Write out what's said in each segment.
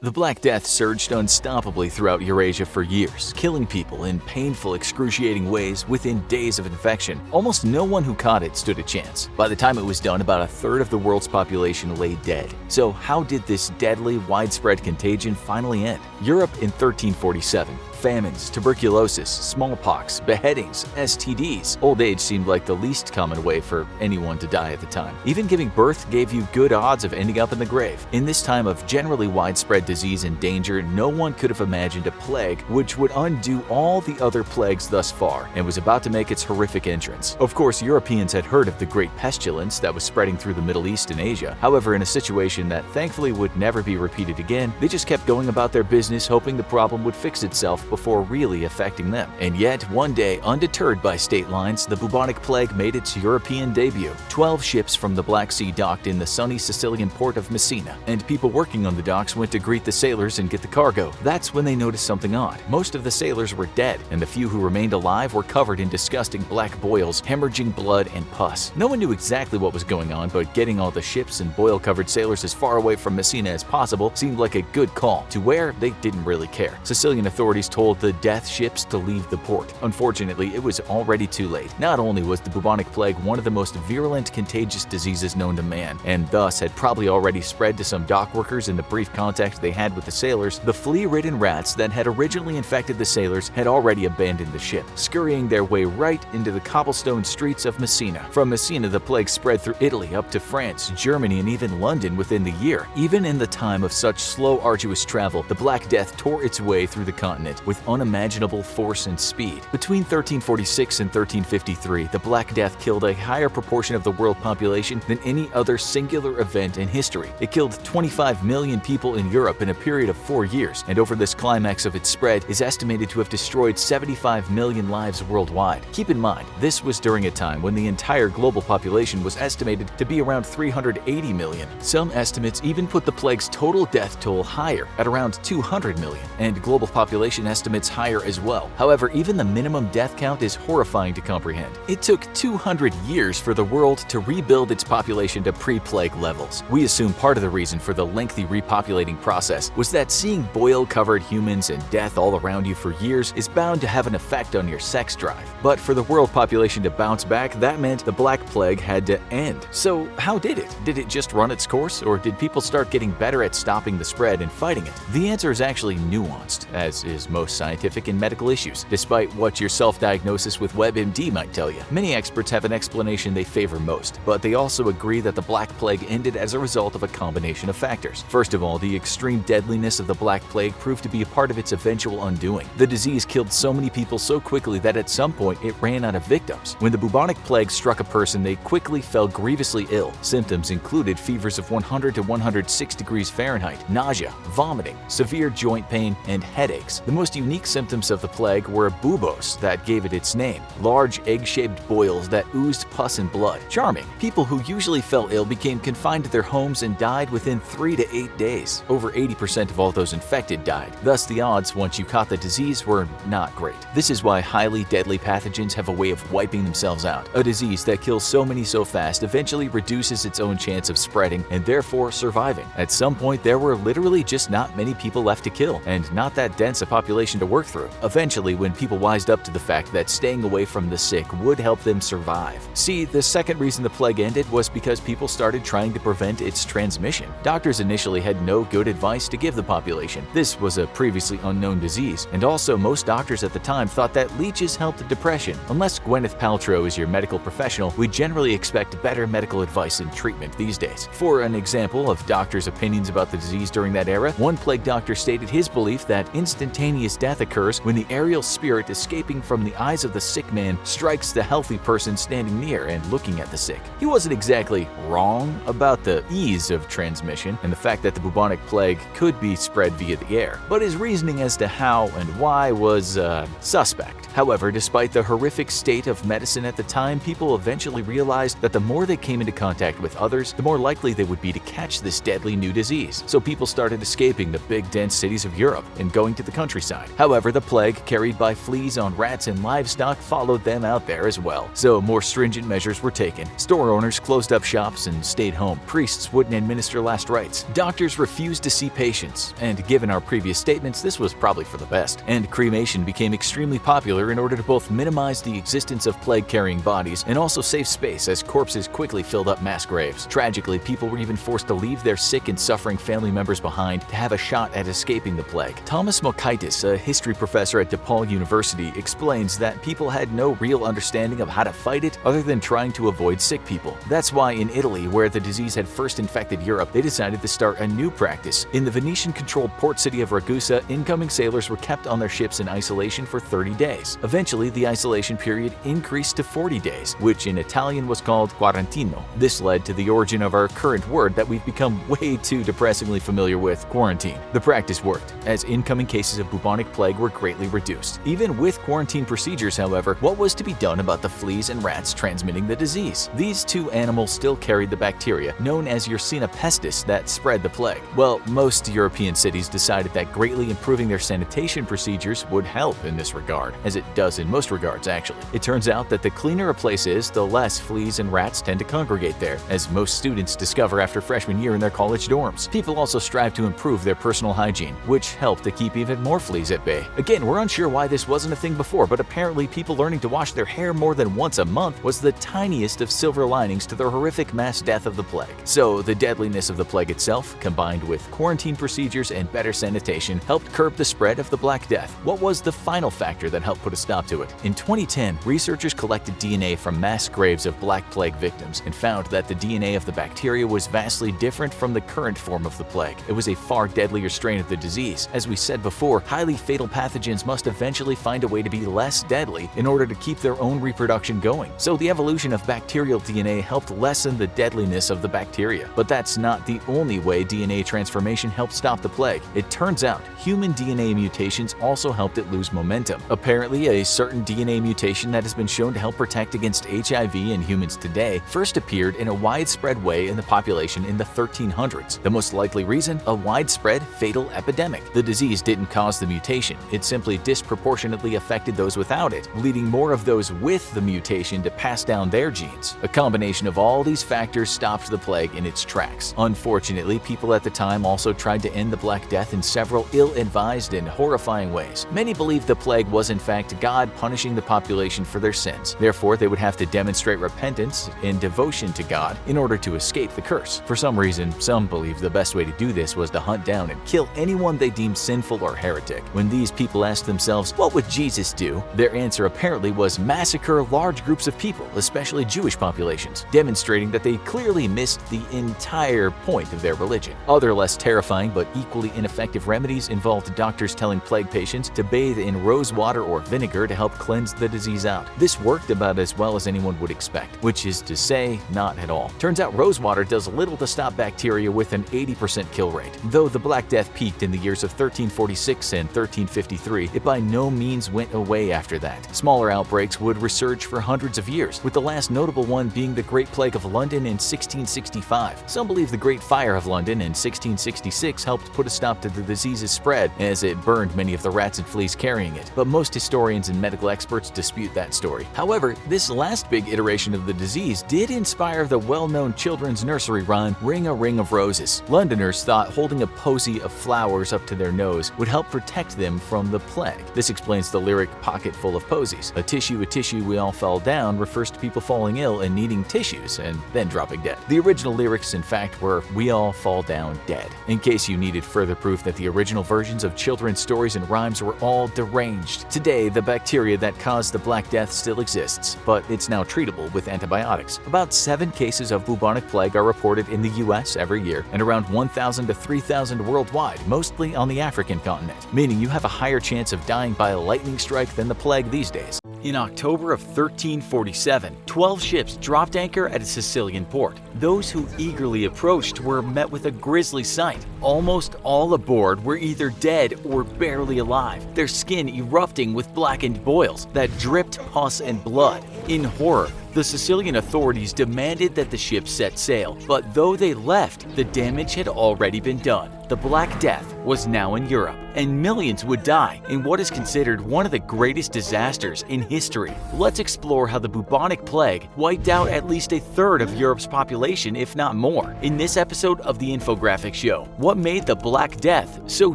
The Black Death surged unstoppably throughout Eurasia for years, killing people in painful, excruciating ways within days of infection. Almost no one who caught it stood a chance. By the time it was done, about a third of the world's population lay dead. So how did this deadly, widespread contagion finally end? Europe in 1347. Famines, tuberculosis, smallpox, beheadings, STDs. Old age seemed like the least common way for anyone to die at the time. Even giving birth gave you good odds of ending up in the grave. In this time of generally widespread disease and danger, no one could have imagined a plague which would undo all the other plagues thus far and was about to make its horrific entrance. Of course, Europeans had heard of the Great Pestilence that was spreading through the Middle East and Asia. However, in a situation that thankfully would never be repeated again, they just kept going about their business hoping the problem would fix itself before really affecting them. And yet, one day, undeterred by state lines, the bubonic plague made its European debut. 12 ships from the Black Sea docked in the sunny Sicilian port of Messina, and people working on the docks went to greet the sailors and get the cargo. That's when they noticed something odd. Most of the sailors were dead, and the few who remained alive were covered in disgusting black boils, hemorrhaging blood, and pus. No one knew exactly what was going on, but getting all the ships and boil-covered sailors as far away from Messina as possible seemed like a good call. To where, they didn't really care. Sicilian authorities told the death ships to leave the port. Unfortunately, it was already too late. Not only was the bubonic plague one of the most virulent contagious diseases known to man, and thus had probably already spread to some dock workers in the brief contact they had with the sailors, the flea-ridden rats that had originally infected the sailors had already abandoned the ship, scurrying their way right into the cobblestone streets of Messina. From Messina, the plague spread through Italy up to France, Germany, and even London within the year. Even in the time of such slow, arduous travel, the Black Death tore its way through the continent with unimaginable force and speed. Between 1346 and 1353, the Black Death killed a higher proportion of the world population than any other singular event in history. It killed 25 million people in Europe in a period of 4 years, and over this climax of its spread is estimated to have destroyed 75 million lives worldwide. Keep in mind, this was during a time when the entire global population was estimated to be around 380 million. Some estimates even put the plague's total death toll higher, at around 200 million, and global population estimates higher as well. However, even the minimum death count is horrifying to comprehend. It took 200 years for the world to rebuild its population to pre-plague levels. We assume part of the reason for the lengthy repopulating process was that seeing boil-covered humans and death all around you for years is bound to have an effect on your sex drive. But for the world population to bounce back, that meant the Black Plague had to end. So how did it? Did it just run its course, or did people start getting better at stopping the spread and fighting it? The answer is actually nuanced, as is most scientific and medical issues, despite what your self-diagnosis with WebMD might tell you. Many experts have an explanation they favor most, but they also agree that the Black Plague ended as a result of a combination of factors. First of all, the extreme deadliness of the Black Plague proved to be a part of its eventual undoing. The disease killed so many people so quickly that at some point it ran out of victims. When the bubonic plague struck a person, they quickly fell grievously ill. Symptoms included fevers of 100 to 106 degrees Fahrenheit, nausea, vomiting, severe joint pain, and headaches. The most unique symptoms of the plague were buboes that gave it its name, large egg-shaped boils that oozed pus and blood. Charming. People who usually fell ill became confined to their homes and died within 3 to 8 days. Over 80% of all those infected died. Thus, the odds once you caught the disease were not great. This is why highly deadly pathogens have a way of wiping themselves out. A disease that kills so many so fast eventually reduces its own chance of spreading and therefore surviving. At some point, there were literally just not many people left to kill, and not that dense a population to work through. Eventually, when people wised up to the fact that staying away from the sick would help them survive. See, the second reason the plague ended was because people started trying to prevent its transmission. Doctors initially had no good advice to give the population. This was a previously unknown disease, and also most doctors at the time thought that leeches helped depression. Unless Gwyneth Paltrow is your medical professional, we generally expect better medical advice and treatment these days. For an example of doctors' opinions about the disease during that era, one plague doctor stated his belief that instantaneous death occurs when the aerial spirit escaping from the eyes of the sick man strikes the healthy person standing near and looking at the sick. He wasn't exactly wrong about the ease of transmission and the fact that the bubonic plague could be spread via the air, but his reasoning as to how and why was suspect. However, despite the horrific state of medicine at the time, people eventually realized that the more they came into contact with others, the more likely they would be to catch this deadly new disease. So people started escaping the big dense cities of Europe and going to the countryside. died. However, the plague carried by fleas on rats and livestock followed them out there as well, so more stringent measures were taken. Store owners closed up shops and stayed home. Priests wouldn't administer last rites. Doctors refused to see patients, and given our previous statements, this was probably for the best. And cremation became extremely popular in order to both minimize the existence of plague-carrying bodies and also save space as corpses quickly filled up mass graves. Tragically, people were even forced to leave their sick and suffering family members behind to have a shot at escaping the plague. Thomas Mokaitis, a history professor at DePaul University, explains that people had no real understanding of how to fight it other than trying to avoid sick people. That's why in Italy, where the disease had first infected Europe, they decided to start a new practice. In the Venetian-controlled port city of Ragusa, incoming sailors were kept on their ships in isolation for 30 days. Eventually, the isolation period increased to 40 days, which in Italian was called quarantino. This led to the origin of our current word that we've become way too depressingly familiar with, quarantine. The practice worked, as incoming cases of bubonic plague were greatly reduced. Even with quarantine procedures, however, what was to be done about the fleas and rats transmitting the disease? These two animals still carried the bacteria, known as Yersinia pestis, that spread the plague. Well, most European cities decided that greatly improving their sanitation procedures would help in this regard, as it does in most regards actually. It turns out that the cleaner a place is, the less fleas and rats tend to congregate there, as most students discover after freshman year in their college dorms. People also strive to improve their personal hygiene, which helped to keep even more fleas at bay. Again, we're unsure why this wasn't a thing before, but apparently people learning to wash their hair more than once a month was the tiniest of silver linings to the horrific mass death of the plague. So the deadliness of the plague itself, combined with quarantine procedures and better sanitation, helped curb the spread of the Black Death. What was the final factor that helped put a stop to it? In 2010, researchers collected DNA from mass graves of Black Plague victims and found that the DNA of the bacteria was vastly different from the current form of the plague. It was a far deadlier strain of the disease. As we said before, highly fatal pathogens must eventually find a way to be less deadly in order to keep their own reproduction going. So the evolution of bacterial DNA helped lessen the deadliness of the bacteria. But that's not the only way DNA transformation helped stop the plague. It turns out human DNA mutations also helped it lose momentum. Apparently, a certain DNA mutation that has been shown to help protect against HIV in humans today first appeared in a widespread way in the population in the 1300s. The most likely reason? A widespread fatal epidemic. The disease didn't cause the mutation. It simply disproportionately affected those without it, leading more of those with the mutation to pass down their genes. A combination of all these factors stopped the plague in its tracks. Unfortunately, people at the time also tried to end the Black Death in several ill-advised and horrifying ways. Many believed the plague was in fact God punishing the population for their sins. Therefore, they would have to demonstrate repentance and devotion to God in order to escape the curse. For some reason, some believed the best way to do this was to hunt down and kill anyone they deemed sinful or heretic. When these people asked themselves, what would Jesus do? Their answer apparently was massacre large groups of people, especially Jewish populations, demonstrating that they clearly missed the entire point of their religion. Other less terrifying but equally ineffective remedies involved doctors telling plague patients to bathe in rose water or vinegar to help cleanse the disease out. This worked about as well as anyone would expect, which is to say, not at all. Turns out rose water does little to stop bacteria with an 80% kill rate. Though the Black Death peaked in the years of 1346 and 1353, it by no means went away after that. Smaller outbreaks would resurge for hundreds of years, with the last notable one being the Great Plague of London in 1665. Some believe the Great Fire of London in 1666 helped put a stop to the disease's spread, as it burned many of the rats and fleas carrying it, but most historians and medical experts dispute that story. However, this last big iteration of the disease did inspire the well-known children's nursery rhyme, Ring a Ring of Roses. Londoners thought holding a posy of flowers up to their nose would help protect them from the plague. This explains the lyric Pocket Full of Posies. A tissue, we all fell down refers to people falling ill and needing tissues and then dropping dead. The original lyrics, in fact, were We all fall down dead. In case you needed further proof that the original versions of children's stories and rhymes were all deranged. Today, the bacteria that caused the Black Death still exists, but it's now treatable with antibiotics. About 7 cases of bubonic plague are reported in the US every year, and around 1,000 to 3,000 worldwide, mostly on the African continent, meaning you have a higher chance of dying by a lightning strike than the plague these days. In October of 1347, 12 ships dropped anchor at a Sicilian port. Those who eagerly approached were met with a grisly sight. Almost all aboard were either dead or barely alive, their skin erupting with blackened boils that dripped pus and blood. In horror, the the Sicilian authorities demanded that the ship set sail, but though they left, the damage had already been done. The Black Death was now in Europe, and millions would die in what is considered one of the greatest disasters in history. Let's explore how the bubonic plague wiped out at least a third of Europe's population, if not more, in this episode of the Infographics show. What made the Black Death so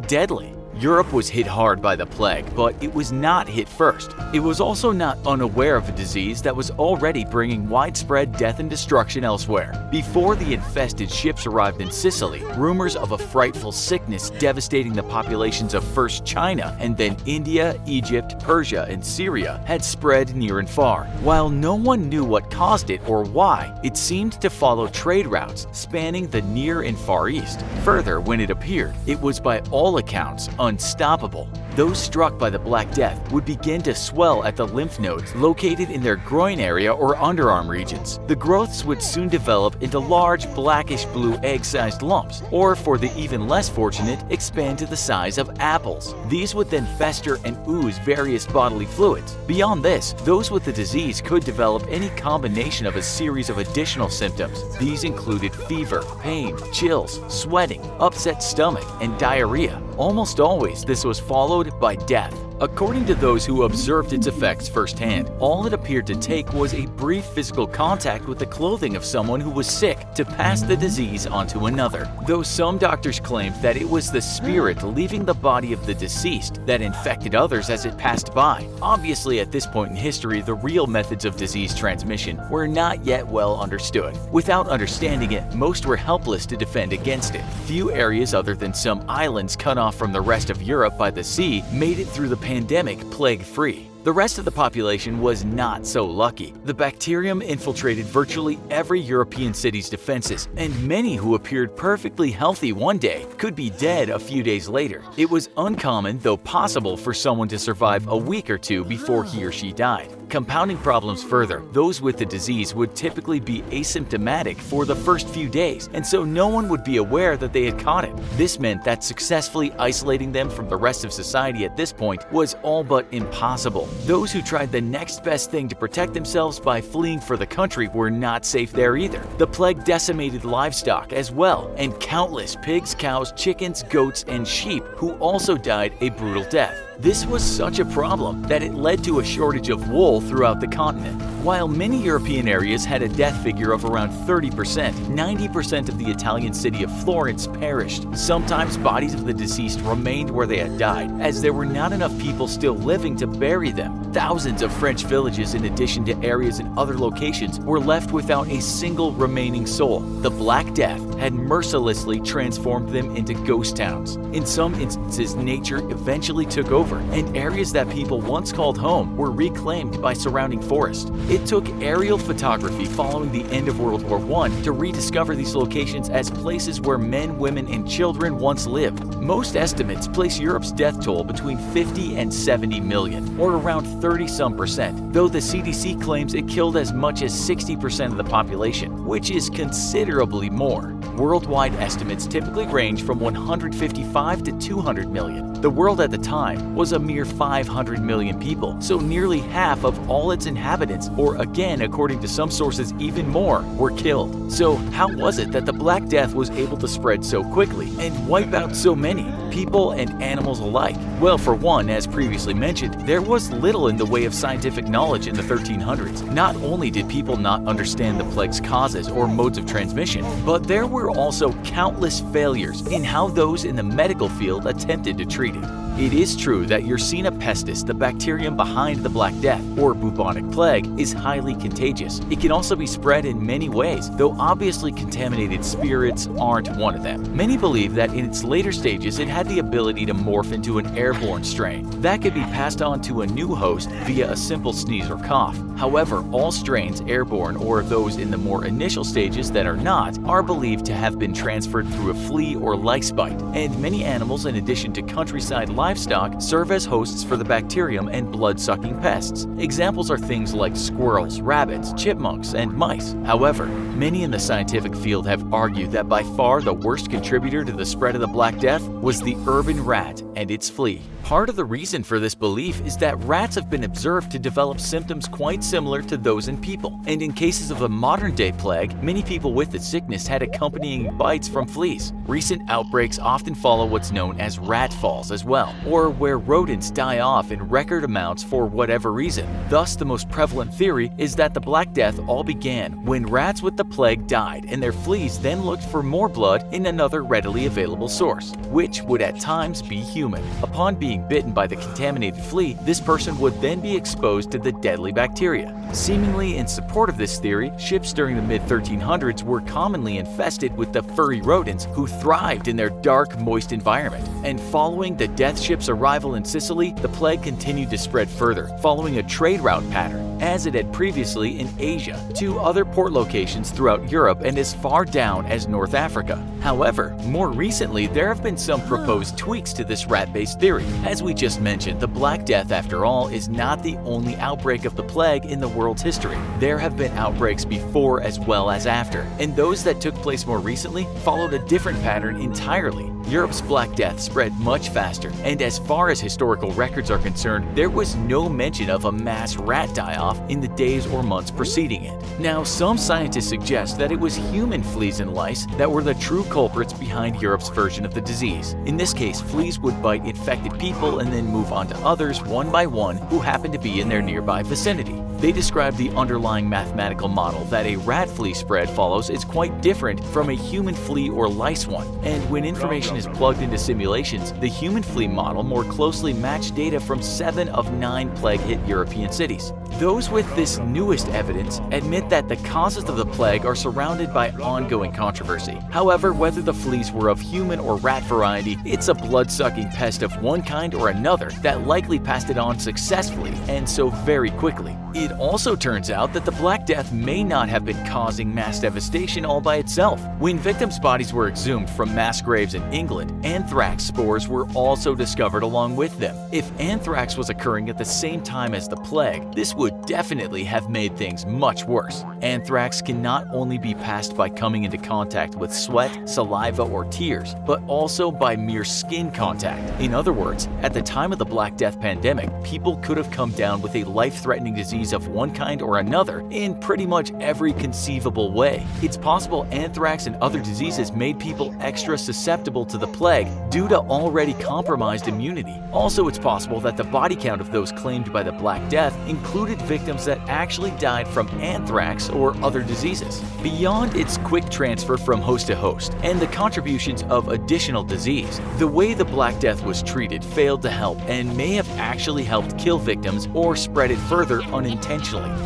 deadly? Europe was hit hard by the plague, but it was not hit first. It was also not unaware of a disease that was already bringing widespread death and destruction elsewhere. Before the infested ships arrived in Sicily, rumors of a frightful sickness devastating the populations of first China and then India, Egypt, Persia, and Syria had spread near and far. While no one knew what caused it or why, it seemed to follow trade routes spanning the Near and Far East. Further, when it appeared, it was by all accounts unstoppable. Those struck by the Black Death would begin to swell at the lymph nodes located in their groin area or underarm regions. The growths would soon develop into large blackish-blue egg-sized lumps, or for the even less fortunate, expand to the size of apples. These would then fester and ooze various bodily fluids. Beyond this, those with the disease could develop any combination of a series of additional symptoms. These included fever, pain, chills, sweating, upset stomach, and diarrhea. Almost always, this was followed by death. According to those who observed its effects firsthand, all it appeared to take was a brief physical contact with the clothing of someone who was sick to pass the disease onto another. Though some doctors claimed that it was the spirit leaving the body of the deceased that infected others as it passed by. Obviously, at this point in history, the real methods of disease transmission were not yet well understood. Without understanding it, most were helpless to defend against it. Few areas other than some islands cut off from the rest of Europe by the sea made it through the pandemic plague-free. The rest of the population was not so lucky. The bacterium infiltrated virtually every European city's defenses, and many who appeared perfectly healthy one day could be dead a few days later. It was uncommon, though possible, for someone to survive a week or two before he or she died. Compounding problems further, those with the disease would typically be asymptomatic for the first few days, and so no one would be aware that they had caught it. This meant that successfully isolating them from the rest of society at this point was all but impossible. Those who tried the next best thing to protect themselves by fleeing for the country were not safe there either. The plague decimated livestock as well, and countless pigs, cows, chickens, goats, and sheep who also died a brutal death. This was such a problem that it led to a shortage of wool throughout the continent. While many European areas had a death figure of around 30%, 90% of the Italian city of Florence perished. Sometimes bodies of the deceased remained where they had died, as there were not enough people still living to bury them. Thousands of French villages, in addition to areas in other locations, were left without a single remaining soul. The Black Death had mercilessly transformed them into ghost towns. In some instances, nature eventually took over, and areas that people once called home were reclaimed by surrounding forest. It took aerial photography following the end of World War I to rediscover these locations as places where men, women, and children once lived. Most estimates place Europe's death toll between 50 and 70 million, or around 30-some%, though the CDC claims it killed as much as 60% of the population, which is considerably more. Worldwide estimates typically range from 155 to 200 million. The world at the time was a mere 500 million people, so nearly half of all its inhabitants, or again, according to some sources, even more, were killed. So how was it that the Black Death was able to spread so quickly and wipe out so many, people and animals alike? Well, for one, as previously mentioned, there was little in the way of scientific knowledge in the 1300s. Not only did people not understand the plague's causes or modes of transmission, but there were also countless failures in how those in the medical field attempted to treat it. It is true that Yersinia pestis, the bacterium behind the Black Death, or bubonic plague, is highly contagious. It can also be spread in many ways, though obviously contaminated spirits aren't one of them. Many believe that in its later stages it had the ability to morph into an airborne strain that could be passed on to a new host via a simple sneeze or cough. However, all strains, airborne or those in the more initial stages that are not, are believed to have been transferred through a flea or lice bite, and many animals, in addition to countryside livestock, serve as hosts for the bacterium and blood-sucking pests. Examples are things like squirrels, rabbits, chipmunks, and mice. However, Many in the scientific field have argued that by far the worst contributor to the spread of the Black Death was the urban rat and its flea. Part of the reason for this belief is that rats have been observed to develop symptoms quite similar to those in people, and in cases of the modern-day plague, many people with the sickness had accompanying bites from fleas. Recent outbreaks often follow what's known as rat falls as well, or where rodents die off in record amounts for whatever reason. Thus, the most prevalent theory is that the Black Death all began when rats with the plague died and their fleas then looked for more blood in another readily available source, which would at times be human. Upon being bitten by the contaminated flea, this person would then be exposed to the deadly bacteria. Seemingly in support of this theory, ships during the mid-1300s were commonly infested with the furry rodents who thrived in their dark, moist environment. And following the death ship's arrival in Sicily, the plague continued to spread further, following a trade route pattern, as it had previously in Asia, to other port locations throughout Europe and as far down as North Africa. However, more recently, there have been some proposed tweaks to this rat-based theory. As we just mentioned, the Black Death, after all, is not the only outbreak of the plague in the world's history. There have been outbreaks before as well as after, and those that took place more recently followed a different pattern entirely. Europe's Black Death spread much faster, and as far as historical records are concerned, there was no mention of a mass rat die-off in the days or months preceding it. Now, some scientists suggest that it was human fleas and lice that were the true culprits behind Europe's version of the disease. In this case, fleas would bite infected people and then move on to others one by one who happened to be in their nearby vicinity. They describe the underlying mathematical model that a rat flea spread follows is quite different from a human flea or lice one, and when information is plugged into simulations, the human flea model more closely matched data from 7 of 9 plague-hit European cities. Those with this newest evidence admit that the causes of the plague are surrounded by ongoing controversy. However, whether the fleas were of human or rat variety, it's a blood-sucking pest of one kind or another that likely passed it on successfully and so very quickly. It also turns out that the Black Death may not have been causing mass devastation all by itself. When victims' bodies were exhumed from mass graves in England, anthrax spores were also discovered along with them. If anthrax was occurring at the same time as the plague, this would definitely have made things much worse. Anthrax can not only be passed by coming into contact with sweat, saliva, or tears, but also by mere skin contact. In other words, at the time of the Black Death pandemic, people could have come down with a life-threatening disease of one kind or another in pretty much every conceivable way. It's possible anthrax and other diseases made people extra susceptible to the plague due to already compromised immunity. Also, it's possible that the body count of those claimed by the Black Death included victims that actually died from anthrax or other diseases. Beyond its quick transfer from host to host and the contributions of additional disease, the way the Black Death was treated failed to help and may have actually helped kill victims or spread it further unintentionally.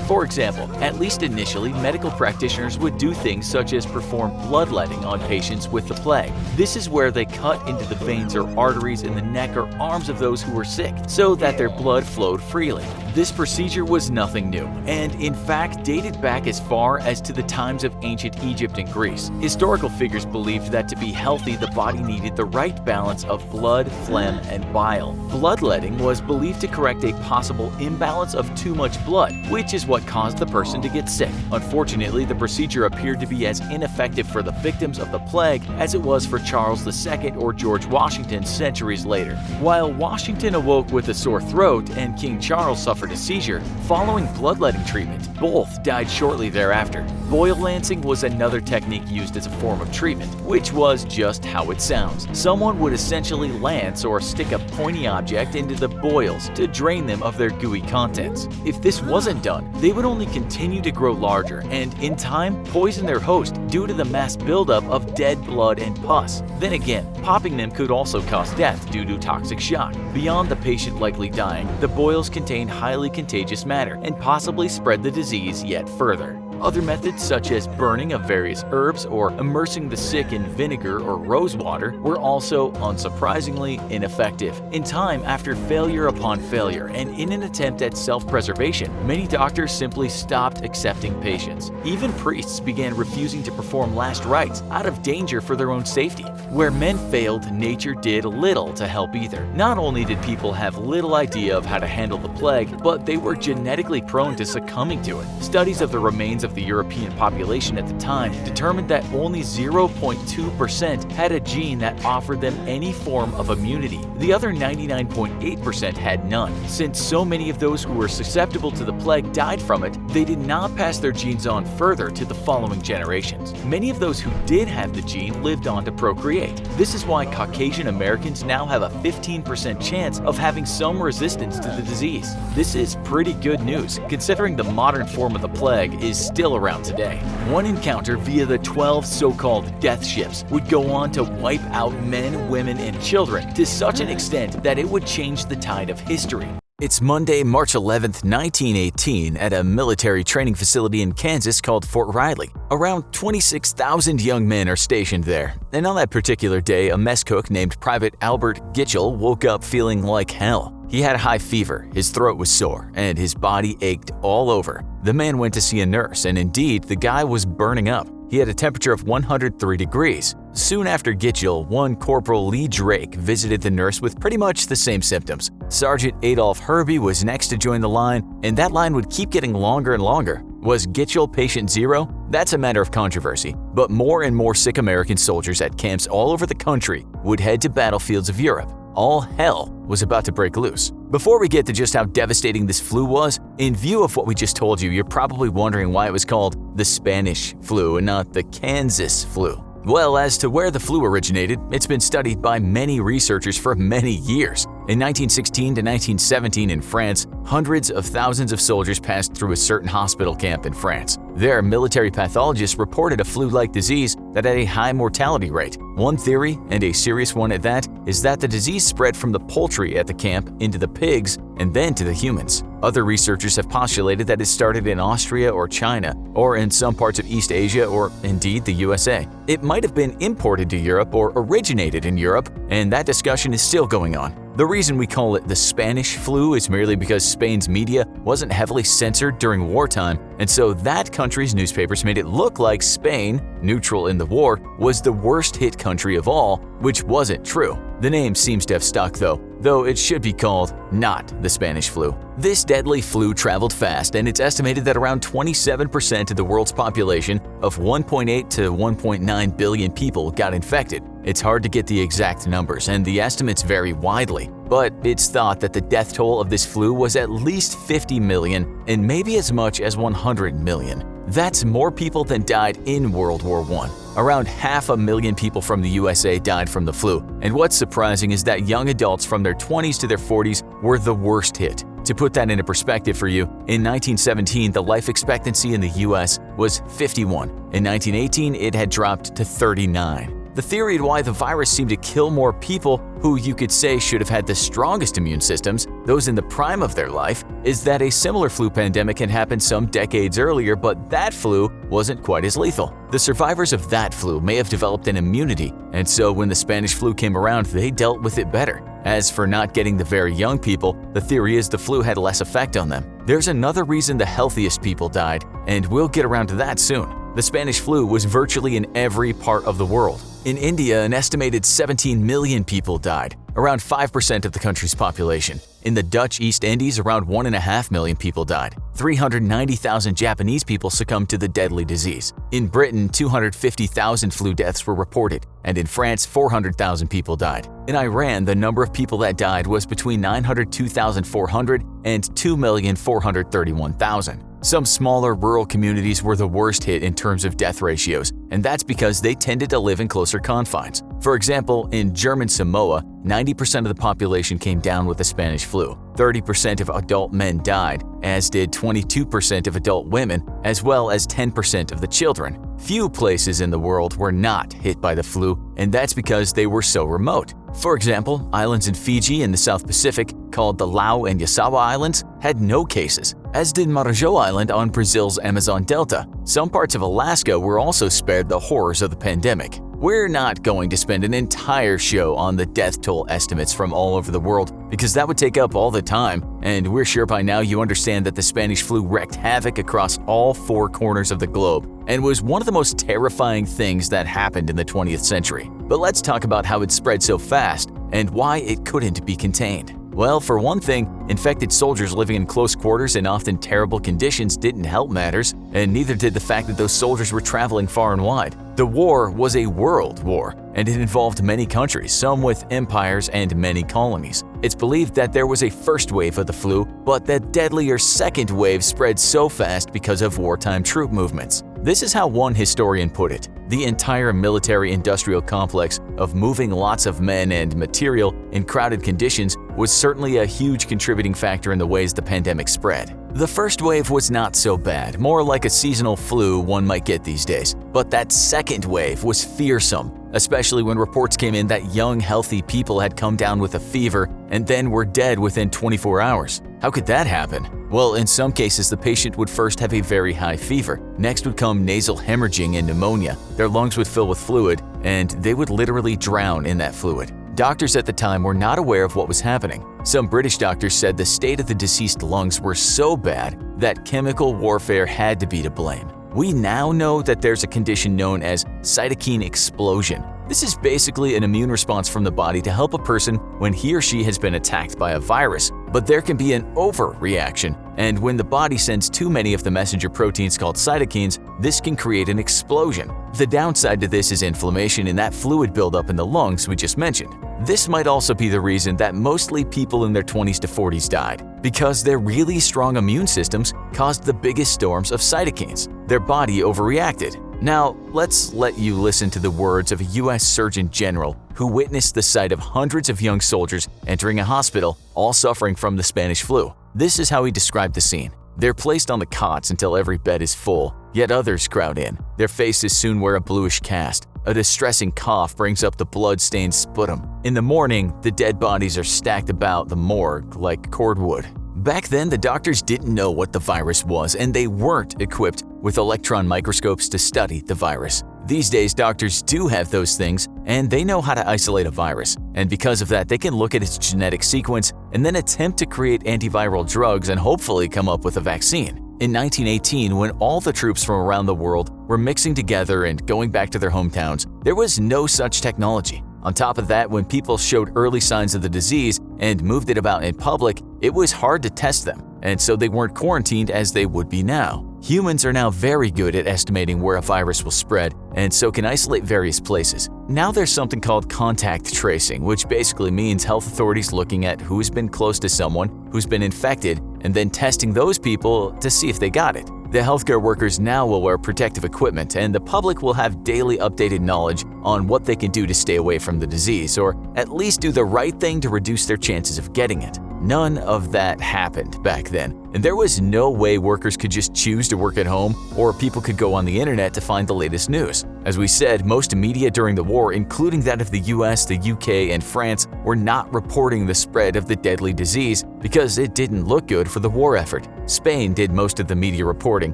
For example, at least initially, medical practitioners would do things such as perform bloodletting on patients with the plague. This is where they cut into the veins or arteries in the neck or arms of those who were sick so that their blood flowed freely. This procedure was nothing new, and in fact dated back as far as to the times of ancient Egypt and Greece. Historical figures believed that to be healthy, the body needed the right balance of blood, phlegm, and bile. Bloodletting was believed to correct a possible imbalance of too much blood, which is what caused the person to get sick. Unfortunately, the procedure appeared to be as ineffective for the victims of the plague as it was for Charles II or George Washington centuries later. While Washington awoke with a sore throat and King Charles suffered a seizure, following bloodletting treatment, both died shortly thereafter. Boil lancing was another technique used as a form of treatment, which was just how it sounds. Someone would essentially lance or stick a pointy object into the boils to drain them of their gooey contents. If this wasn't done, they would only continue to grow larger and, in time, poison their host due to the mass buildup of dead blood and pus. Then again, popping them could also cause death due to toxic shock. Beyond the patient likely dying, the boils contain highly contagious matter and possibly spread the disease yet further. Other methods such as burning of various herbs or immersing the sick in vinegar or rose water were also, unsurprisingly, ineffective. In time, after failure upon failure and in an attempt at self-preservation, many doctors simply stopped accepting patients. Even priests began refusing to perform last rites out of danger for their own safety. Where men failed, nature did little to help either. Not only did people have little idea of how to handle the plague, but they were genetically prone to succumbing to it. Studies of the remains of of the European population at the time determined that only 0.2% had a gene that offered them any form of immunity. The other 99.8% had none. Since so many of those who were susceptible to the plague died from it, they did not pass their genes on further to the following generations. Many of those who did have the gene lived on to procreate. This is why Caucasian Americans now have a 15% chance of having some resistance to the disease. This is pretty good news, considering the modern form of the plague is still around today. One encounter via the 12 so-called death ships would go on to wipe out men, women, and children to such an extent that it would change the tide of history. It's Monday, March 11, 1918, at a military training facility in Kansas called Fort Riley. Around 26,000 young men are stationed there, and on that particular day, a mess cook named Private Albert Gitchell woke up feeling like hell. He had a high fever, his throat was sore, and his body ached all over. The man went to see a nurse, and indeed, the guy was burning up. He had a temperature of 103 degrees. Soon after Gitchell, one Corporal Lee Drake visited the nurse with pretty much the same symptoms. Sergeant Adolph Herbie was next to join the line, and that line would keep getting longer and longer. Was Gitchell patient zero? That's a matter of controversy, but more and more sick American soldiers at camps all over the country would head to battlefields of Europe. All hell was about to break loose. Before we get to just how devastating this flu was, in view of what we just told you, you're probably wondering why it was called the Spanish flu and not the Kansas flu. Well, as to where the flu originated, it's been studied by many researchers for many years. In 1916 to 1917 in France, hundreds of thousands of soldiers passed through a certain hospital camp in France. There, military pathologists reported a flu-like disease that had a high mortality rate. One theory, and a serious one at that, is that the disease spread from the poultry at the camp into the pigs and then to the humans. Other researchers have postulated that it started in Austria or China, or in some parts of East Asia, or indeed the USA. It might have been imported to Europe or originated in Europe, and that discussion is still going on. The reason we call it the Spanish flu is merely because Spain's media wasn't heavily censored during wartime, and so that country's newspapers made it look like Spain, neutral in the war, was the worst hit country of all, which wasn't true. The name seems to have stuck though it should be called not the Spanish flu. This deadly flu traveled fast, and it's estimated that around 27% of the world's population of 1.8 to 1.9 billion people got infected. It's hard to get the exact numbers, and the estimates vary widely, but it's thought that the death toll of this flu was at least 50 million and maybe as much as 100 million. That's more people than died in World War I. Around 500,000 people from the USA died from the flu, and what's surprising is that young adults from their 20s to their 40s were the worst hit. To put that into perspective for you, in 1917, the life expectancy in the US was 51. In 1918, it had dropped to 39. The theory of why the virus seemed to kill more people who you could say should have had the strongest immune systems, those in the prime of their life, is that a similar flu pandemic had happened some decades earlier, but that flu wasn't quite as lethal. The survivors of that flu may have developed an immunity, and so when the Spanish flu came around, they dealt with it better. As for not getting the very young people, the theory is the flu had less effect on them. There's another reason the healthiest people died, and we'll get around to that soon. The Spanish flu was virtually in every part of the world. In India, an estimated 17 million people died, around 5% of the country's population. In the Dutch East Indies, around 1.5 million people died. 390,000 Japanese people succumbed to the deadly disease. In Britain, 250,000 flu deaths were reported, and in France, 400,000 people died. In Iran, the number of people that died was between 902,400 and 2,431,000. Some smaller rural communities were the worst hit in terms of death ratios, and that's because they tended to live in closer confines. For example, in German Samoa, 90% of the population came down with the Spanish flu. 30% of adult men died, as did 22% of adult women, as well as 10% of the children. Few places in the world were not hit by the flu, and that's because they were so remote. For example, islands in Fiji in the South Pacific, called the Lau and Yasawa Islands, had no cases, as did Marajo Island on Brazil's Amazon Delta. Some parts of Alaska were also spared the horrors of the pandemic. We're not going to spend an entire show on the death toll estimates from all over the world because that would take up all the time, and we're sure by now you understand that the Spanish flu wreaked havoc across all four corners of the globe and was one of the most terrifying things that happened in the 20th century. But let's talk about how it spread so fast and why it couldn't be contained. Well, for one thing, infected soldiers living in close quarters and often terrible conditions didn't help matters, and neither did the fact that those soldiers were traveling far and wide. The war was a world war, and it involved many countries, some with empires and many colonies. It's believed that there was a first wave of the flu, but that deadlier second wave spread so fast because of wartime troop movements. This is how one historian put it: the entire military-industrial complex of moving lots of men and material in crowded conditions was certainly a huge contributing factor in the ways the pandemic spread. The first wave was not so bad, more like a seasonal flu one might get these days. But that second wave was fearsome, especially when reports came in that young, healthy people had come down with a fever and then were dead within 24 hours. How could that happen? Well, in some cases, the patient would first have a very high fever. Next would come nasal hemorrhaging and pneumonia. Their lungs would fill with fluid, and they would literally drown in that fluid. Doctors at the time were not aware of what was happening. Some British doctors said the state of the deceased lungs were so bad that chemical warfare had to be to blame. We now know that there's a condition known as cytokine explosion. This is basically an immune response from the body to help a person when he or she has been attacked by a virus. But there can be an overreaction, and when the body sends too many of the messenger proteins called cytokines, this can create an explosion. The downside to this is inflammation in that fluid buildup in the lungs we just mentioned. This might also be the reason that mostly people in their 20s to 40s died, because their really strong immune systems caused the biggest storms of cytokines. Their body overreacted. Now, let's let you listen to the words of a U.S. Surgeon General who witnessed the sight of hundreds of young soldiers entering a hospital, all suffering from the Spanish flu. This is how he described the scene. They're placed on the cots until every bed is full, yet others crowd in. Their faces soon wear a bluish cast. A distressing cough brings up the blood-stained sputum. In the morning, the dead bodies are stacked about the morgue like cordwood. Back then, the doctors didn't know what the virus was, and they weren't equipped with electron microscopes to study the virus. These days, doctors do have those things, and they know how to isolate a virus. And because of that, they can look at its genetic sequence and then attempt to create antiviral drugs and hopefully come up with a vaccine. In 1918, when all the troops from around the world were mixing together and going back to their hometowns, there was no such technology. On top of that, when people showed early signs of the disease and moved it about in public, it was hard to test them, and so they weren't quarantined as they would be now. Humans are now very good at estimating where a virus will spread, and so can isolate various places. Now there's something called contact tracing, which basically means health authorities looking at who's been close to someone who's been infected and then testing those people to see if they got it. The healthcare workers now will wear protective equipment, and the public will have daily updated knowledge on what they can do to stay away from the disease, or at least do the right thing to reduce their chances of getting it. None of that happened back then, and there was no way workers could just choose to work at home, or people could go on the internet to find the latest news. As we said, most media during the war, including that of the US, the UK, and France, were not reporting the spread of the deadly disease because it didn't look good for the war effort. Spain did most of the media reporting,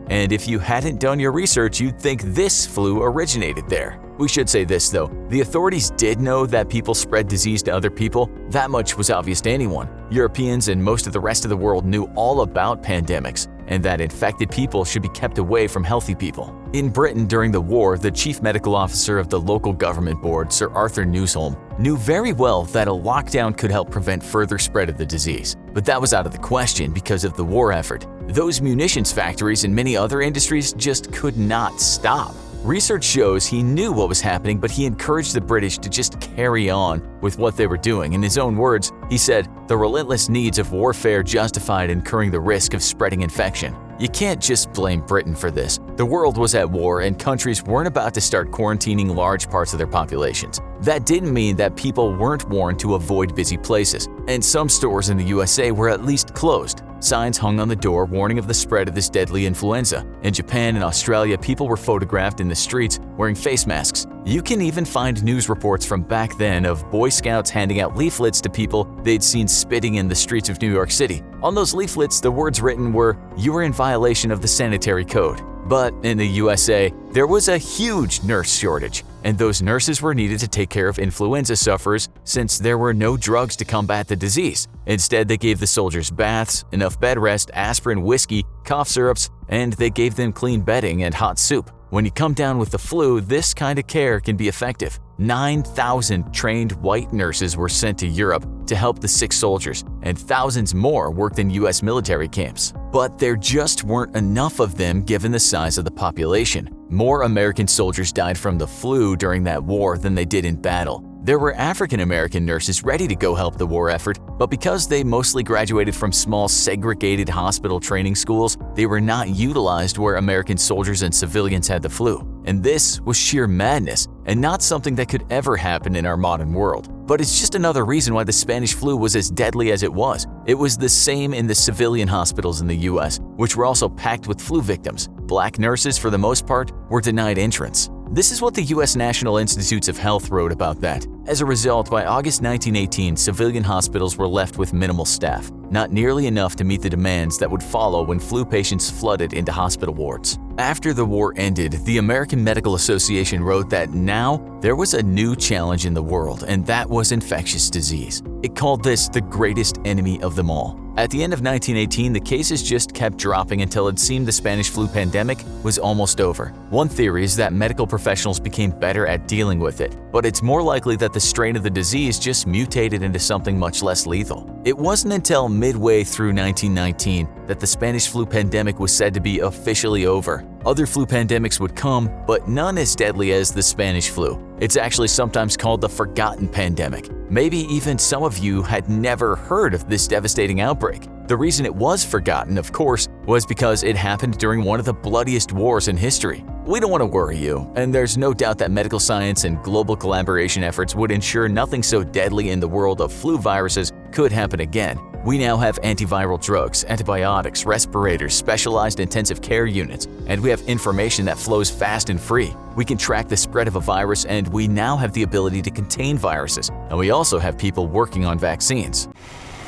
and if you hadn't done your research, you'd think this flu originated there. We should say this though, the authorities did know that people spread disease to other people. That much was obvious to anyone. Europeans and most of the rest of the world knew all about pandemics, and that infected people should be kept away from healthy people. In Britain during the war, the chief medical officer of the local government board, Sir Arthur Newsholme, knew very well that a lockdown could help prevent further spread of the disease. But that was out of the question because of the war effort. Those munitions factories and many other industries just could not stop. Research shows he knew what was happening, but he encouraged the British to just carry on with what they were doing. In his own words, he said, "The relentless needs of warfare justified incurring the risk of spreading infection." You can't just blame Britain for this. The world was at war, and countries weren't about to start quarantining large parts of their populations. That didn't mean that people weren't warned to avoid busy places, and some stores in the USA were at least closed. Signs hung on the door warning of the spread of this deadly influenza. In Japan and Australia, people were photographed in the streets wearing face masks. You can even find news reports from back then of Boy Scouts handing out leaflets to people they'd seen spitting in the streets of New York City. On those leaflets, the words written were, "You are in violation of the sanitary code." But in the USA, there was a huge nurse shortage, and those nurses were needed to take care of influenza sufferers since there were no drugs to combat the disease. Instead, they gave the soldiers baths, enough bed rest, aspirin, whiskey, cough syrups, and they gave them clean bedding and hot soup. When you come down with the flu, this kind of care can be effective. 9,000 trained white nurses were sent to Europe to help the sick soldiers, and thousands more worked in US military camps. But there just weren't enough of them given the size of the population. More American soldiers died from the flu during that war than they did in battle. There were African American nurses ready to go help the war effort, but because they mostly graduated from small segregated hospital training schools, they were not utilized where American soldiers and civilians had the flu. And this was sheer madness, and not something that could ever happen in our modern world. But it's just another reason why the Spanish flu was as deadly as it was. It was the same in the civilian hospitals in the US, which were also packed with flu victims. Black nurses, for the most part, were denied entrance. This is what the US National Institutes of Health wrote about that. As a result, by August 1918, civilian hospitals were left with minimal staff, not nearly enough to meet the demands that would follow when flu patients flooded into hospital wards. After the war ended, the American Medical Association wrote that now there was a new challenge in the world, and that was infectious disease. It called this the greatest enemy of them all. At the end of 1918, the cases just kept dropping until it seemed the Spanish flu pandemic was almost over. One theory is that medical professionals became better at dealing with it, but it's more likely that the strain of the disease just mutated into something much less lethal. It wasn't until midway through 1919 that the Spanish flu pandemic was said to be officially over. Other flu pandemics would come, but none as deadly as the Spanish flu. It's actually sometimes called the forgotten pandemic. Maybe even some of you had never heard of this devastating outbreak. The reason it was forgotten, of course, was because it happened during one of the bloodiest wars in history. We don't want to worry you, and there's no doubt that medical science and global collaboration efforts would ensure nothing so deadly in the world of flu viruses could happen again. We now have antiviral drugs, antibiotics, respirators, specialized intensive care units, and we have information that flows fast and free. We can track the spread of a virus, and we now have the ability to contain viruses, and we also have people working on vaccines.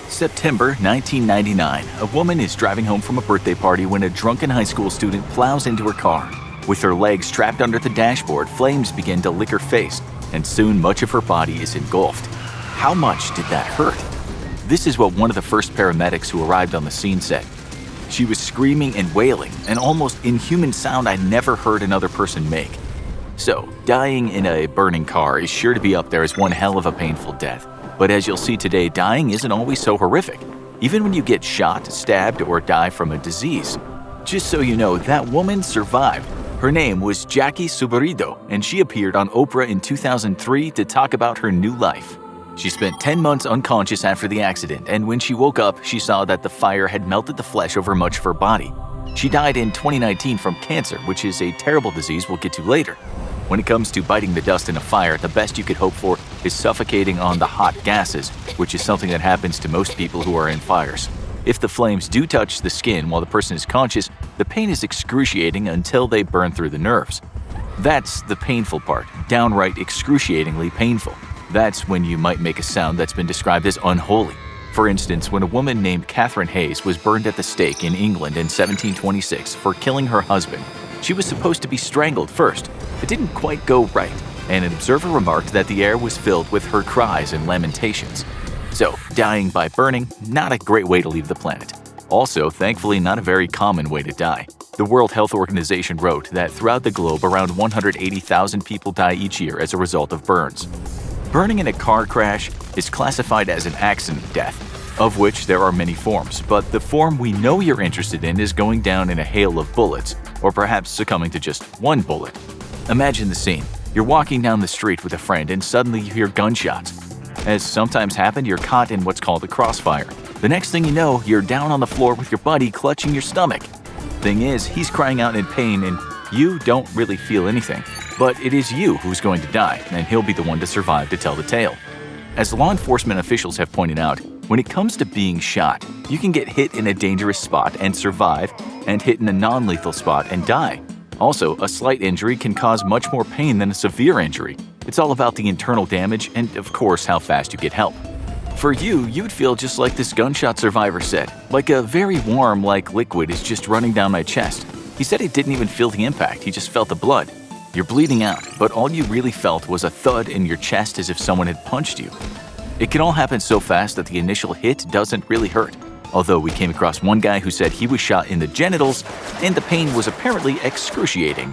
September 1999, a woman is driving home from a birthday party when a drunken high school student plows into her car. With her legs trapped under the dashboard, flames begin to lick her face, and soon much of her body is engulfed. How much did that hurt? This is what one of the first paramedics who arrived on the scene said. She was screaming and wailing, an almost inhuman sound I'd never heard another person make. So, dying in a burning car is sure to be up there as one hell of a painful death. But as you'll see today, dying isn't always so horrific, even when you get shot, stabbed, or die from a disease. Just so you know, that woman survived. Her name was Jackie Suberido, and she appeared on Oprah in 2003 to talk about her new life. She spent 10 months unconscious after the accident, and when she woke up, she saw that the fire had melted the flesh over much of her body. She died in 2019 from cancer, which is a terrible disease we'll get to later. When it comes to biting the dust in a fire, the best you could hope for is suffocating on the hot gases, which is something that happens to most people who are in fires. If the flames do touch the skin while the person is conscious, the pain is excruciating until they burn through the nerves. That's the painful part, downright excruciatingly painful. That's when you might make a sound that's been described as unholy. For instance, when a woman named Catherine Hayes was burned at the stake in England in 1726 for killing her husband, she was supposed to be strangled first. It didn't quite go right, and an observer remarked that the air was filled with her cries and lamentations. So, dying by burning, not a great way to leave the planet. Also, thankfully, not a very common way to die. The World Health Organization wrote that throughout the globe, around 180,000 people die each year as a result of burns. Burning in a car crash is classified as an accident death, of which there are many forms, but the form we know you're interested in is going down in a hail of bullets, or perhaps succumbing to just one bullet. Imagine the scene. You're walking down the street with a friend and suddenly you hear gunshots. As sometimes happen, you're caught in what's called a crossfire. The next thing you know, you're down on the floor with your buddy clutching your stomach. Thing is, he's crying out in pain and you don't really feel anything. But it is you who's going to die, and he'll be the one to survive to tell the tale. As law enforcement officials have pointed out, when it comes to being shot, you can get hit in a dangerous spot and survive, and hit in a non-lethal spot and die. Also, a slight injury can cause much more pain than a severe injury. It's all about the internal damage and, of course, how fast you get help. For you, you'd feel just like this gunshot survivor said, like a very warm, liquid is just running down my chest. He said he didn't even feel the impact, he just felt the blood. You're bleeding out, but all you really felt was a thud in your chest as if someone had punched you. It can all happen so fast that the initial hit doesn't really hurt. Although we came across one guy who said he was shot in the genitals, and the pain was apparently excruciating.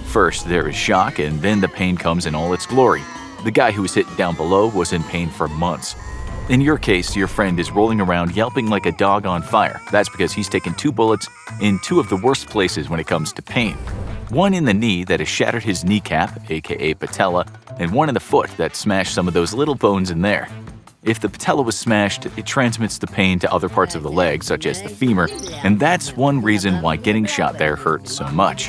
First, there is shock, and then the pain comes in all its glory. The guy who was hit down below was in pain for months. In your case, your friend is rolling around yelping like a dog on fire. That's because he's taken 2 bullets in 2 of the worst places when it comes to pain. One in the knee that has shattered his kneecap, aka patella, and one in the foot that smashed some of those little bones in there. If the patella was smashed, it transmits the pain to other parts of the leg, such as the femur, and that's one reason why getting shot there hurts so much.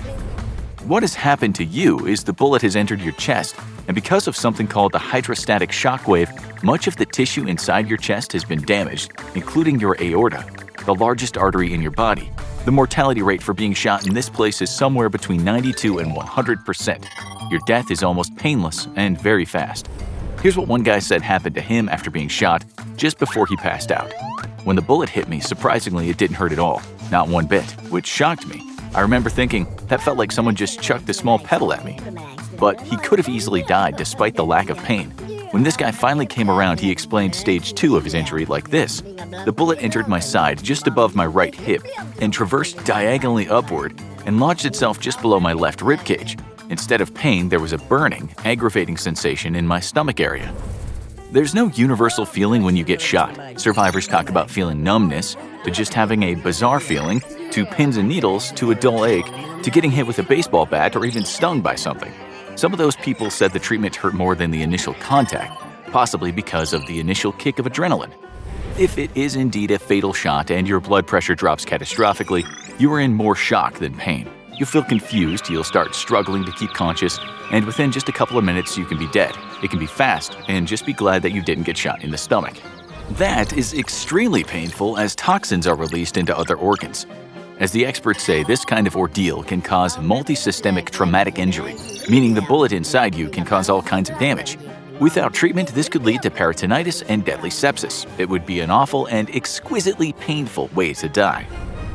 What has happened to you is the bullet has entered your chest, and because of something called the hydrostatic shockwave, much of the tissue inside your chest has been damaged, including your aorta, the largest artery in your body. The mortality rate for being shot in this place is somewhere between 92 and 100%. Your death is almost painless and very fast. Here's what one guy said happened to him after being shot just before he passed out. When the bullet hit me, surprisingly, it didn't hurt at all, not one bit, which shocked me. I remember thinking, that felt like someone just chucked a small pebble at me. But he could have easily died despite the lack of pain. When this guy finally came around, he explained stage 2 of his injury like this. The bullet entered my side just above my right hip and traversed diagonally upward and lodged itself just below my left ribcage. Instead of pain, there was a burning, aggravating sensation in my stomach area. There's no universal feeling when you get shot. Survivors talk about feeling numbness, to just having a bizarre feeling, to pins and needles, to a dull ache, to getting hit with a baseball bat or even stung by something. Some of those people said the treatment hurt more than the initial contact, possibly because of the initial kick of adrenaline. If it is indeed a fatal shot and your blood pressure drops catastrophically, you are in more shock than pain. You'll feel confused, you'll start struggling to keep conscious, and within just a couple of minutes you can be dead. It can be fast, and just be glad that you didn't get shot in the stomach. That is extremely painful as toxins are released into other organs. As the experts say, this kind of ordeal can cause multisystemic traumatic injury, meaning the bullet inside you can cause all kinds of damage. Without treatment, this could lead to peritonitis and deadly sepsis. It would be an awful and exquisitely painful way to die.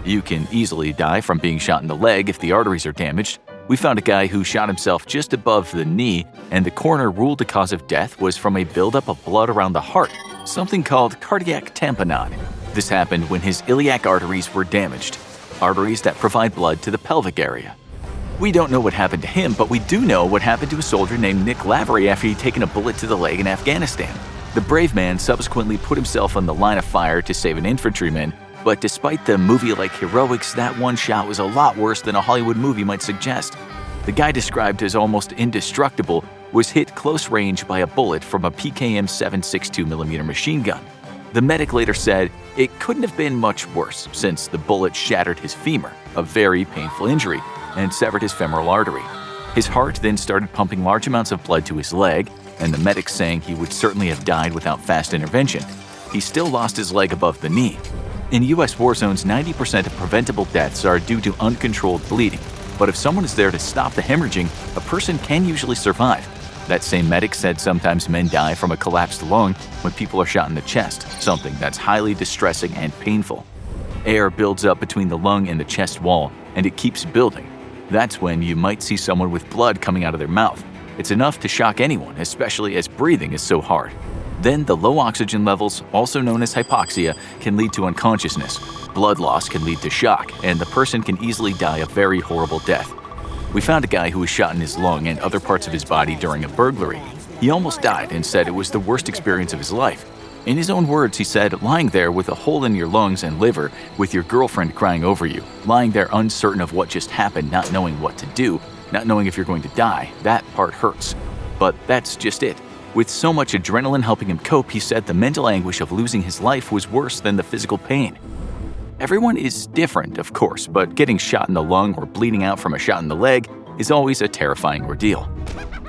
You can easily die from being shot in the leg if the arteries are damaged. We found a guy who shot himself just above the knee, and the coroner ruled the cause of death was from a buildup of blood around the heart, something called cardiac tamponade. This happened when his iliac arteries were damaged, arteries that provide blood to the pelvic area. We don't know what happened to him, but we do know what happened to a soldier named Nick Lavery after he'd taken a bullet to the leg in Afghanistan. The brave man subsequently put himself on the line of fire to save an infantryman, but despite the movie-like heroics, that one shot was a lot worse than a Hollywood movie might suggest. The guy described as almost indestructible was hit close range by a bullet from a PKM 7.62mm machine gun. The medic later said it couldn't have been much worse since the bullet shattered his femur, a very painful injury, and severed his femoral artery. His heart then started pumping large amounts of blood to his leg, and the medics saying he would certainly have died without fast intervention. He still lost his leg above the knee. In U.S. war zones, 90% of preventable deaths are due to uncontrolled bleeding, but if someone is there to stop the hemorrhaging, a person can usually survive. That same medic said sometimes men die from a collapsed lung when people are shot in the chest, something that's highly distressing and painful. Air builds up between the lung and the chest wall, and it keeps building. That's when you might see someone with blood coming out of their mouth. It's enough to shock anyone, especially as breathing is so hard. Then the low oxygen levels, also known as hypoxia, can lead to unconsciousness. Blood loss can lead to shock, and the person can easily die a very horrible death. We found a guy who was shot in his lung and other parts of his body during a burglary. He almost died and said it was the worst experience of his life. In his own words, he said, lying there with a hole in your lungs and liver, with your girlfriend crying over you, lying there uncertain of what just happened, not knowing what to do, not knowing if you're going to die, that part hurts. But that's just it. With so much adrenaline helping him cope, he said the mental anguish of losing his life was worse than the physical pain. Everyone is different, of course, but getting shot in the lung or bleeding out from a shot in the leg is always a terrifying ordeal.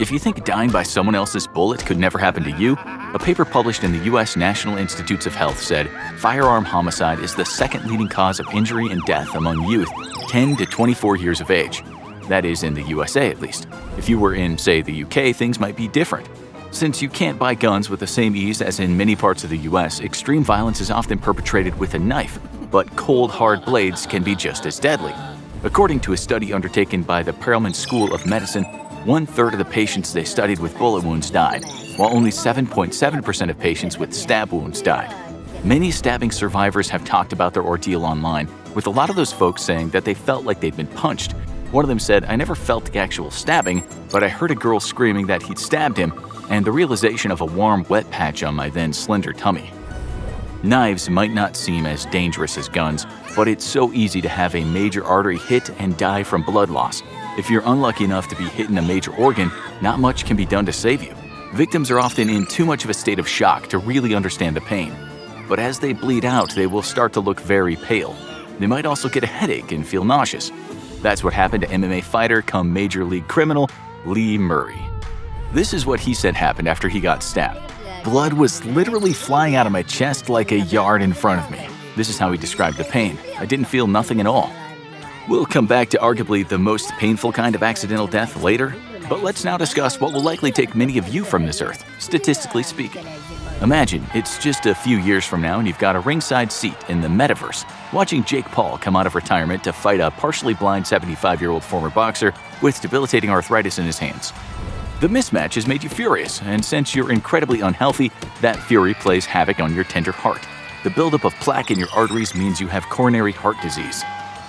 If you think dying by someone else's bullet could never happen to you, a paper published in the U.S. National Institutes of Health said firearm homicide is the second leading cause of injury and death among youth 10 to 24 years of age. That is in the USA at least. If you were in, say, the UK, things might be different. Since you can't buy guns with the same ease as in many parts of the US, extreme violence is often perpetrated with a knife, but cold, hard blades can be just as deadly. According to a study undertaken by the Impalement School of Medicine, 1/3 of the patients they studied with bullet wounds died, while only 7.7% of patients with stab wounds died. Many stabbing survivors have talked about their ordeal online, with a lot of those folks saying that they felt like they'd been punched. One of them said, "I never felt the actual stabbing, but I heard a girl screaming that he'd stabbed him, and the realization of a warm, wet patch on my then slender tummy. Knives might not seem as dangerous as guns, but it's so easy to have a major artery hit and die from blood loss. If you're unlucky enough to be hit in a major organ, not much can be done to save you. Victims are often in too much of a state of shock to really understand the pain. But as they bleed out, they will start to look very pale. They might also get a headache and feel nauseous. That's what happened to MMA fighter come Major League criminal Lee Murray. This is what he said happened after he got stabbed. Blood was literally flying out of my chest like a yard in front of me. This is how he described the pain. I didn't feel nothing at all. We'll come back to arguably the most painful kind of accidental death later, but let's now discuss what will likely take many of you from this earth, statistically speaking. Imagine it's just a few years from now and you've got a ringside seat in the metaverse, watching Jake Paul come out of retirement to fight a partially blind 75-year-old former boxer with debilitating arthritis in his hands. The mismatch has made you furious, and since you're incredibly unhealthy, that fury plays havoc on your tender heart. The buildup of plaque in your arteries means you have coronary heart disease.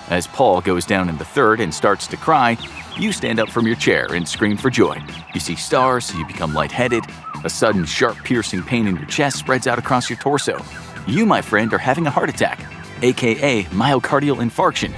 As Paul goes down in the third and starts to cry, you stand up from your chair and scream for joy. You see stars, you become lightheaded, a sudden sharp piercing pain in your chest spreads out across your torso. You, my friend, are having a heart attack, aka myocardial infarction.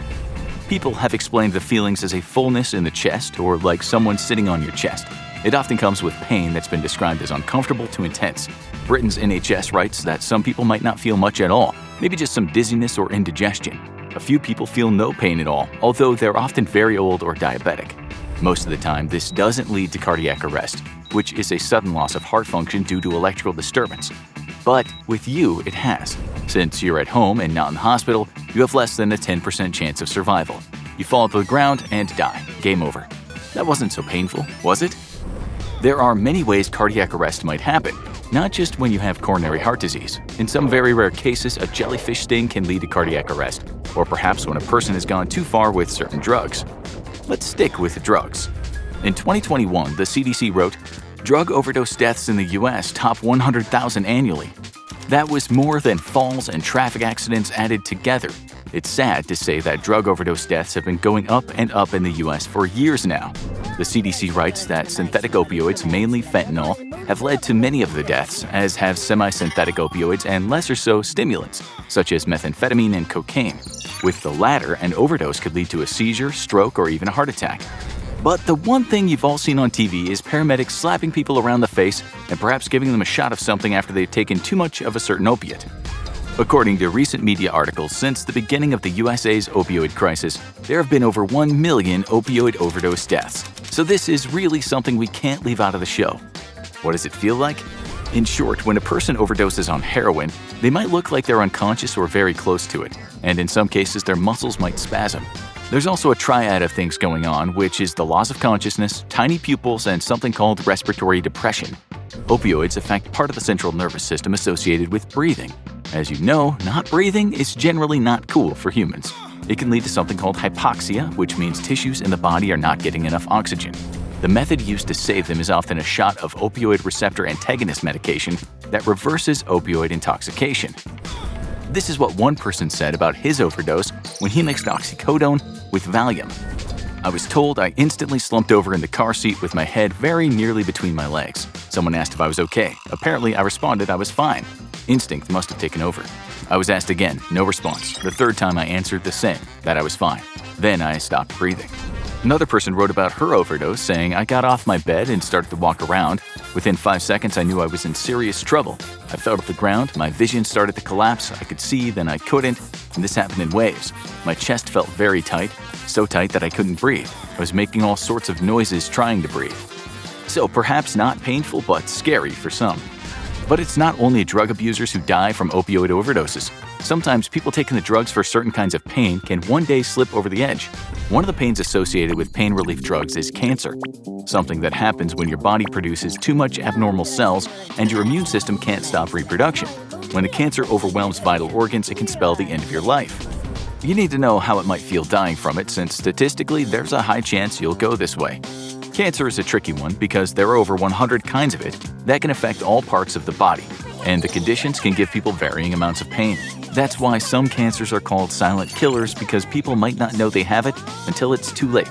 People have explained the feelings as a fullness in the chest or like someone sitting on your chest. It often comes with pain that's been described as uncomfortable to intense. Britain's NHS writes that some people might not feel much at all, maybe just some dizziness or indigestion. A few people feel no pain at all, although they're often very old or diabetic. Most of the time, this doesn't lead to cardiac arrest, which is a sudden loss of heart function due to electrical disturbance. But with you, it has. Since you're at home and not in the hospital, you have less than a 10% chance of survival. You fall to the ground and die. Game over. That wasn't so painful, was it? There are many ways cardiac arrest might happen, not just when you have coronary heart disease. In some very rare cases, a jellyfish sting can lead to cardiac arrest, or perhaps when a person has gone too far with certain drugs. Let's stick with drugs. In 2021, the CDC wrote, drug overdose deaths in the US top 100,000 annually. That was more than falls and traffic accidents added together. It's sad to say that drug overdose deaths have been going up and up in the US for years now. The CDC writes that synthetic opioids, mainly fentanyl, have led to many of the deaths, as have semi-synthetic opioids and lesser-so stimulants, such as methamphetamine and cocaine. With the latter, an overdose could lead to a seizure, stroke, or even a heart attack. But the one thing you've all seen on TV is paramedics slapping people around the face and perhaps giving them a shot of something after they've taken too much of a certain opiate. According to recent media articles, since the beginning of the USA's opioid crisis, there have been over 1 million opioid overdose deaths. So this is really something we can't leave out of the show. What does it feel like? In short, when a person overdoses on heroin, they might look like they're unconscious or very close to it, and in some cases their muscles might spasm. There's also a triad of things going on, which is the loss of consciousness, tiny pupils, and something called respiratory depression. Opioids affect part of the central nervous system associated with breathing. As you know, not breathing is generally not cool for humans. It can lead to something called hypoxia, which means tissues in the body are not getting enough oxygen. The method used to save them is often a shot of opioid receptor antagonist medication that reverses opioid intoxication. This is what one person said about his overdose when he mixed oxycodone with Valium. I was told I instantly slumped over in the car seat with my head very nearly between my legs. Someone asked if I was okay. Apparently, I responded I was fine. Instinct must have taken over. I was asked again, no response. The third time I answered the same, that I was fine. Then I stopped breathing. Another person wrote about her overdose, saying, I got off my bed and started to walk around. Within 5 seconds, I knew I was in serious trouble. I fell to the ground, my vision started to collapse, I could see, then I couldn't, and this happened in waves. My chest felt very tight, so tight that I couldn't breathe. I was making all sorts of noises trying to breathe. So perhaps not painful, but scary for some. But it's not only drug abusers who die from opioid overdoses. Sometimes people taking the drugs for certain kinds of pain can one day slip over the edge. One of the pains associated with pain relief drugs is cancer, something that happens when your body produces too much abnormal cells and your immune system can't stop reproduction. When the cancer overwhelms vital organs, it can spell the end of your life. You need to know how it might feel dying from it, since statistically there's a high chance you'll go this way. Cancer is a tricky one because there are over 100 kinds of it that can affect all parts of the body, and the conditions can give people varying amounts of pain. That's why some cancers are called silent killers, because people might not know they have it until it's too late.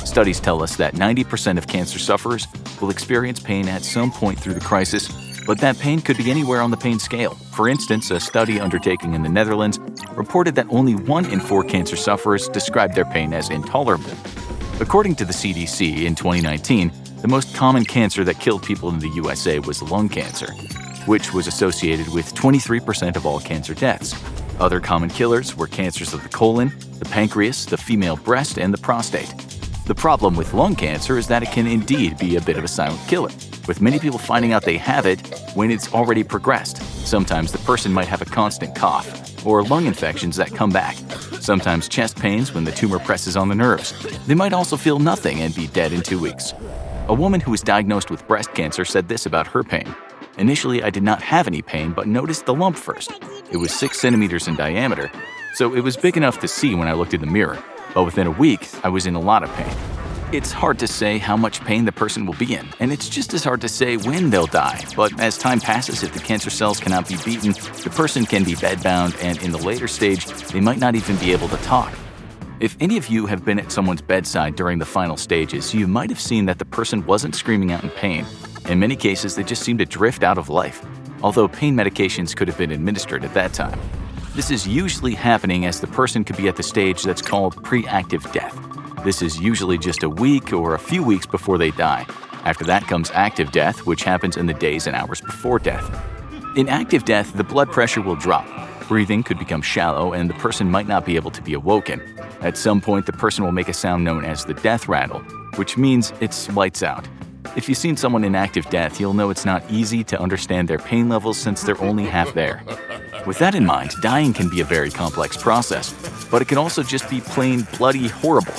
Studies tell us that 90% of cancer sufferers will experience pain at some point through the crisis, but that pain could be anywhere on the pain scale. For instance, a study undertaken in the Netherlands reported that only 1 in 4 cancer sufferers described their pain as intolerable. According to the CDC, in 2019, the most common cancer that killed people in the USA was lung cancer, which was associated with 23% of all cancer deaths. Other common killers were cancers of the colon, the pancreas, the female breast, and the prostate. The problem with lung cancer is that it can indeed be a bit of a silent killer, with many people finding out they have it when it's already progressed. Sometimes the person might have a constant cough, or lung infections that come back. Sometimes chest pains when the tumor presses on the nerves. They might also feel nothing and be dead in 2 weeks. A woman who was diagnosed with breast cancer said this about her pain. Initially, I did not have any pain, but noticed the lump first. It was 6 centimeters in diameter, so it was big enough to see when I looked in the mirror. But within a week, I was in a lot of pain. It's hard to say how much pain the person will be in, and it's just as hard to say when they'll die. But as time passes, if the cancer cells cannot be beaten, the person can be bedbound, and in the later stage, they might not even be able to talk. If any of you have been at someone's bedside during the final stages, you might have seen that the person wasn't screaming out in pain. In many cases, they just seem to drift out of life, although pain medications could have been administered at that time. This is usually happening as the person could be at the stage that's called pre-active death. This is usually just a week or a few weeks before they die. After that comes active death, which happens in the days and hours before death. In active death, the blood pressure will drop. Breathing could become shallow and the person might not be able to be awoken. At some point, the person will make a sound known as the death rattle, which means it's lights out. If you've seen someone in active death, you'll know it's not easy to understand their pain levels since they're only half there. With that in mind, dying can be a very complex process, but it can also just be plain bloody horrible,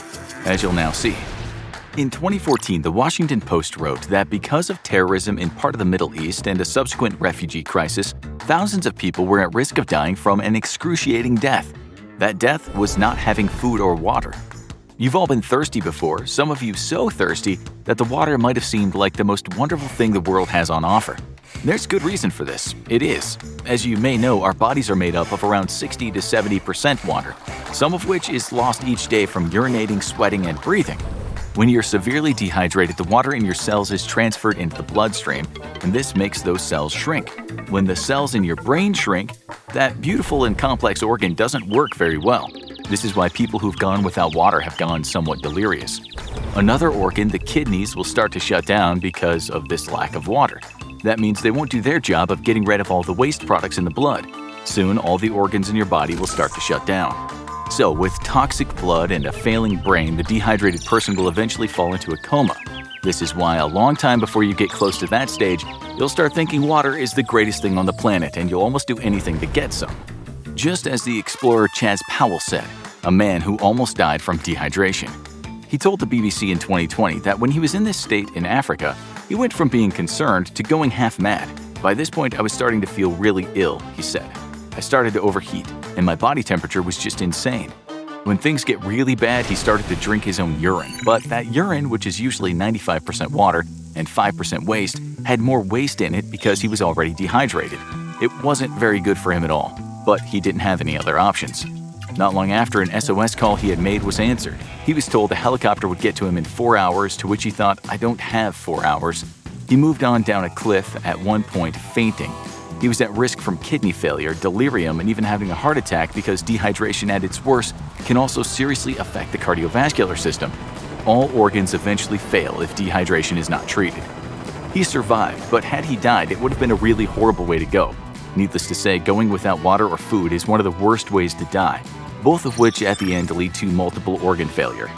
as you'll now see. In 2014, the Washington Post wrote that because of terrorism in part of the Middle East and a subsequent refugee crisis, thousands of people were at risk of dying from an excruciating death. That death was not having food or water. You've all been thirsty before, some of you so thirsty that the water might have seemed like the most wonderful thing the world has on offer. There's good reason for this. It is. As you may know, our bodies are made up of around 60 to 70% water, some of which is lost each day from urinating, sweating, and breathing. When you're severely dehydrated, the water in your cells is transferred into the bloodstream, and this makes those cells shrink. When the cells in your brain shrink, that beautiful and complex organ doesn't work very well. This is why people who've gone without water have gone somewhat delirious. Another organ, the kidneys, will start to shut down because of this lack of water. That means they won't do their job of getting rid of all the waste products in the blood. Soon, all the organs in your body will start to shut down. So, with toxic blood and a failing brain, the dehydrated person will eventually fall into a coma. This is why a long time before you get close to that stage, you'll start thinking water is the greatest thing on the planet and you'll almost do anything to get some. Just as the explorer Chaz Powell said, a man who almost died from dehydration. He told the BBC in 2020 that when he was in this state in Africa, he went from being concerned to going half mad. By this point, I was starting to feel really ill, he said. I started to overheat, and my body temperature was just insane. When things get really bad, he started to drink his own urine. But that urine, which is usually 95% water and 5% waste, had more waste in it because he was already dehydrated. It wasn't very good for him at all, but he didn't have any other options. Not long after, an SOS call he had made was answered. He was told a helicopter would get to him in 4 hours, to which he thought, I don't have 4 hours. He moved on down a cliff, at one point fainting. He was at risk from kidney failure, delirium, and even having a heart attack because dehydration at its worst can also seriously affect the cardiovascular system. All organs eventually fail if dehydration is not treated. He survived, but had he died, it would have been a really horrible way to go. Needless to say, going without water or food is one of the worst ways to die, both of which at the end lead to multiple organ failure.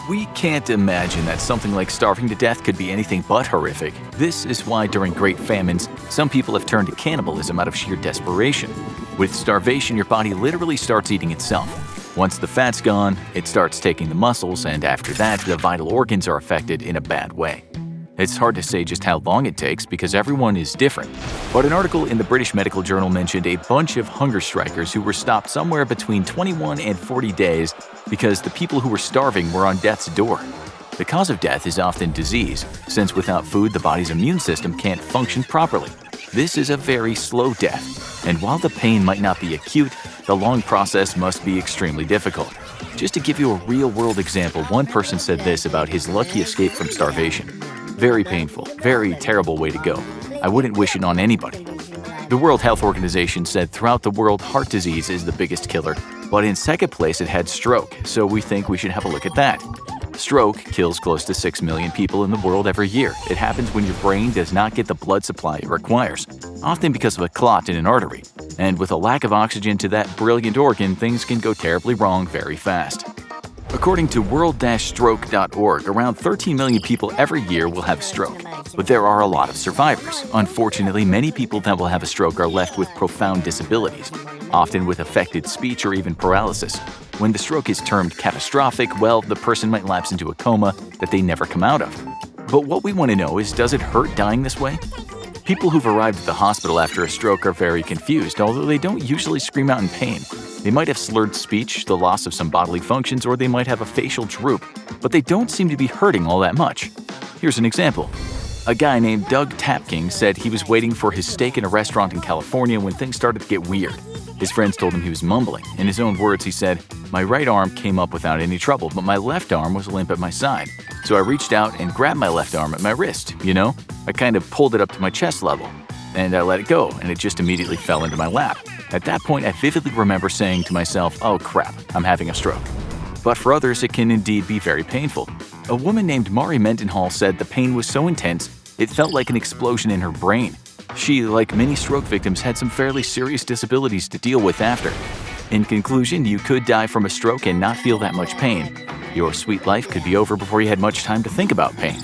We can't imagine that something like starving to death could be anything but horrific. This is why during great famines, some people have turned to cannibalism out of sheer desperation. With starvation, your body literally starts eating itself. Once the fat's gone, it starts taking the muscles, and after that, the vital organs are affected in a bad way. It's hard to say just how long it takes because everyone is different. But an article in the British Medical Journal mentioned a bunch of hunger strikers who were stopped somewhere between 21 and 40 days because the people who were starving were on death's door. The cause of death is often disease, since without food the body's immune system can't function properly. This is a very slow death, and while the pain might not be acute, the long process must be extremely difficult. Just to give you a real-world example, one person said this about his lucky escape from starvation. Very painful, very terrible way to go. I wouldn't wish it on anybody. The World Health Organization said throughout the world, heart disease is the biggest killer, but in second place it had stroke, so we think we should have a look at that. Stroke kills close to 6 million people in the world every year. It happens when your brain does not get the blood supply it requires, often because of a clot in an artery. And with a lack of oxygen to that brilliant organ, things can go terribly wrong very fast. According to world-stroke.org, around 13 million people every year will have a stroke. But there are a lot of survivors. Unfortunately, many people that will have a stroke are left with profound disabilities, often with affected speech or even paralysis. When the stroke is termed catastrophic, well, the person might lapse into a coma that they never come out of. But what we want to know is, does it hurt dying this way? People who've arrived at the hospital after a stroke are very confused, although they don't usually scream out in pain. They might have slurred speech, the loss of some bodily functions, or they might have a facial droop, but they don't seem to be hurting all that much. Here's an example. A guy named Doug Tapking said he was waiting for his steak in a restaurant in California when things started to get weird. His friends told him he was mumbling. In his own words, he said, "My right arm came up without any trouble, but my left arm was limp at my side. So I reached out and grabbed my left arm at my wrist, I kind of pulled it up to my chest level. And I let it go, and it just immediately fell into my lap. At that point, I vividly remember saying to myself, oh crap, I'm having a stroke." But for others, it can indeed be very painful. A woman named Mari Mendenhall said the pain was so intense, it felt like an explosion in her brain. She, like many stroke victims, had some fairly serious disabilities to deal with after. In conclusion, you could die from a stroke and not feel that much pain. Your sweet life could be over before you had much time to think about pain.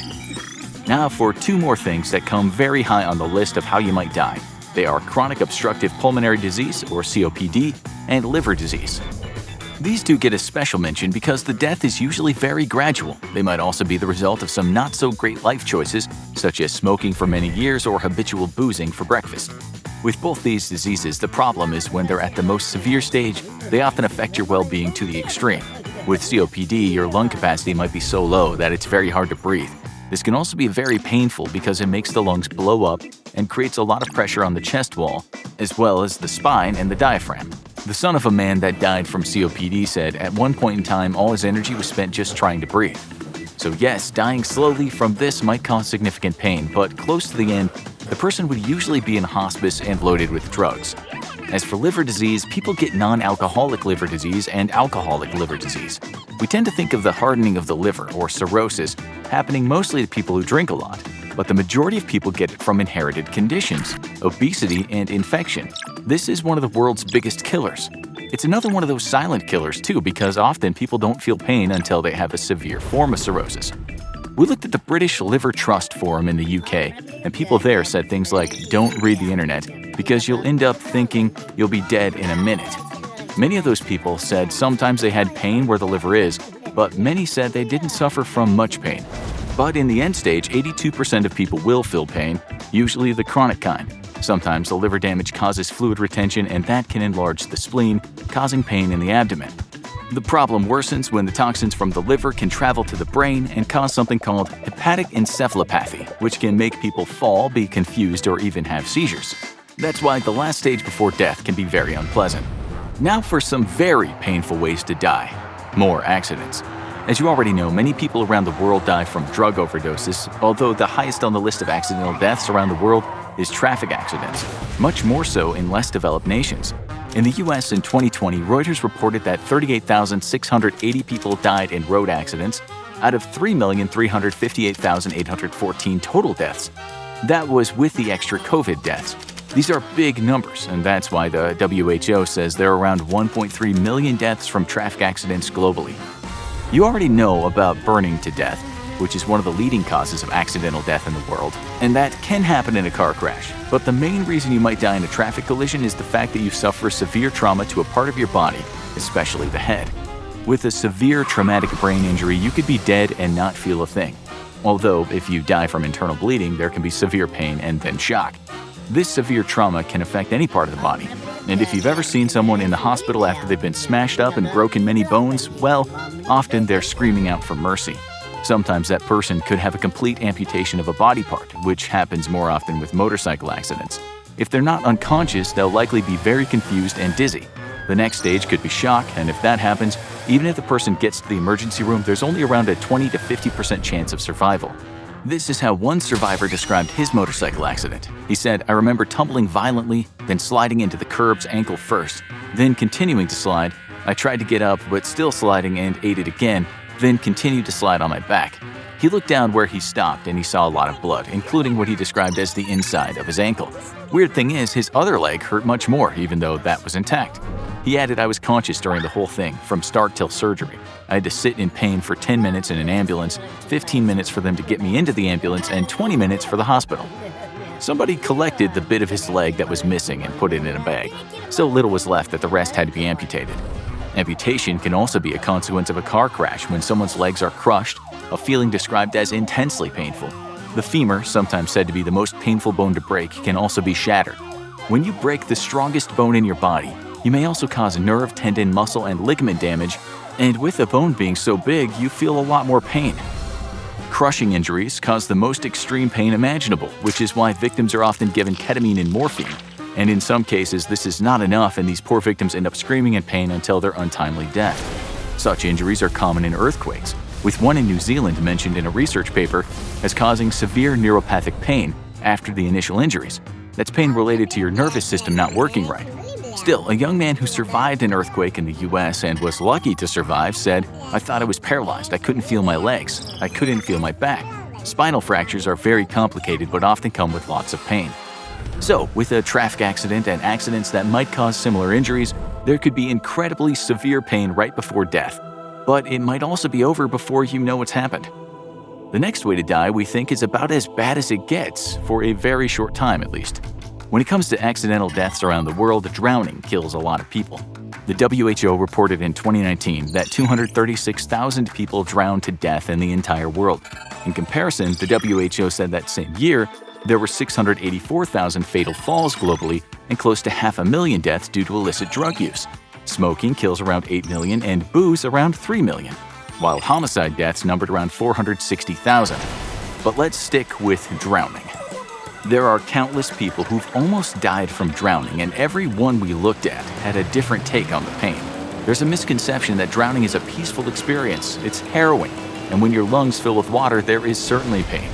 Now for two more things that come very high on the list of how you might die. They are chronic obstructive pulmonary disease, or COPD, and liver disease. These two get a special mention because the death is usually very gradual. They might also be the result of some not-so-great life choices, such as smoking for many years or habitual boozing for breakfast. With both these diseases, the problem is when they're at the most severe stage, they often affect your well-being to the extreme. With COPD, your lung capacity might be so low that it's very hard to breathe. This can also be very painful because it makes the lungs blow up and creates a lot of pressure on the chest wall, as well as the spine and the diaphragm. The son of a man that died from COPD said at one point in time all his energy was spent just trying to breathe. So yes, dying slowly from this might cause significant pain, but close to the end, the person would usually be in hospice and loaded with drugs. As for liver disease, people get non-alcoholic liver disease and alcoholic liver disease. We tend to think of the hardening of the liver, or cirrhosis, happening mostly to people who drink a lot, but the majority of people get it from inherited conditions, obesity, and infection. This is one of the world's biggest killers. It's another one of those silent killers too, because often people don't feel pain until they have a severe form of cirrhosis. We looked at the British Liver Trust Forum in the UK, and people there said things like, don't read the internet, because you'll end up thinking you'll be dead in a minute. Many of those people said sometimes they had pain where the liver is, but many said they didn't suffer from much pain. But in the end stage, 82% of people will feel pain, usually the chronic kind. Sometimes the liver damage causes fluid retention, and that can enlarge the spleen, causing pain in the abdomen. The problem worsens when the toxins from the liver can travel to the brain and cause something called hepatic encephalopathy, which can make people fall, be confused, or even have seizures. That's why the last stage before death can be very unpleasant. Now for some very painful ways to die. More accidents. As you already know, many people around the world die from drug overdoses, although the highest on the list of accidental deaths around the world is traffic accidents, much more so in less developed nations. In the US in 2020, Reuters reported that 38,680 people died in road accidents out of 3,358,814 total deaths. That was with the extra COVID deaths. These are big numbers, and that's why the WHO says there are around 1.3 million deaths from traffic accidents globally. You already know about burning to death, which is one of the leading causes of accidental death in the world, and that can happen in a car crash. But the main reason you might die in a traffic collision is the fact that you suffer severe trauma to a part of your body, especially the head. With a severe traumatic brain injury, you could be dead and not feel a thing. Although, if you die from internal bleeding, there can be severe pain and then shock. This severe trauma can affect any part of the body. And if you've ever seen someone in the hospital after they've been smashed up and broken many bones, well, often they're screaming out for mercy. Sometimes that person could have a complete amputation of a body part, which happens more often with motorcycle accidents. If they're not unconscious, they'll likely be very confused and dizzy. The next stage could be shock, and if that happens, Even if the person gets to the emergency room, there's only around a 20 to 50% chance of survival. This is how one survivor described his motorcycle accident. He said, "I remember tumbling violently, then sliding into the curbs ankle first, then continuing to slide. I tried to get up, but still sliding and ate it again, then continued to slide on my back." He looked down where he stopped and he saw a lot of blood, including what he described as the inside of his ankle. Weird thing is, his other leg hurt much more, even though that was intact. He added, "I was conscious during the whole thing, from start till surgery. I had to sit in pain for 10 minutes in an ambulance, 15 minutes for them to get me into the ambulance, and 20 minutes for the hospital." Somebody collected the bit of his leg that was missing and put it in a bag. So little was left that the rest had to be amputated. Amputation can also be a consequence of a car crash when someone's legs are crushed, a feeling described as intensely painful. The femur, sometimes said to be the most painful bone to break, can also be shattered. When you break the strongest bone in your body, you may also cause nerve, tendon, muscle, and ligament damage, and with the bone being so big, you feel a lot more pain. Crushing injuries cause the most extreme pain imaginable, which is why victims are often given ketamine and morphine. And in some cases, this is not enough, and these poor victims end up screaming in pain until their untimely death. Such injuries are common in earthquakes, with one in New Zealand mentioned in a research paper as causing severe neuropathic pain after the initial injuries. That's pain related to your nervous system not working right. Still, a young man who survived an earthquake in the US and was lucky to survive said, "I thought I was paralyzed. I couldn't feel my legs. I couldn't feel my back." Spinal fractures are very complicated but often come with lots of pain. So, with a traffic accident and accidents that might cause similar injuries, there could be incredibly severe pain right before death. But it might also be over before you know what's happened. The next way to die, we think, is about as bad as it gets, for a very short time at least. When it comes to accidental deaths around the world, drowning kills a lot of people. The WHO reported in 2019 that 236,000 people drowned to death in the entire world. In comparison, the WHO said that same year, there were 684,000 fatal falls globally and close to 500,000 deaths due to illicit drug use. Smoking kills around 8 million and booze around 3 million, while homicide deaths numbered around 460,000. But let's stick with drowning. There are countless people who've almost died from drowning, and every one we looked at had a different take on the pain. There's a misconception that drowning is a peaceful experience. It's harrowing, and when your lungs fill with water, there is certainly pain.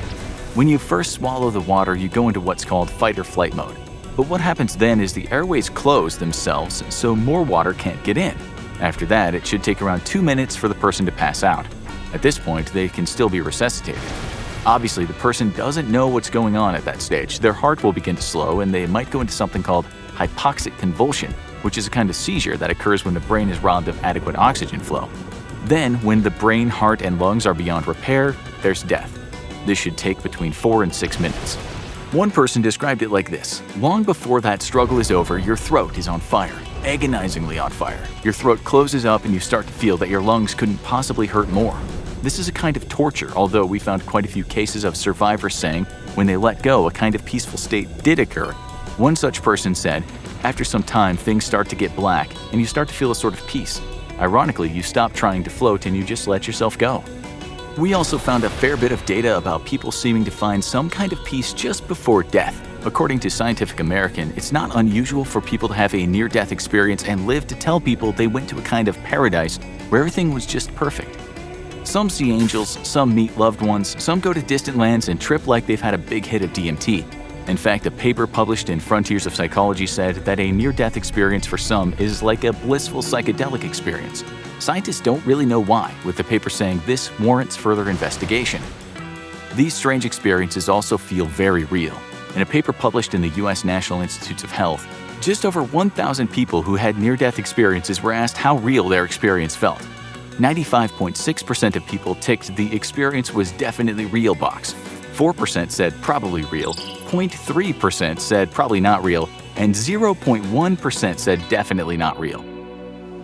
When you first swallow the water, you go into what's called fight or flight mode. But what happens then is the airways close themselves, so more water can't get in. After that, it should take around 2 minutes for the person to pass out. At this point, they can still be resuscitated. Obviously, the person doesn't know what's going on at that stage. Their heart will begin to slow, and they might go into something called hypoxic convulsion, which is a kind of seizure that occurs when the brain is robbed of adequate oxygen flow. Then, when the brain, heart, and lungs are beyond repair, there's death. This should take between 4 and 6 minutes. One person described it like this: "Long before that struggle is over, your throat is on fire, agonizingly on fire. Your throat closes up and you start to feel that your lungs couldn't possibly hurt more. This is a kind of torture, although we found quite a few cases of survivors saying when they let go, a kind of peaceful state did occur." One such person said, "After some time, things start to get black and you start to feel a sort of peace. Ironically, you stop trying to float and you just let yourself go." We also found a fair bit of data about people seeming to find some kind of peace just before death. According to Scientific American, it's not unusual for people to have a near-death experience and live to tell people they went to a kind of paradise where everything was just perfect. Some see angels, some meet loved ones, some go to distant lands and trip like they've had a big hit of DMT. In fact, a paper published in Frontiers of Psychology said that a near-death experience for some is like a blissful psychedelic experience. Scientists don't really know why, with the paper saying this warrants further investigation. These strange experiences also feel very real. In a paper published in the US National Institutes of Health, just over 1,000 people who had near-death experiences were asked how real their experience felt. 95.6% of people ticked the "experience was definitely real" box. 4% said probably real, 0.3% said probably not real, and 0.1% said definitely not real.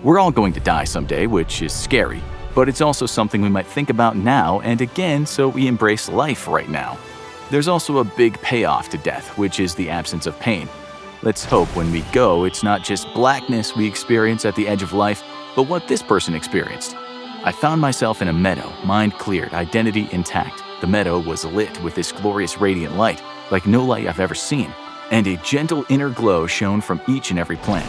We're all going to die someday, which is scary, but it's also something we might think about now and again, so we embrace life right now. There's also a big payoff to death, which is the absence of pain. Let's hope when we go, it's not just blackness we experience at the edge of life, but what this person experienced. "I found myself in a meadow, mind cleared, identity intact. The meadow was lit with this glorious radiant light, like no light I've ever seen, and a gentle inner glow shone from each and every plant.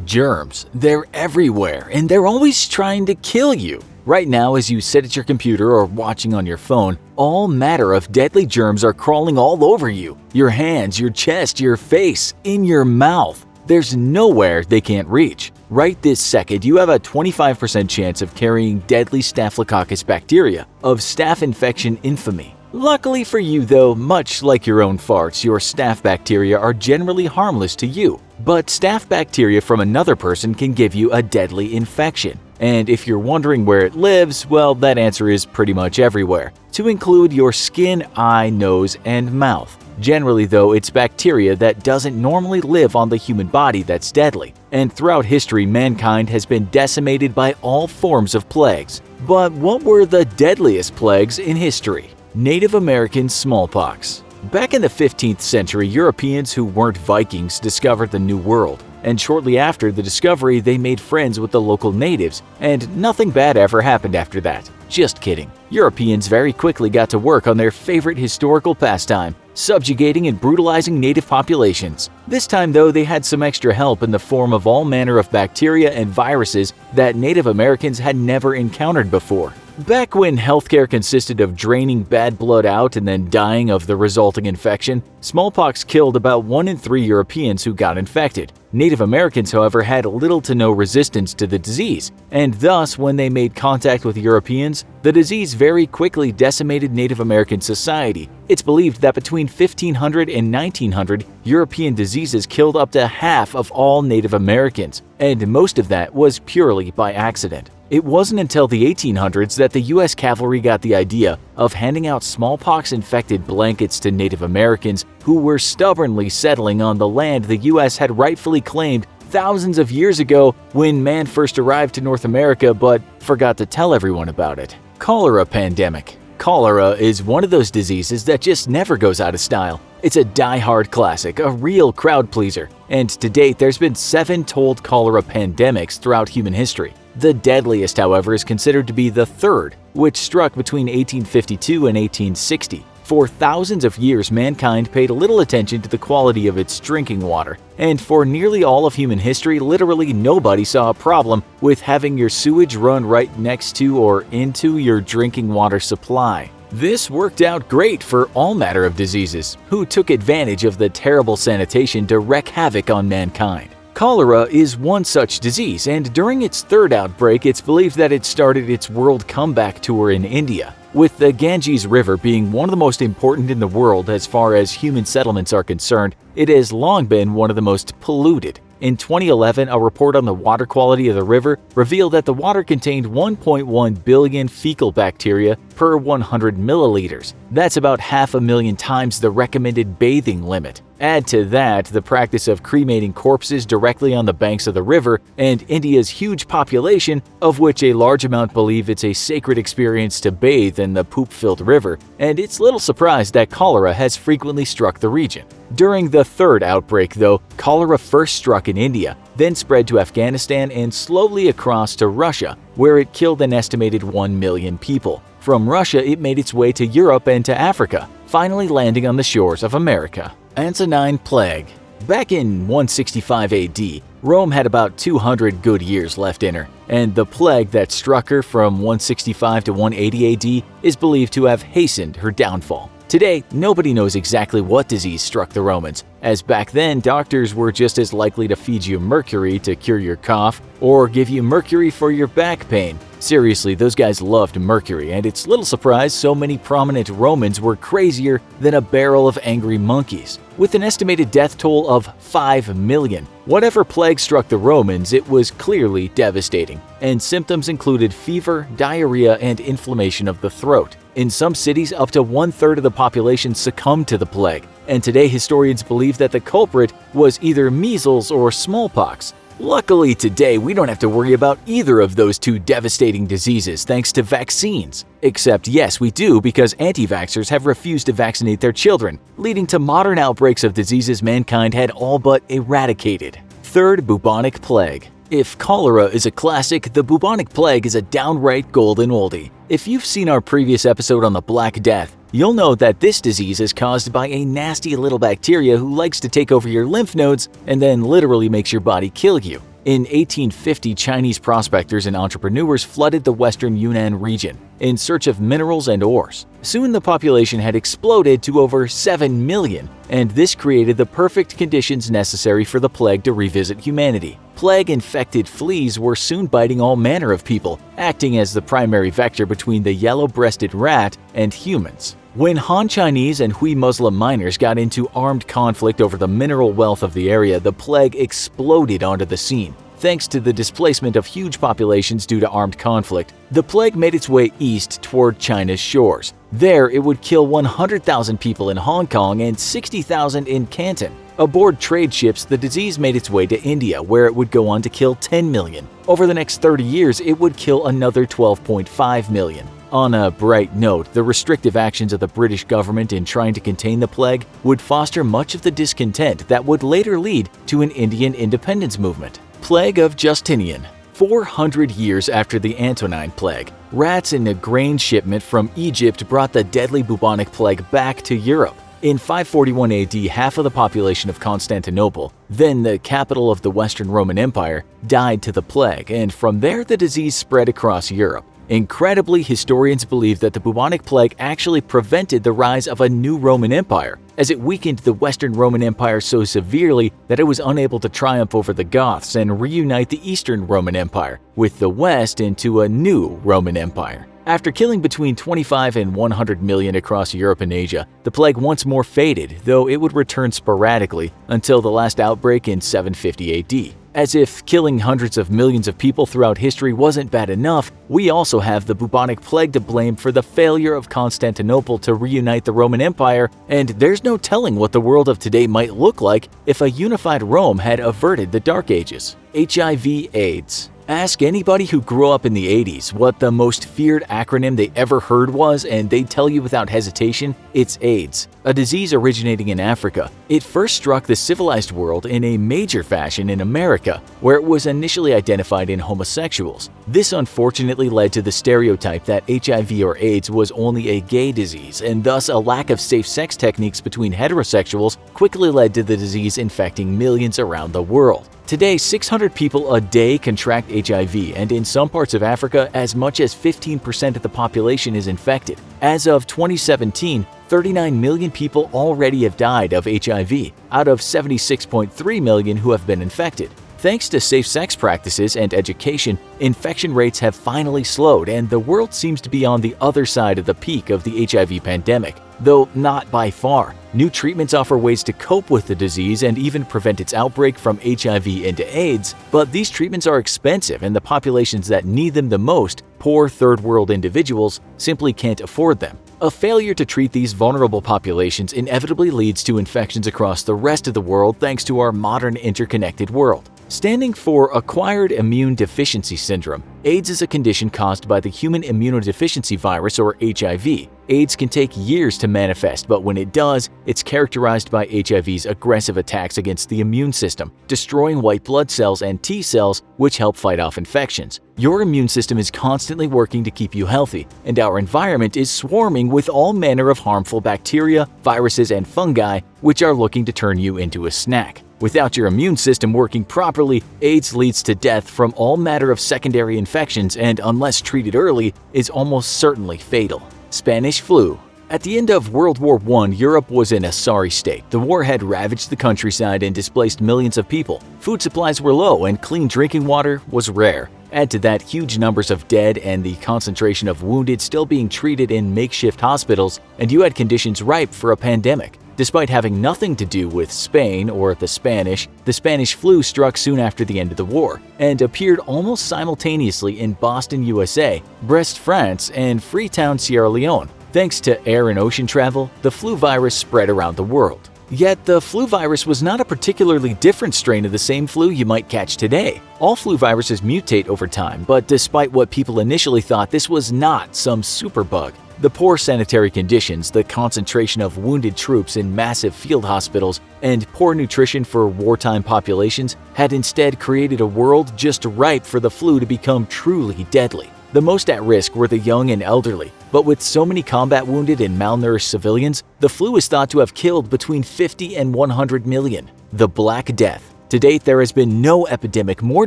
Germs, they're everywhere and they're always trying to kill you. Right now, as you sit at your computer or watching on your phone, all manner of deadly germs are crawling all over you. Your hands, your chest, your face, in your mouth. There's nowhere they can't reach. Right this second, you have a 25% chance of carrying deadly Staphylococcus bacteria of staph infection infamy. Luckily for you though, much like your own farts, your staph bacteria are generally harmless to you. But staph bacteria from another person can give you a deadly infection. And if you're wondering where it lives, well, that answer is pretty much everywhere, to include your skin, eye, nose, and mouth. Generally though, it's bacteria that doesn't normally live on the human body that's deadly. And throughout history, mankind has been decimated by all forms of plagues. But what were the deadliest plagues in history? Native American smallpox. Back in the 15th century, Europeans who weren't Vikings discovered the New World. And shortly after the discovery, they made friends with the local natives, and nothing bad ever happened after that. Just kidding. Europeans very quickly got to work on their favorite historical pastime, subjugating and brutalizing native populations. This time though, they had some extra help in the form of all manner of bacteria and viruses that Native Americans had never encountered before. Back when healthcare consisted of draining bad blood out and then dying of the resulting infection, smallpox killed about 1 in 3 Europeans who got infected. Native Americans, however, had little to no resistance to the disease, and thus when they made contact with Europeans, the disease very quickly decimated Native American society. It's believed that between 1500 and 1900, European diseases killed up to half of all Native Americans, and most of that was purely by accident. It wasn't until the 1800s that the US cavalry got the idea of handing out smallpox-infected blankets to Native Americans who were stubbornly settling on the land the US had rightfully claimed thousands of years ago when man first arrived to North America but forgot to tell everyone about it. Cholera pandemic. Cholera is one of those diseases that just never goes out of style. It's a die-hard classic, a real crowd pleaser, and to date there's been 7 told cholera pandemics throughout human history. The deadliest, however, is considered to be the third, which struck between 1852 and 1860. For thousands of years, mankind paid little attention to the quality of its drinking water, and for nearly all of human history, literally nobody saw a problem with having your sewage run right next to or into your drinking water supply. This worked out great for all manner of diseases, who took advantage of the terrible sanitation to wreak havoc on mankind. Cholera is one such disease, and during its third outbreak, it's believed that it started its world comeback tour in India. With the Ganges River being one of the most important in the world as far as human settlements are concerned, it has long been one of the most polluted. In 2011, a report on the water quality of the river revealed that the water contained 1.1 billion fecal bacteria per 100 milliliters. That's about 500,000 times the recommended bathing limit. Add to that the practice of cremating corpses directly on the banks of the river and India's huge population, of which a large amount believe it's a sacred experience to bathe in the poop-filled river, and it's little surprise that cholera has frequently struck the region. During the third outbreak, though, cholera first struck in India, then spread to Afghanistan and slowly across to Russia, where it killed an estimated 1 million people. From Russia, it made its way to Europe and to Africa, finally landing on the shores of America. Antonine Plague. Back in 165 AD, Rome had about 200 good years left in her, and the plague that struck her from 165 to 180 AD is believed to have hastened her downfall. Today, nobody knows exactly what disease struck the Romans, as back then doctors were just as likely to feed you mercury to cure your cough or give you mercury for your back pain. Seriously, those guys loved mercury, and it's little surprise so many prominent Romans were crazier than a barrel of angry monkeys. With an estimated death toll of 5 million, whatever plague struck the Romans, it was clearly devastating, and symptoms included fever, diarrhea, and inflammation of the throat. In some cities, up to 1/3 of the population succumbed to the plague, and today historians believe that the culprit was either measles or smallpox. Luckily today, we don't have to worry about either of those two devastating diseases thanks to vaccines. Except yes, we do, because anti-vaxxers have refused to vaccinate their children, leading to modern outbreaks of diseases mankind had all but eradicated. Third, bubonic plague. If cholera is a classic, the bubonic plague is a downright golden oldie. If you've seen our previous episode on the Black Death, you'll know that this disease is caused by a nasty little bacteria who likes to take over your lymph nodes and then literally makes your body kill you. In 1850, Chinese prospectors and entrepreneurs flooded the western Yunnan region in search of minerals and ores. Soon the population had exploded to over 7 million, and this created the perfect conditions necessary for the plague to revisit humanity. Plague-infected fleas were soon biting all manner of people, acting as the primary vector between the yellow-breasted rat and humans. When Han Chinese and Hui Muslim miners got into armed conflict over the mineral wealth of the area, the plague exploded onto the scene. Thanks to the displacement of huge populations due to armed conflict, the plague made its way east toward China's shores. There, it would kill 100,000 people in Hong Kong and 60,000 in Canton. Aboard trade ships, the disease made its way to India, where it would go on to kill 10 million. Over the next 30 years, it would kill another 12.5 million. On a bright note, the restrictive actions of the British government in trying to contain the plague would foster much of the discontent that would later lead to an Indian independence movement. Plague of Justinian. 400 years after the Antonine Plague, rats in a grain shipment from Egypt brought the deadly bubonic plague back to Europe. In 541 AD, half of the population of Constantinople, then the capital of the Western Roman Empire, died to the plague, and from there the disease spread across Europe. Incredibly, historians believe that the bubonic plague actually prevented the rise of a new Roman Empire, as it weakened the Western Roman Empire so severely that it was unable to triumph over the Goths and reunite the Eastern Roman Empire with the West into a new Roman Empire. After killing between 25 and 100 million across Europe and Asia, the plague once more faded, though it would return sporadically until the last outbreak in 750 AD. As if killing hundreds of millions of people throughout history wasn't bad enough, we also have the bubonic plague to blame for the failure of Constantinople to reunite the Roman Empire, and there's no telling what the world of today might look like if a unified Rome had averted the Dark Ages. HIV/AIDS. Ask anybody who grew up in the 80s what the most feared acronym they ever heard was, and they'd tell you without hesitation, it's AIDS, a disease originating in Africa. It first struck the civilized world in a major fashion in America, where it was initially identified in homosexuals. This unfortunately led to the stereotype that HIV or AIDS was only a gay disease, and thus a lack of safe sex techniques between heterosexuals quickly led to the disease infecting millions around the world. Today, 600 people a day contract HIV, and in some parts of Africa, as much as 15% of the population is infected. As of 2017, 39 million people already have died of HIV, out of 76.3 million who have been infected. Thanks to safe sex practices and education, infection rates have finally slowed, and the world seems to be on the other side of the peak of the HIV pandemic, though not by far. New treatments offer ways to cope with the disease and even prevent its outbreak from HIV into AIDS, but these treatments are expensive, and the populations that need them the most, poor third world individuals, simply can't afford them. A failure to treat these vulnerable populations inevitably leads to infections across the rest of the world thanks to our modern interconnected world. Standing for Acquired Immune Deficiency Syndrome, AIDS is a condition caused by the human immunodeficiency virus or HIV. AIDS can take years to manifest, but when it does, it's characterized by HIV's aggressive attacks against the immune system, destroying white blood cells and T cells, which help fight off infections. Your immune system is constantly working to keep you healthy, and our environment is swarming with all manner of harmful bacteria, viruses, and fungi, which are looking to turn you into a snack. Without your immune system working properly, AIDS leads to death from all manner of secondary infections and, unless treated early, is almost certainly fatal. Spanish flu. At the end of World War I, Europe was in a sorry state. The war had ravaged the countryside and displaced millions of people. Food supplies were low and clean drinking water was rare. Add to that huge numbers of dead and the concentration of wounded still being treated in makeshift hospitals, and you had conditions ripe for a pandemic. Despite having nothing to do with Spain or the Spanish flu struck soon after the end of the war and appeared almost simultaneously in Boston, USA, Brest, France, and Freetown, Sierra Leone. Thanks to air and ocean travel, the flu virus spread around the world. Yet the flu virus was not a particularly different strain of the same flu you might catch today. All flu viruses mutate over time, but despite what people initially thought, this was not some superbug. The poor sanitary conditions, the concentration of wounded troops in massive field hospitals, and poor nutrition for wartime populations had instead created a world just ripe for the flu to become truly deadly. The most at risk were the young and elderly, but with so many combat wounded and malnourished civilians, the flu is thought to have killed between 50 and 100 million. The Black Death. To date, there has been no epidemic more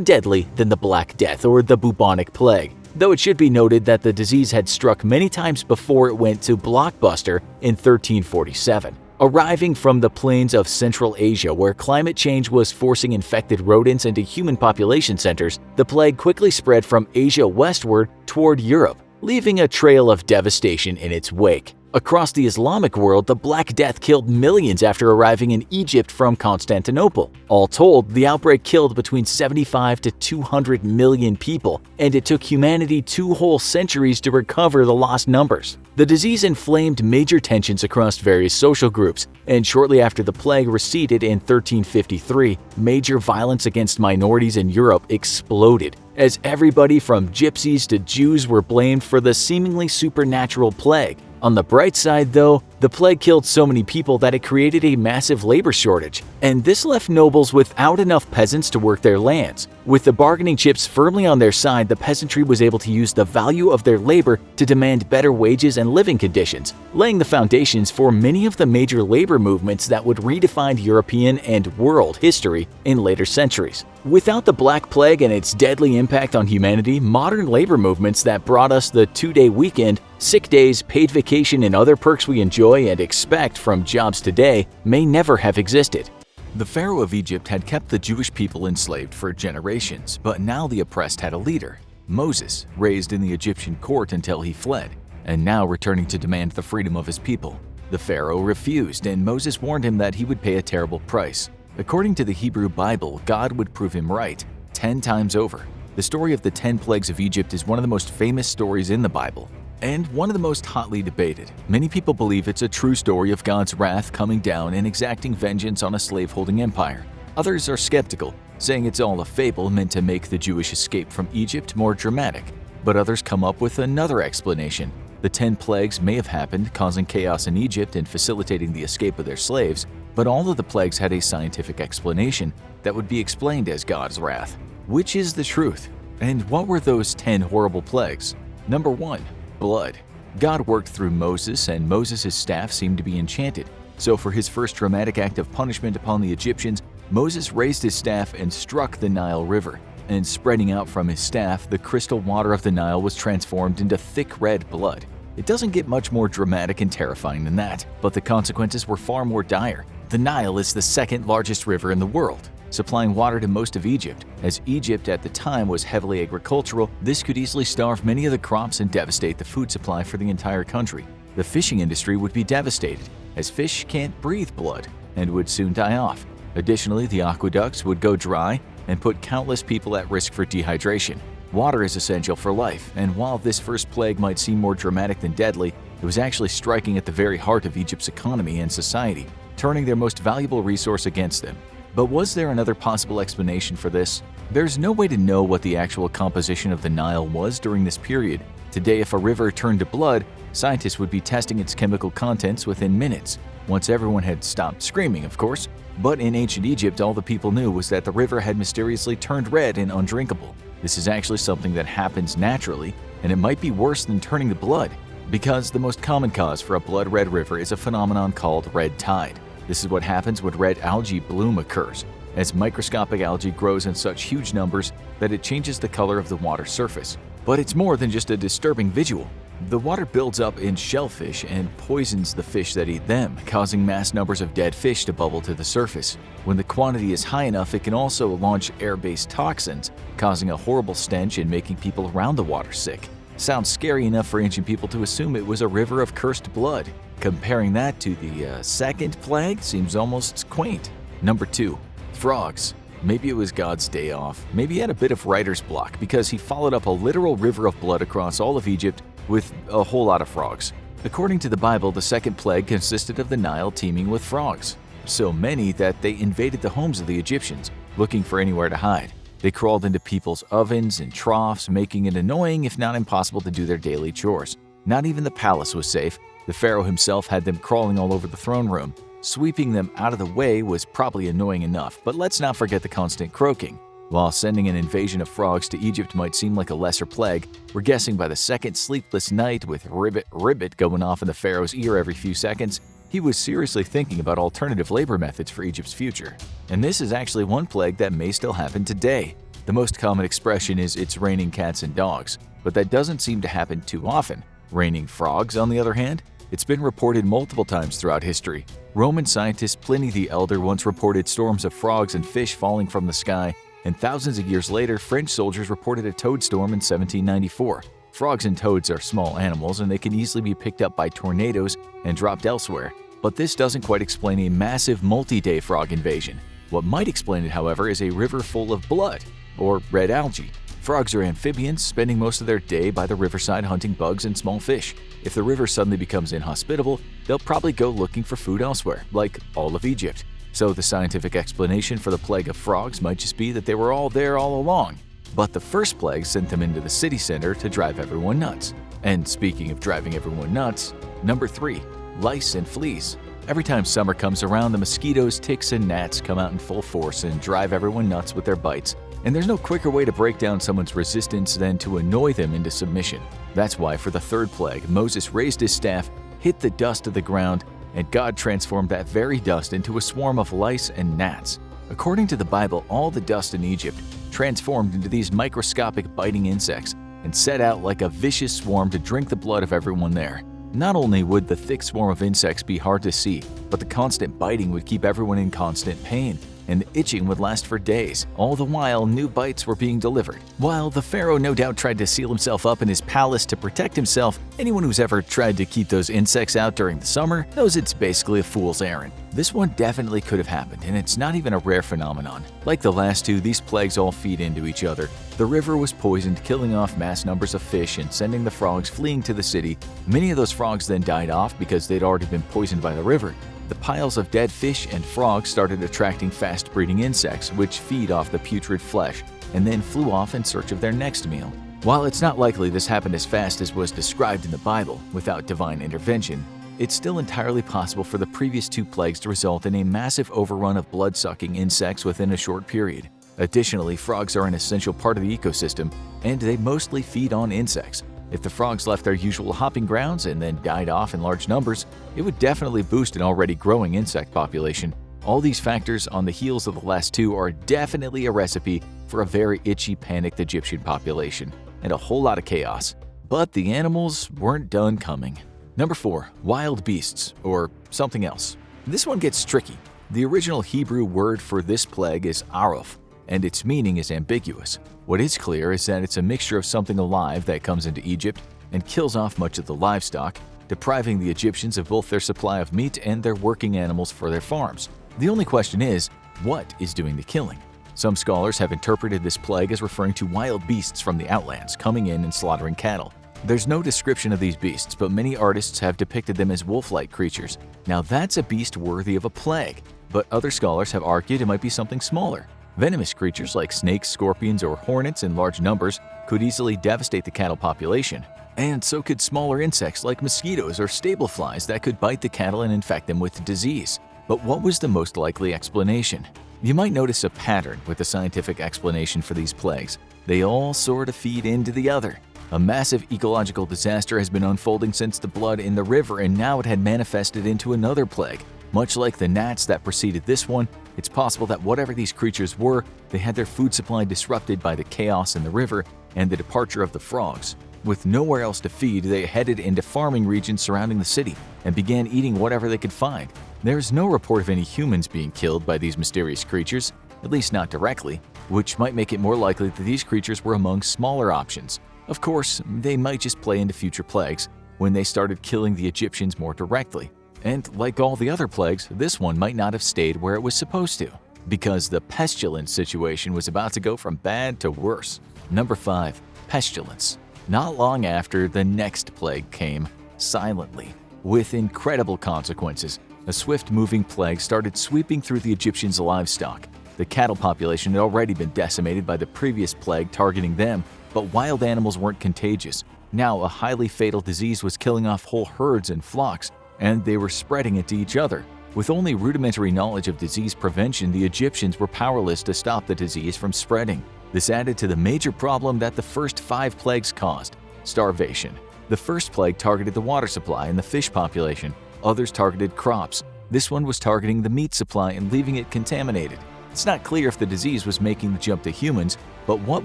deadly than the Black Death or the Bubonic Plague, though it should be noted that the disease had struck many times before it went to blockbuster in 1347. Arriving from the plains of Central Asia, where climate change was forcing infected rodents into human population centers, the plague quickly spread from Asia westward toward Europe, leaving a trail of devastation in its wake. Across the Islamic world, the Black Death killed millions after arriving in Egypt from Constantinople. All told, the outbreak killed between 75 to 200 million people, and it took humanity 2 whole centuries to recover the lost numbers. The disease inflamed major tensions across various social groups, and shortly after the plague receded in 1353, major violence against minorities in Europe exploded, as everybody from gypsies to Jews were blamed for the seemingly supernatural plague. On the bright side, though, the plague killed so many people that it created a massive labor shortage, and this left nobles without enough peasants to work their lands. With the bargaining chips firmly on their side, the peasantry was able to use the value of their labor to demand better wages and living conditions, laying the foundations for many of the major labor movements that would redefine European and world history in later centuries. Without the Black Plague and its deadly impact on humanity, modern labor movements that brought us the 2-day weekend, sick days, paid vacation, and other perks we enjoy and expect from jobs today may never have existed. The Pharaoh of Egypt had kept the Jewish people enslaved for generations, but now the oppressed had a leader, Moses, raised in the Egyptian court until he fled, and now returning to demand the freedom of his people. The Pharaoh refused, and Moses warned him that he would pay a terrible price. According to the Hebrew Bible, God would prove him right 10 times over. The story of the 10 plagues of Egypt is one of the most famous stories in the Bible, and one of the most hotly debated. Many people believe it's a true story of God's wrath coming down and exacting vengeance on a slave-holding empire. Others are skeptical, saying it's all a fable meant to make the Jewish escape from Egypt more dramatic. But others come up with another explanation. The 10 plagues may have happened, causing chaos in Egypt and facilitating the escape of their slaves, but all of the plagues had a scientific explanation that would be explained as God's wrath. Which is the truth? And what were those 10 horrible plagues? Number 1. Blood. God worked through Moses, and Moses' staff seemed to be enchanted. So for his first dramatic act of punishment upon the Egyptians, Moses raised his staff and struck the Nile River. And spreading out from his staff, the crystal water of the Nile was transformed into thick red blood. It doesn't get much more dramatic and terrifying than that, but the consequences were far more dire. The Nile is the second largest river in the world, supplying water to most of Egypt. As Egypt at the time was heavily agricultural, this could easily starve many of the crops and devastate the food supply for the entire country. The fishing industry would be devastated, as fish can't breathe blood and would soon die off. Additionally, the aqueducts would go dry and put countless people at risk for dehydration. Water is essential for life, and while this first plague might seem more dramatic than deadly, it was actually striking at the very heart of Egypt's economy and society, turning their most valuable resource against them. But was there another possible explanation for this? There's no way to know what the actual composition of the Nile was during this period. Today, if a river turned to blood, scientists would be testing its chemical contents within minutes, once everyone had stopped screaming, of course. But in ancient Egypt, all the people knew was that the river had mysteriously turned red and undrinkable. This is actually something that happens naturally, and it might be worse than turning to blood, because the most common cause for a blood-red river is a phenomenon called red tide. This is what happens when red algae bloom occurs, as microscopic algae grows in such huge numbers that it changes the color of the water surface. But it's more than just a disturbing visual. The water builds up in shellfish and poisons the fish that eat them, causing mass numbers of dead fish to bubble to the surface. When the quantity is high enough, it can also launch air-based toxins, causing a horrible stench and making people around the water sick. Sounds scary enough for ancient people to assume it was a river of cursed blood. Comparing that to the second plague seems almost quaint. Number 2. Frogs. Maybe it was God's day off. Maybe he had a bit of writer's block because he followed up a literal river of blood across all of Egypt with a whole lot of frogs. According to the Bible, the second plague consisted of the Nile teeming with frogs. So many that they invaded the homes of the Egyptians, looking for anywhere to hide. They crawled into people's ovens and troughs, making it annoying if not impossible to do their daily chores. Not even the palace was safe. The pharaoh himself had them crawling all over the throne room. Sweeping them out of the way was probably annoying enough, but let's not forget the constant croaking. While sending an invasion of frogs to Egypt might seem like a lesser plague, we're guessing by the second sleepless night with ribbit going off in the pharaoh's ear every few seconds, He was seriously thinking about alternative labor methods for Egypt's future. And this is actually one plague that may still happen today. The most common expression is "it's raining cats and dogs," but that doesn't seem to happen too often. Raining frogs, on the other hand, it's been reported multiple times throughout history. Roman scientist Pliny the Elder once reported storms of frogs and fish falling from the sky, and thousands of years later, French soldiers reported a toad storm in 1794. Frogs and toads are small animals, and they can easily be picked up by tornadoes and dropped elsewhere. But this doesn't quite explain a massive multi-day frog invasion. What might explain it, however, is a river full of blood, or red algae. Frogs are amphibians, spending most of their day by the riverside hunting bugs and small fish. If the river suddenly becomes inhospitable, they'll probably go looking for food elsewhere, like all of Egypt. So the scientific explanation for the plague of frogs might just be that they were all there all along. But the first plague sent them into the city center to drive everyone nuts. And speaking of driving everyone nuts, number 3, lice and fleas. Every time summer comes around, the mosquitoes, ticks, and gnats come out in full force and drive everyone nuts with their bites. And there's no quicker way to break down someone's resistance than to annoy them into submission. That's why for the third plague, Moses raised his staff, hit the dust of the ground, and God transformed that very dust into a swarm of lice and gnats. According to the Bible, all the dust in Egypt transformed into these microscopic biting insects and set out like a vicious swarm to drink the blood of everyone there. Not only would the thick swarm of insects be hard to see, but the constant biting would keep everyone in constant pain, and the itching would last for days. All the while, new bites were being delivered. While the pharaoh no doubt tried to seal himself up in his palace to protect himself, anyone who's ever tried to keep those insects out during the summer knows it's basically a fool's errand. This one definitely could have happened, and it's not even a rare phenomenon. Like the last two, these plagues all feed into each other. The river was poisoned, killing off mass numbers of fish and sending the frogs fleeing to the city. Many of those frogs then died off because they'd already been poisoned by the river. The piles of dead fish and frogs started attracting fast-breeding insects, which feed off the putrid flesh, and then flew off in search of their next meal. While it's not likely this happened as fast as was described in the Bible, without divine intervention, it's still entirely possible for the previous two plagues to result in a massive overrun of blood-sucking insects within a short period. Additionally, frogs are an essential part of the ecosystem, and they mostly feed on insects. If the frogs left their usual hopping grounds and then died off in large numbers, it would definitely boost an already growing insect population. All these factors on the heels of the last two are definitely a recipe for a very itchy, panicked Egyptian population, and a whole lot of chaos. But the animals weren't done coming. Number 4, wild beasts, or something else. This one gets tricky. The original Hebrew word for this plague is aruf, and its meaning is ambiguous. What is clear is that it's a mixture of something alive that comes into Egypt and kills off much of the livestock, depriving the Egyptians of both their supply of meat and their working animals for their farms. The only question is, what is doing the killing? Some scholars have interpreted this plague as referring to wild beasts from the outlands coming in and slaughtering cattle. There's no description of these beasts, but many artists have depicted them as wolf-like creatures. Now that's a beast worthy of a plague, but other scholars have argued it might be something smaller. Venomous creatures like snakes, scorpions, or hornets in large numbers could easily devastate the cattle population. And so could smaller insects like mosquitoes or stable flies that could bite the cattle and infect them with disease. But what was the most likely explanation? You might notice a pattern with the scientific explanation for these plagues. They all sort of feed into the other. A massive ecological disaster has been unfolding since the blood in the river, and now it had manifested into another plague. Much like the gnats that preceded this one, it's possible that whatever these creatures were, they had their food supply disrupted by the chaos in the river and the departure of the frogs. With nowhere else to feed, they headed into farming regions surrounding the city and began eating whatever they could find. There is no report of any humans being killed by these mysterious creatures, at least not directly, which might make it more likely that these creatures were among smaller options. Of course, they might just play into future plagues when they started killing the Egyptians more directly. And like all the other plagues, this one might not have stayed where it was supposed to, because the pestilence situation was about to go from bad to worse. Number 5, pestilence. Not long after, the next plague came, silently, with incredible consequences. A swift-moving plague started sweeping through the Egyptians' livestock. The cattle population had already been decimated by the previous plague targeting them, but wild animals weren't contagious. Now, a highly fatal disease was killing off whole herds and flocks, and they were spreading it to each other. With only rudimentary knowledge of disease prevention, the Egyptians were powerless to stop the disease from spreading. This added to the major problem that the first 5 plagues caused: starvation. The first plague targeted the water supply and the fish population. others targeted crops. This one was targeting the meat supply and leaving it contaminated. It's not clear if the disease was making the jump to humans, but what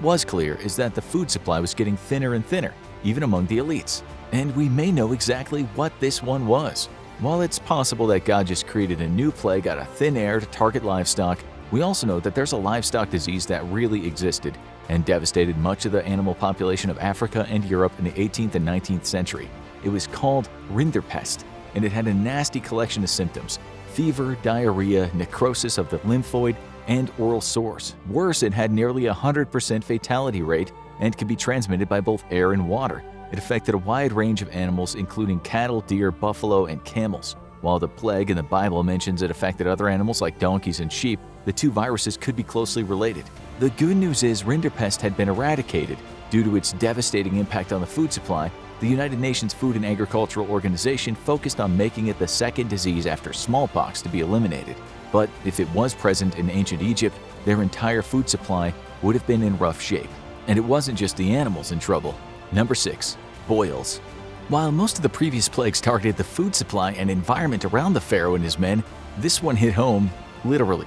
was clear is that the food supply was getting thinner and thinner, even among the elites. And we may know exactly what this one was. While it's possible that God just created a new plague out of thin air to target livestock, we also know that there's a livestock disease that really existed and devastated much of the animal population of Africa and Europe in the 18th and 19th century. It was called Rinderpest, and it had a nasty collection of symptoms: fever, diarrhea, necrosis of the lymphoid, and oral sores. Worse, it had nearly a 100% fatality rate and could be transmitted by both air and water. It affected a wide range of animals, including cattle, deer, buffalo, and camels. While the plague in the Bible mentions it affected other animals like donkeys and sheep, the two viruses could be closely related. The good news is Rinderpest had been eradicated. Due to its devastating impact on the food supply, the United Nations Food and Agricultural Organization focused on making it the second disease after smallpox to be eliminated. But if it was present in ancient Egypt, their entire food supply would have been in rough shape. And it wasn't just the animals in trouble. Number 6. Boils. While most of the previous plagues targeted the food supply and environment around the Pharaoh and his men, this one hit home, literally.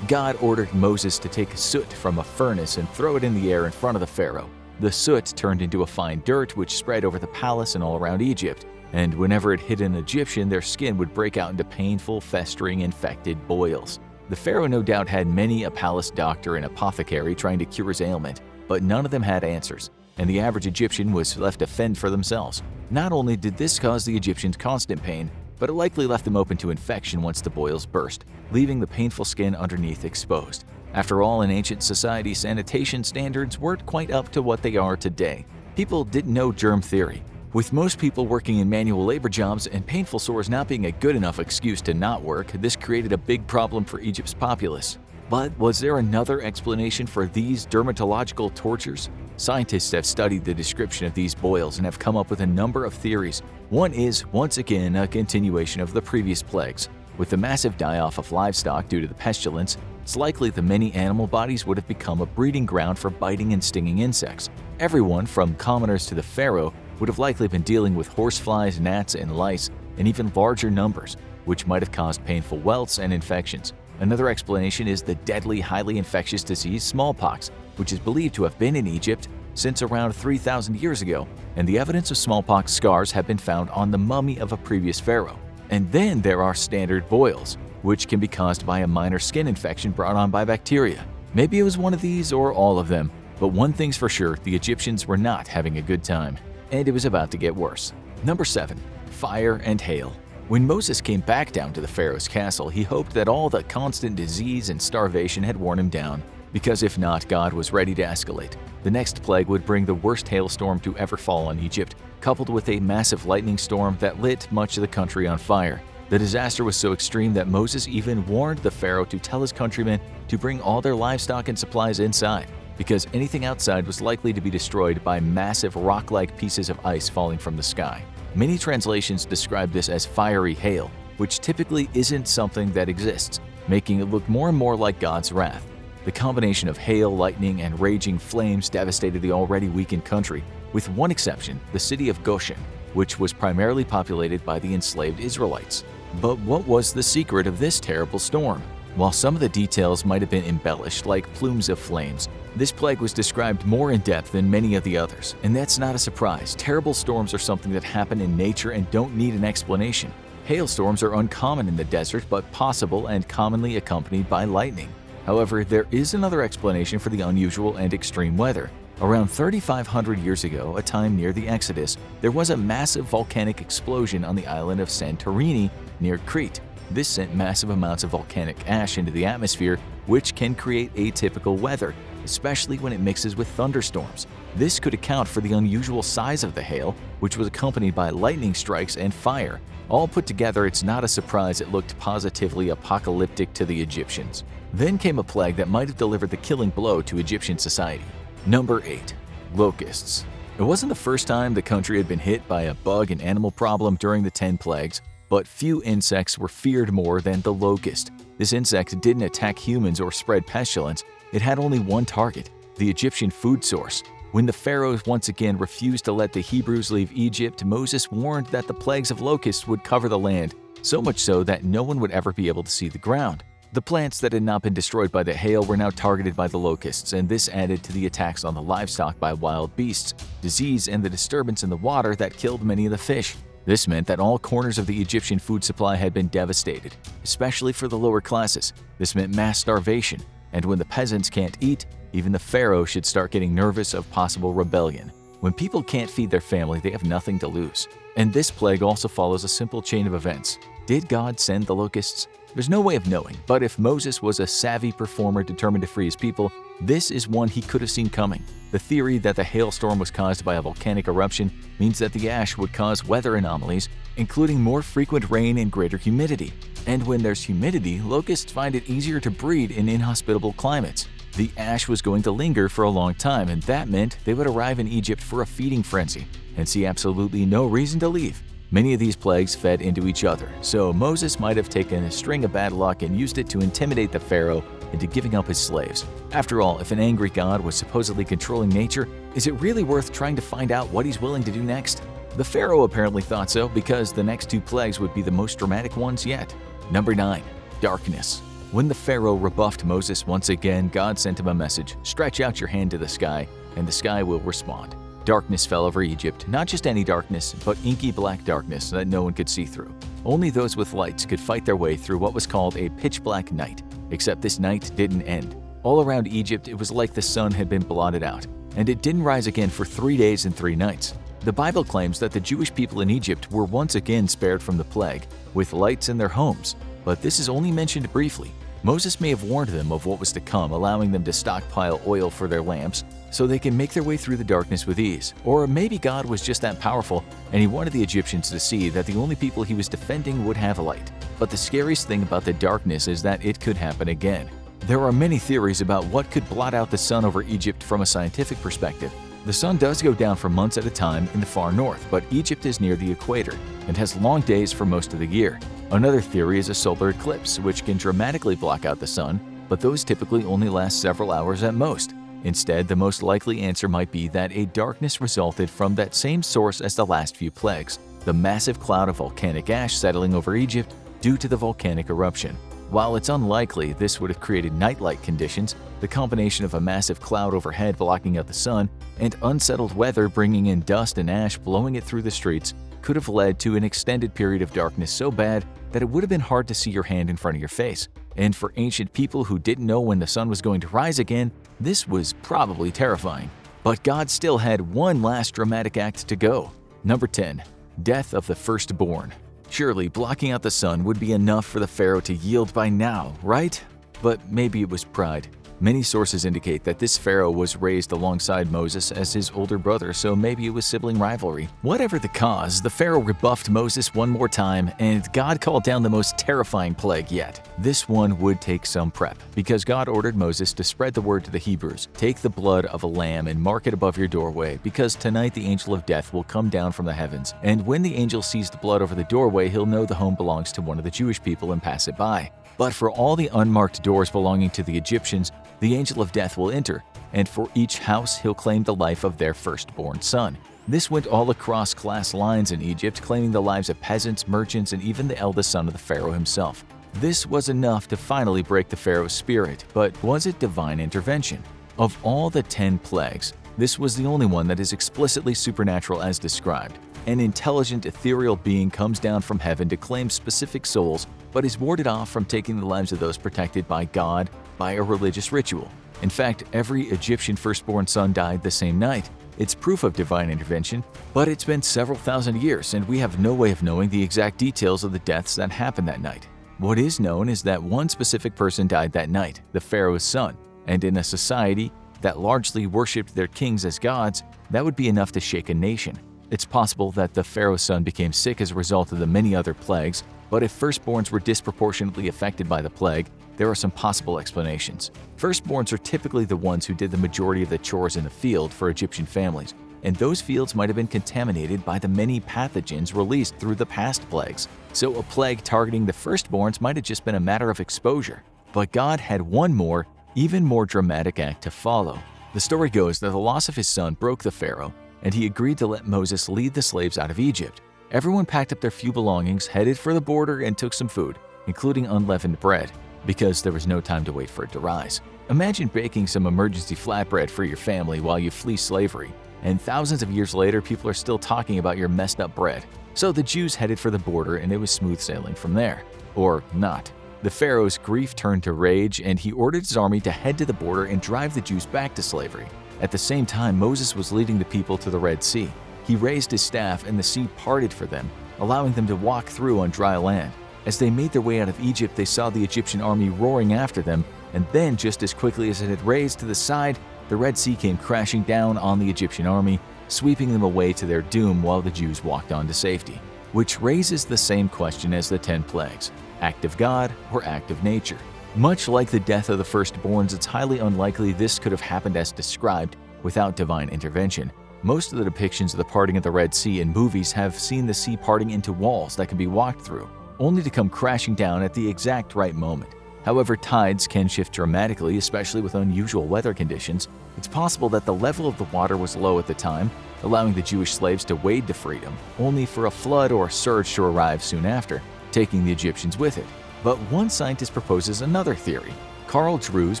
God ordered Moses to take soot from a furnace and throw it in the air in front of the Pharaoh. The soot turned into a fine dirt which spread over the palace and all around Egypt, and whenever it hit an Egyptian, their skin would break out into painful, festering, infected boils. The Pharaoh no doubt had many a palace doctor and apothecary trying to cure his ailment, but none of them had answers, and the average Egyptian was left to fend for themselves. Not only did this cause the Egyptians constant pain, but it likely left them open to infection once the boils burst, leaving the painful skin underneath exposed. After all, in ancient society, sanitation standards weren't quite up to what they are today. People didn't know germ theory. With most people working in manual labor jobs and painful sores not being a good enough excuse to not work, this created a big problem for Egypt's populace. But was there another explanation for these dermatological tortures? Scientists have studied the description of these boils and have come up with a number of theories. One is, once again, a continuation of the previous plagues. With the massive die-off of livestock due to the pestilence, it's likely the many animal bodies would have become a breeding ground for biting and stinging insects. Everyone, from commoners to the pharaoh, would have likely been dealing with horseflies, gnats, and lice in even larger numbers, which might have caused painful welts and infections. Another explanation is the deadly, highly infectious disease smallpox, which is believed to have been in Egypt since around 3,000 years ago, and the evidence of smallpox scars have been found on the mummy of a previous pharaoh. And then there are standard boils, which can be caused by a minor skin infection brought on by bacteria. Maybe it was one of these or all of them, but one thing's for sure, the Egyptians were not having a good time, and it was about to get worse. Number 7. Fire and hail. When Moses came back down to the Pharaoh's castle, he hoped that all the constant disease and starvation had worn him down, because if not, God was ready to escalate. The next plague would bring the worst hailstorm to ever fall on Egypt, coupled with a massive lightning storm that lit much of the country on fire. The disaster was so extreme that Moses even warned the Pharaoh to tell his countrymen to bring all their livestock and supplies inside, because anything outside was likely to be destroyed by massive rock-like pieces of ice falling from the sky. Many translations describe this as fiery hail, which typically isn't something that exists, making it look more and more like God's wrath. The combination of hail, lightning, and raging flames devastated the already weakened country, with one exception, the city of Goshen, which was primarily populated by the enslaved Israelites. But what was the secret of this terrible storm? While some of the details might have been embellished, like plumes of flames, this plague was described more in depth than many of the others. And that's not a surprise. Terrible storms are something that happen in nature and don't need an explanation. Hailstorms are uncommon in the desert, but possible and commonly accompanied by lightning. However, there is another explanation for the unusual and extreme weather. Around 3,500 years ago, a time near the Exodus, there was a massive volcanic explosion on the island of Santorini near Crete. This sent massive amounts of volcanic ash into the atmosphere, which can create atypical weather, especially when it mixes with thunderstorms. This could account for the unusual size of the hail, which was accompanied by lightning strikes and fire. All put together, it's not a surprise it looked positively apocalyptic to the Egyptians. Then came a plague that might have delivered the killing blow to Egyptian society. Number 8. Locusts. It wasn't the first time the country had been hit by a bug and animal problem during the 10 plagues, but few insects were feared more than the locust. This insect didn't attack humans or spread pestilence. It had only one target, the Egyptian food source. When the pharaohs once again refused to let the Hebrews leave Egypt, Moses warned that the plagues of locusts would cover the land, so much so that no one would ever be able to see the ground. The plants that had not been destroyed by the hail were now targeted by the locusts, and this added to the attacks on the livestock by wild beasts, disease, and the disturbance in the water that killed many of the fish. This meant that all corners of the Egyptian food supply had been devastated, especially for the lower classes. This meant mass starvation, and when the peasants can't eat, even the pharaoh should start getting nervous of possible rebellion. When people can't feed their family, they have nothing to lose. And this plague also follows a simple chain of events. Did God send the locusts? There's no way of knowing, but if Moses was a savvy performer determined to free his people, this is one he could have seen coming. The theory that the hailstorm was caused by a volcanic eruption means that the ash would cause weather anomalies, including more frequent rain and greater humidity. And when there's humidity, locusts find it easier to breed in inhospitable climates. The ash was going to linger for a long time, and that meant they would arrive in Egypt for a feeding frenzy and see absolutely no reason to leave. Many of these plagues fed into each other, so Moses might have taken a string of bad luck and used it to intimidate the pharaoh into giving up his slaves. After all, if an angry god was supposedly controlling nature, is it really worth trying to find out what he's willing to do next? The pharaoh apparently thought so, because the next two plagues would be the most dramatic ones yet. Number 9. Darkness. When the pharaoh rebuffed Moses once again, God sent him a message: stretch out your hand to the sky, and the sky will respond. Darkness fell over Egypt, not just any darkness, but inky black darkness that no one could see through. Only those with lights could fight their way through what was called a pitch-black night. Except this night didn't end. All around Egypt, it was like the sun had been blotted out, and it didn't rise again for 3 days and 3 nights. The Bible claims that the Jewish people in Egypt were once again spared from the plague, with lights in their homes, but this is only mentioned briefly. Moses may have warned them of what was to come, allowing them to stockpile oil for their lamps so they can make their way through the darkness with ease. Or maybe God was just that powerful and he wanted the Egyptians to see that the only people he was defending would have light. But the scariest thing about the darkness is that it could happen again. There are many theories about what could blot out the sun over Egypt from a scientific perspective. The sun does go down for months at a time in the far north, but Egypt is near the equator and has long days for most of the year. Another theory is a solar eclipse, which can dramatically block out the sun, but those typically only last several hours at most. Instead, the most likely answer might be that a darkness resulted from that same source as the last few plagues, the massive cloud of volcanic ash settling over Egypt due to the volcanic eruption. While it's unlikely this would have created night-like conditions, the combination of a massive cloud overhead blocking out the sun and unsettled weather bringing in dust and ash blowing it through the streets could have led to an extended period of darkness so bad that it would have been hard to see your hand in front of your face. And for ancient people who didn't know when the sun was going to rise again, this was probably terrifying. But God still had one last dramatic act to go. Number 10. Death of the firstborn. Surely blocking out the sun would be enough for the pharaoh to yield by now, right? But maybe it was pride. Many sources indicate that this pharaoh was raised alongside Moses as his older brother, so maybe it was sibling rivalry. Whatever the cause, the pharaoh rebuffed Moses one more time, and God called down the most terrifying plague yet. This one would take some prep, because God ordered Moses to spread the word to the Hebrews. Take the blood of a lamb and mark it above your doorway, because tonight the angel of death will come down from the heavens. And when the angel sees the blood over the doorway, he'll know the home belongs to one of the Jewish people and pass it by. But for all the unmarked doors belonging to the Egyptians, the angel of death will enter, and for each house he'll claim the life of their firstborn son. This went all across class lines in Egypt, claiming the lives of peasants, merchants, and even the eldest son of the pharaoh himself. This was enough to finally break the pharaoh's spirit, but was it divine intervention? Of all the 10 plagues, this was the only one that is explicitly supernatural as described. An intelligent, ethereal being comes down from heaven to claim specific souls, but is warded off from taking the lives of those protected by God by a religious ritual. In fact, every Egyptian firstborn son died the same night. It's proof of divine intervention, but it's been several thousand years, and we have no way of knowing the exact details of the deaths that happened that night. What is known is that one specific person died that night, the pharaoh's son, and in a society that largely worshipped their kings as gods, that would be enough to shake a nation. It's possible that the pharaoh's son became sick as a result of the many other plagues, but if firstborns were disproportionately affected by the plague, there are some possible explanations. Firstborns are typically the ones who did the majority of the chores in the field for Egyptian families, and those fields might have been contaminated by the many pathogens released through the past plagues. So a plague targeting the firstborns might have just been a matter of exposure. But God had one more, even more dramatic act to follow. The The story goes that the loss of his son broke the pharaoh, and he agreed to let Moses lead the slaves out of Egypt. Everyone packed up their few belongings, headed for the border, and took some food, including unleavened bread, because there was no time to wait for it to rise. Imagine baking some emergency flatbread for your family while you flee slavery, and thousands of years later people are still talking about your messed up bread. So the Jews headed for the border, and it was smooth sailing from there. Or not. The pharaoh's grief turned to rage, and he ordered his army to head to the border and drive the Jews back to slavery. At the same time, Moses was leading the people to the Red Sea. He raised his staff, and the sea parted for them, allowing them to walk through on dry land. As they made their way out of Egypt, they saw the Egyptian army roaring after them, and then, just as quickly as it had raised to the side, the Red Sea came crashing down on the Egyptian army, sweeping them away to their doom while the Jews walked on to safety. Which raises the same question as the 10 plagues: act of God or act of nature? Much like the death of the firstborns, it's highly unlikely this could have happened as described without divine intervention. Most of the depictions of the parting of the Red Sea in movies have seen the sea parting into walls that can be walked through, only to come crashing down at the exact right moment. However, tides can shift dramatically, especially with unusual weather conditions. It's possible that the level of the water was low at the time, allowing the Jewish slaves to wade to freedom, only for a flood or surge to arrive soon after, taking the Egyptians with it. But one scientist proposes another theory. Carl Drews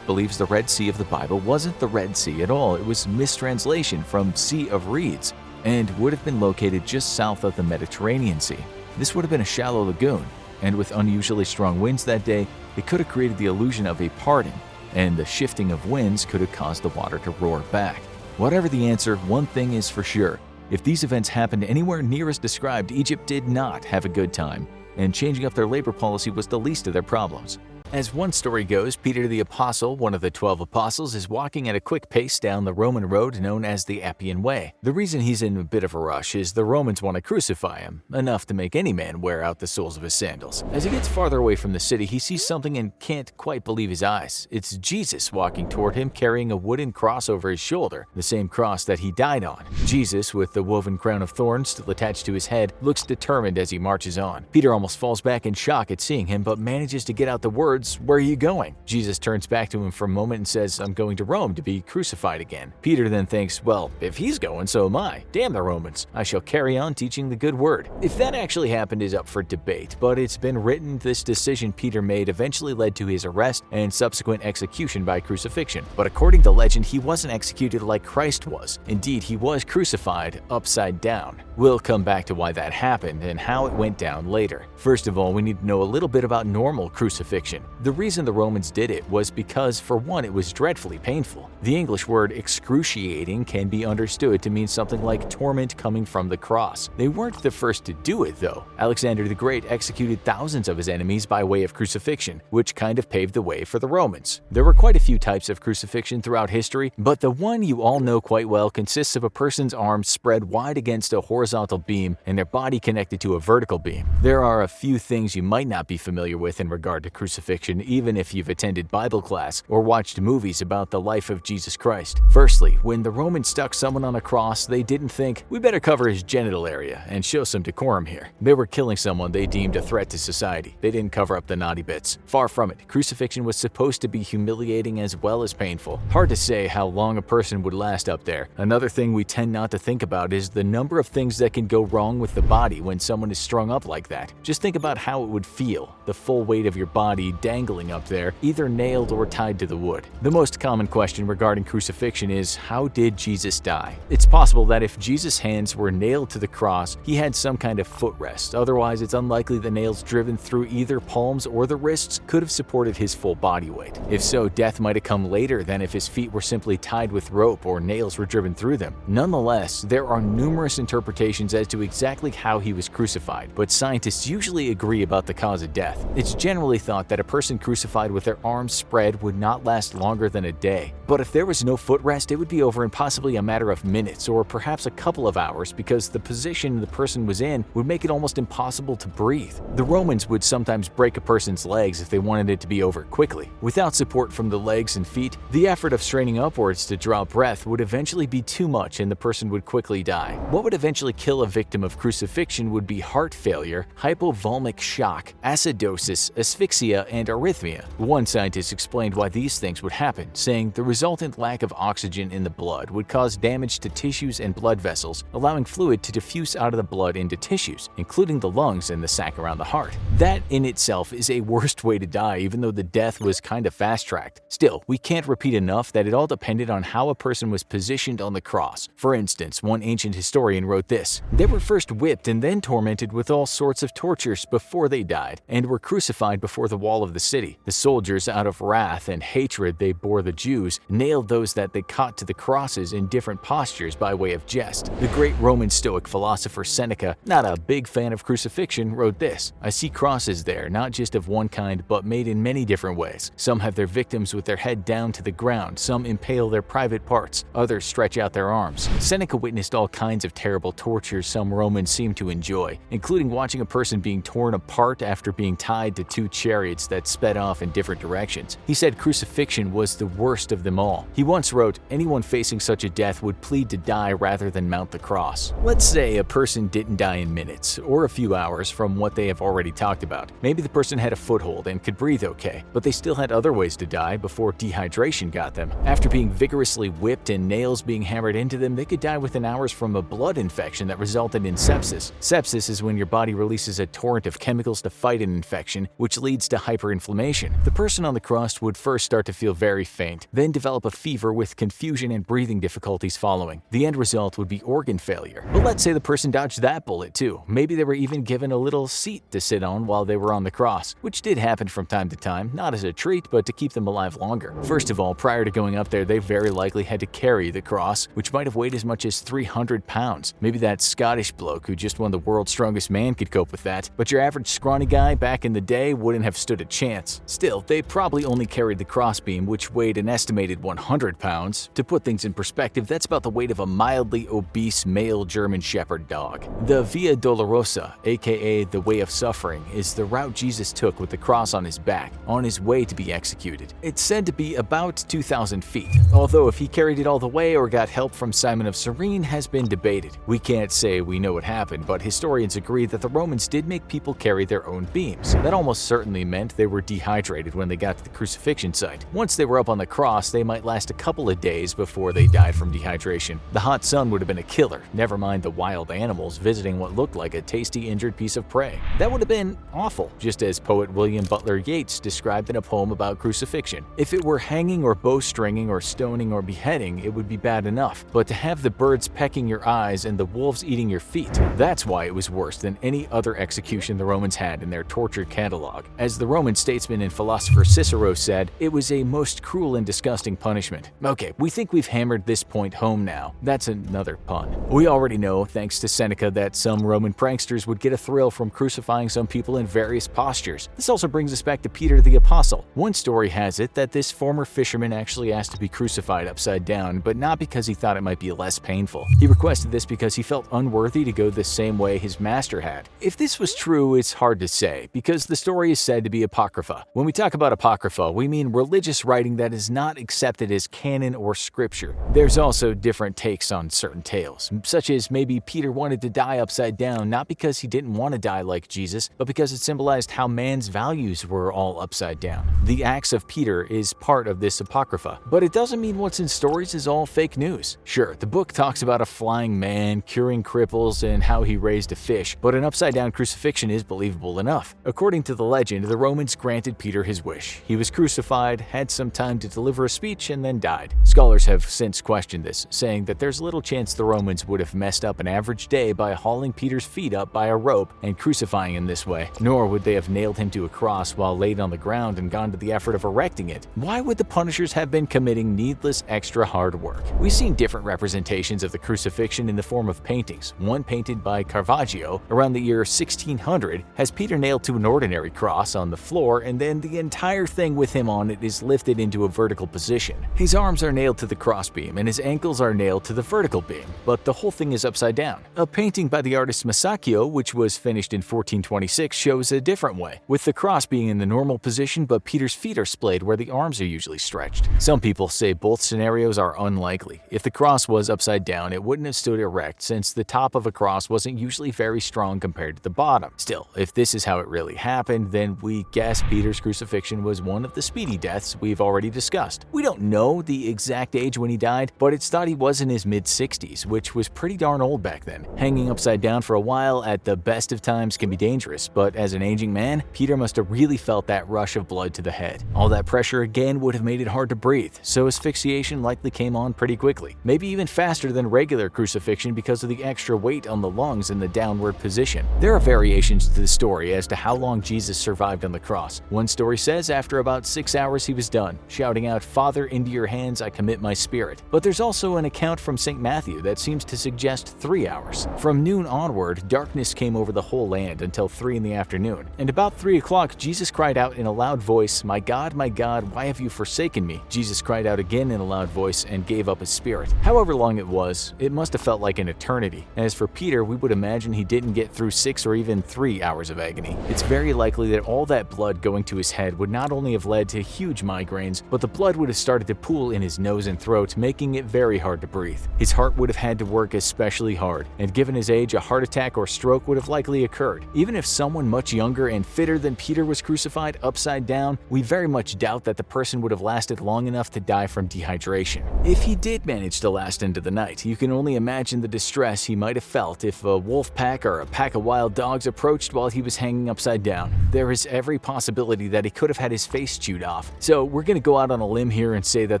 believes the Red Sea of the Bible wasn't the Red Sea at all. It was mistranslation from Sea of Reeds, and would have been located just south of the Mediterranean Sea. This would have been a shallow lagoon, and with unusually strong winds that day, it could have created the illusion of a parting, and the shifting of winds could have caused the water to roar back. Whatever the answer, one thing is for sure. If these events happened anywhere near as described, Egypt did not have a good time, and changing up their labor policy was the least of their problems. As one story goes, Peter the Apostle, one of the 12 apostles, is walking at a quick pace down the Roman road known as the Appian Way. The reason he's in a bit of a rush is the Romans want to crucify him, enough to make any man wear out the soles of his sandals. As he gets farther away from the city, he sees something and can't quite believe his eyes. It's Jesus walking toward him, carrying a wooden cross over his shoulder, the same cross that he died on. Jesus, with the woven crown of thorns still attached to his head, looks determined as he marches on. Peter almost falls back in shock at seeing him, but manages to get out the words, "Where are you going?" Jesus turns back to him for a moment and says, "I'm going to Rome to be crucified again." Peter then thinks, well, if he's going, so am I. Damn the Romans. I shall carry on teaching the good word. If that actually happened is up for debate, but it's been written this decision Peter made eventually led to his arrest and subsequent execution by crucifixion. But according to legend, he wasn't executed like Christ was. Indeed, he was crucified upside down. We'll come back to why that happened and how it went down later. First of all, we need to know a little bit about normal crucifixion. The reason the Romans did it was because, for one, it was dreadfully painful. The English word excruciating can be understood to mean something like torment coming from the cross. They weren't the first to do it, though. Alexander the Great executed thousands of his enemies by way of crucifixion, which kind of paved the way for the Romans. There were quite a few types of crucifixion throughout history, but the one you all know quite well consists of a person's arms spread wide against a horizontal beam and their body connected to a vertical beam. There are a few things you might not be familiar with in regard to crucifixion, even if you've attended Bible class or watched movies about the life of Jesus Christ. Firstly, when the Romans stuck someone on a cross, they didn't think, "We better cover his genital area and show some decorum here." They were killing someone they deemed a threat to society. They didn't cover up the naughty bits. Far from it. Crucifixion was supposed to be humiliating as well as painful. Hard to say how long a person would last up there. Another thing we tend not to think about is the number of things that can go wrong with the body when someone is strung up like that. Just think about how it would feel, the full weight of your body dangling up there, either nailed or tied to the wood. The most common question regarding crucifixion is, how did Jesus die? It's possible that if Jesus' hands were nailed to the cross, he had some kind of footrest. Otherwise, it's unlikely the nails driven through either palms or the wrists could have supported his full body weight. If so, death might have come later than if his feet were simply tied with rope or nails were driven through them. Nonetheless, there are numerous interpretations as to exactly how he was crucified, but scientists usually agree about the cause of death. It's generally thought that a person crucified with their arms spread would not last longer than a day. But if there was no footrest, it would be over in possibly a matter of minutes or perhaps a couple of hours, because the position the person was in would make it almost impossible to breathe. The Romans would sometimes break a person's legs if they wanted it to be over quickly. Without support from the legs and feet, the effort of straining upwards to draw breath would eventually be too much and the person would quickly die. What would eventually kill a victim of crucifixion would be heart failure, hypovolemic shock, acidosis, asphyxia, and and arrhythmia. One scientist explained why these things would happen, saying the resultant lack of oxygen in the blood would cause damage to tissues and blood vessels, allowing fluid to diffuse out of the blood into tissues, including the lungs and the sac around the heart. That in itself is a worst way to die, even though the death was kind of fast-tracked. Still, we can't repeat enough that it all depended on how a person was positioned on the cross. For instance, one ancient historian wrote this: "They were first whipped and then tormented with all sorts of tortures before they died, and were crucified before the wall of the city. The soldiers, out of wrath and hatred they bore the Jews, nailed those that they caught to the crosses in different postures by way of jest." The great Roman Stoic philosopher Seneca, not a big fan of crucifixion, wrote this: "I see crosses there, not just of one kind, but made in many different ways. Some have their victims with their head down to the ground, some impale their private parts, others stretch out their arms." Seneca witnessed all kinds of terrible tortures some Romans seemed to enjoy, including watching a person being torn apart after being tied to two chariots that sped off in different directions. He said crucifixion was the worst of them all. He once wrote, "Anyone facing such a death would plead to die rather than mount the cross." Let's say a person didn't die in minutes, or a few hours from what they have already talked about. Maybe the person had a foothold and could breathe okay, but they still had other ways to die before dehydration got them. After being vigorously whipped and nails being hammered into them, they could die within hours from a blood infection that resulted in sepsis. Sepsis is when your body releases a torrent of chemicals to fight an infection, which leads to hyperinflammation. The person on the cross would first start to feel very faint, then develop a fever with confusion and breathing difficulties following. The end result would be organ failure. But let's say the person dodged that bullet too. Maybe they were even given a little seat to sit on while they were on the cross, which did happen from time to time, not as a treat, but to keep them alive longer. First of all, prior to going up there, they very likely had to carry the cross, which might have weighed as much as 300 pounds. Maybe that Scottish bloke who just won the world's strongest man could cope with that, but your average scrawny guy back in the day wouldn't have stood a chance. Still, they probably only carried the crossbeam, which weighed an estimated 100 pounds. To put things in perspective, that's about the weight of a mildly obese male German Shepherd dog. The Via Dolorosa, aka the Way of Suffering, is the route Jesus took with the cross on his back, on his way to be executed. It's said to be about 2,000 feet, although if he carried it all the way or got help from Simon of Cyrene has been debated. We can't say we know what happened, but historians agree that the Romans did make people carry their own beams. That almost certainly meant they were dehydrated when they got to the crucifixion site. Once they were up on the cross, they might last a couple of days before they died from dehydration. The hot sun would have been a killer, never mind the wild animals visiting what looked like a tasty injured piece of prey. That would have been awful, just as poet William Butler Yeats described in a poem about crucifixion. If it were hanging or bowstringing or stoning or beheading, it would be bad enough, but to have the birds pecking your eyes and the wolves eating your feet, that's why it was worse than any other execution the Romans had in their torture catalog. As the Roman statesman and philosopher Cicero said, it was a most cruel and disgusting punishment. Okay, we think we've hammered this point home now. That's another pun. We already know, thanks to Seneca, that some Roman pranksters would get a thrill from crucifying some people in various postures. This also brings us back to Peter the Apostle. One story has it that this former fisherman actually asked to be crucified upside down, but not because he thought it might be less painful. He requested this because he felt unworthy to go the same way his master had. If this was true, it's hard to say, because the story is said to be apocrypha. When we talk about apocrypha, we mean religious writing that is not accepted as canon or scripture. There's also different takes on certain tales, such as maybe Peter wanted to die upside down not because he didn't want to die like Jesus, but because it symbolized how man's values were all upside down. The Acts of Peter is part of this apocrypha, but it doesn't mean what's in stories is all fake news. Sure, the book talks about a flying man, curing cripples, and how he raised a fish, but an upside-down crucifixion is believable enough. According to the legend, the Romans granted Peter his wish. He was crucified, had some time to deliver a speech, and then died. Scholars have since questioned this, saying that there's little chance the Romans would have messed up an average day by hauling Peter's feet up by a rope and crucifying him this way, nor would they have nailed him to a cross while laid on the ground and gone to the effort of erecting it. Why would the punishers have been committing needless extra hard work? We've seen different representations of the crucifixion in the form of paintings. One painted by Caravaggio around the year 1600 has Peter nailed to an ordinary cross on the floor, and then the entire thing with him on it is lifted into a vertical position. His arms are nailed to the crossbeam and his ankles are nailed to the vertical beam, but the whole thing is upside down. A painting by the artist Masaccio, which was finished in 1426, shows a different way, with the cross being in the normal position but Peter's feet are splayed where the arms are usually stretched. Some people say both scenarios are unlikely. If the cross was upside down, it wouldn't have stood erect since the top of a cross wasn't usually very strong compared to the bottom. Still, if this is how it really happened, then we guess guess Peter's crucifixion was one of the speedy deaths we've already discussed. We don't know the exact age when he died, but it's thought he was in his mid-60s, which was pretty darn old back then. Hanging upside down for a while at the best of times can be dangerous, but as an aging man, Peter must have really felt that rush of blood to the head. All that pressure again would have made it hard to breathe, so asphyxiation likely came on pretty quickly, maybe even faster than regular crucifixion because of the extra weight on the lungs in the downward position. There are variations to the story as to how long Jesus survived on the cross. One story says after about 6 hours he was done, shouting out, "Father, into your hands I commit my spirit." But there's also an account from St. Matthew that seems to suggest 3 hours. From noon onward, darkness came over the whole land until 3 in the afternoon, and about 3 o'clock Jesus cried out in a loud voice, my God, why have you forsaken me?" Jesus cried out again in a loud voice and gave up his spirit. However long it was, it must have felt like an eternity. As for Peter, we would imagine he didn't get through 6 or even 3 hours of agony. It's very likely that all that blood going to his head would not only have led to huge migraines, but the blood would have started to pool in his nose and throat, making it very hard to breathe. His heart would have had to work especially hard, and given his age, a heart attack or stroke would have likely occurred. Even if someone much younger and fitter than Peter was crucified upside down, we very much doubt that the person would have lasted long enough to die from dehydration. If he did manage to last into the night, you can only imagine the distress he might have felt if a wolf pack or a pack of wild dogs approached while he was hanging upside down. There is every possibility that he could have had his face chewed off. So we're going to go out on a limb here and say that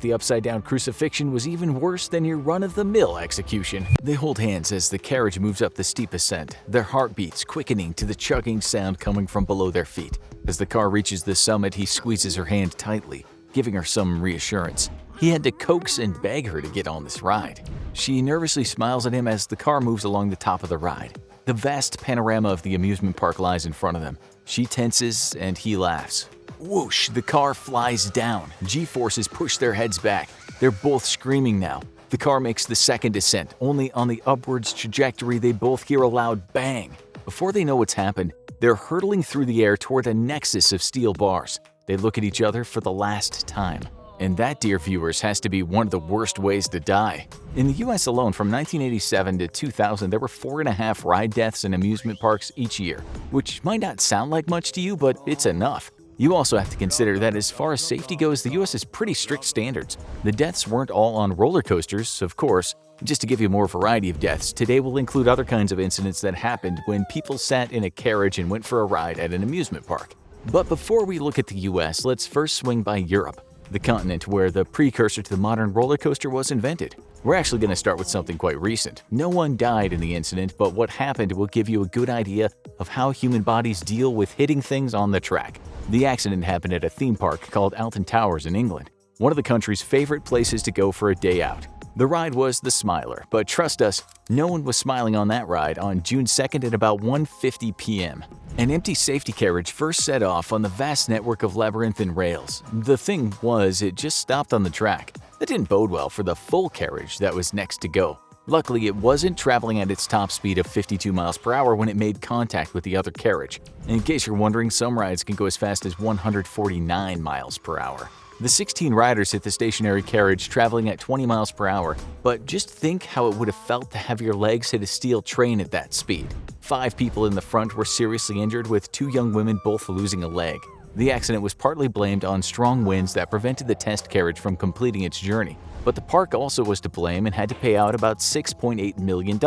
the upside down crucifixion was even worse than your run-of-the-mill execution. They hold hands as the carriage moves up the steep ascent, their heartbeats quickening to the chugging sound coming from below their feet. As the car reaches the summit, he squeezes her hand tightly, giving her some reassurance. He had to coax and beg her to get on this ride. She nervously smiles at him as the car moves along the top of the ride. The vast panorama of the amusement park lies in front of them. She tenses and he laughs. Whoosh, the car flies down. G-forces push their heads back. They're both screaming now. The car makes the second descent, only on the upwards trajectory they both hear a loud bang. Before they know what's happened, they're hurtling through the air toward a nexus of steel bars. They look at each other for the last time. And that, dear viewers, has to be one of the worst ways to die. In the US alone, from 1987 to 2000, there were 4.5 ride deaths in amusement parks each year, which might not sound like much to you, but it's enough. You also have to consider that as far as safety goes, the US has pretty strict standards. The deaths weren't all on roller coasters, of course. Just to give you more variety of deaths, today will include other kinds of incidents that happened when people sat in a carriage and went for a ride at an amusement park. But before we look at the US, let's first swing by Europe, the continent where the precursor to the modern roller coaster was invented. We're actually going to start with something quite recent. No one died in the incident, but what happened will give you a good idea of how human bodies deal with hitting things on the track. The accident happened at a theme park called Alton Towers in England, one of the country's favorite places to go for a day out. The ride was the Smiler, but trust us, no one was smiling on that ride on June 2nd at about 1:50 p.m. An empty safety carriage first set off on the vast network of labyrinthine rails. The thing was, it just stopped on the track. That didn't bode well for the full carriage that was next to go. Luckily, it wasn't traveling at its top speed of 52 miles per hour when it made contact with the other carriage. In case you're wondering, some rides can go as fast as 149 miles per hour. The 16 riders hit the stationary carriage traveling at 20 miles per hour, but just think how it would have felt to have your legs hit a steel train at that speed. 5 people in the front were seriously injured, with 2 young women both losing a leg. The accident was partly blamed on strong winds that prevented the test carriage from completing its journey, but the park also was to blame and had to pay out about $6.8 million.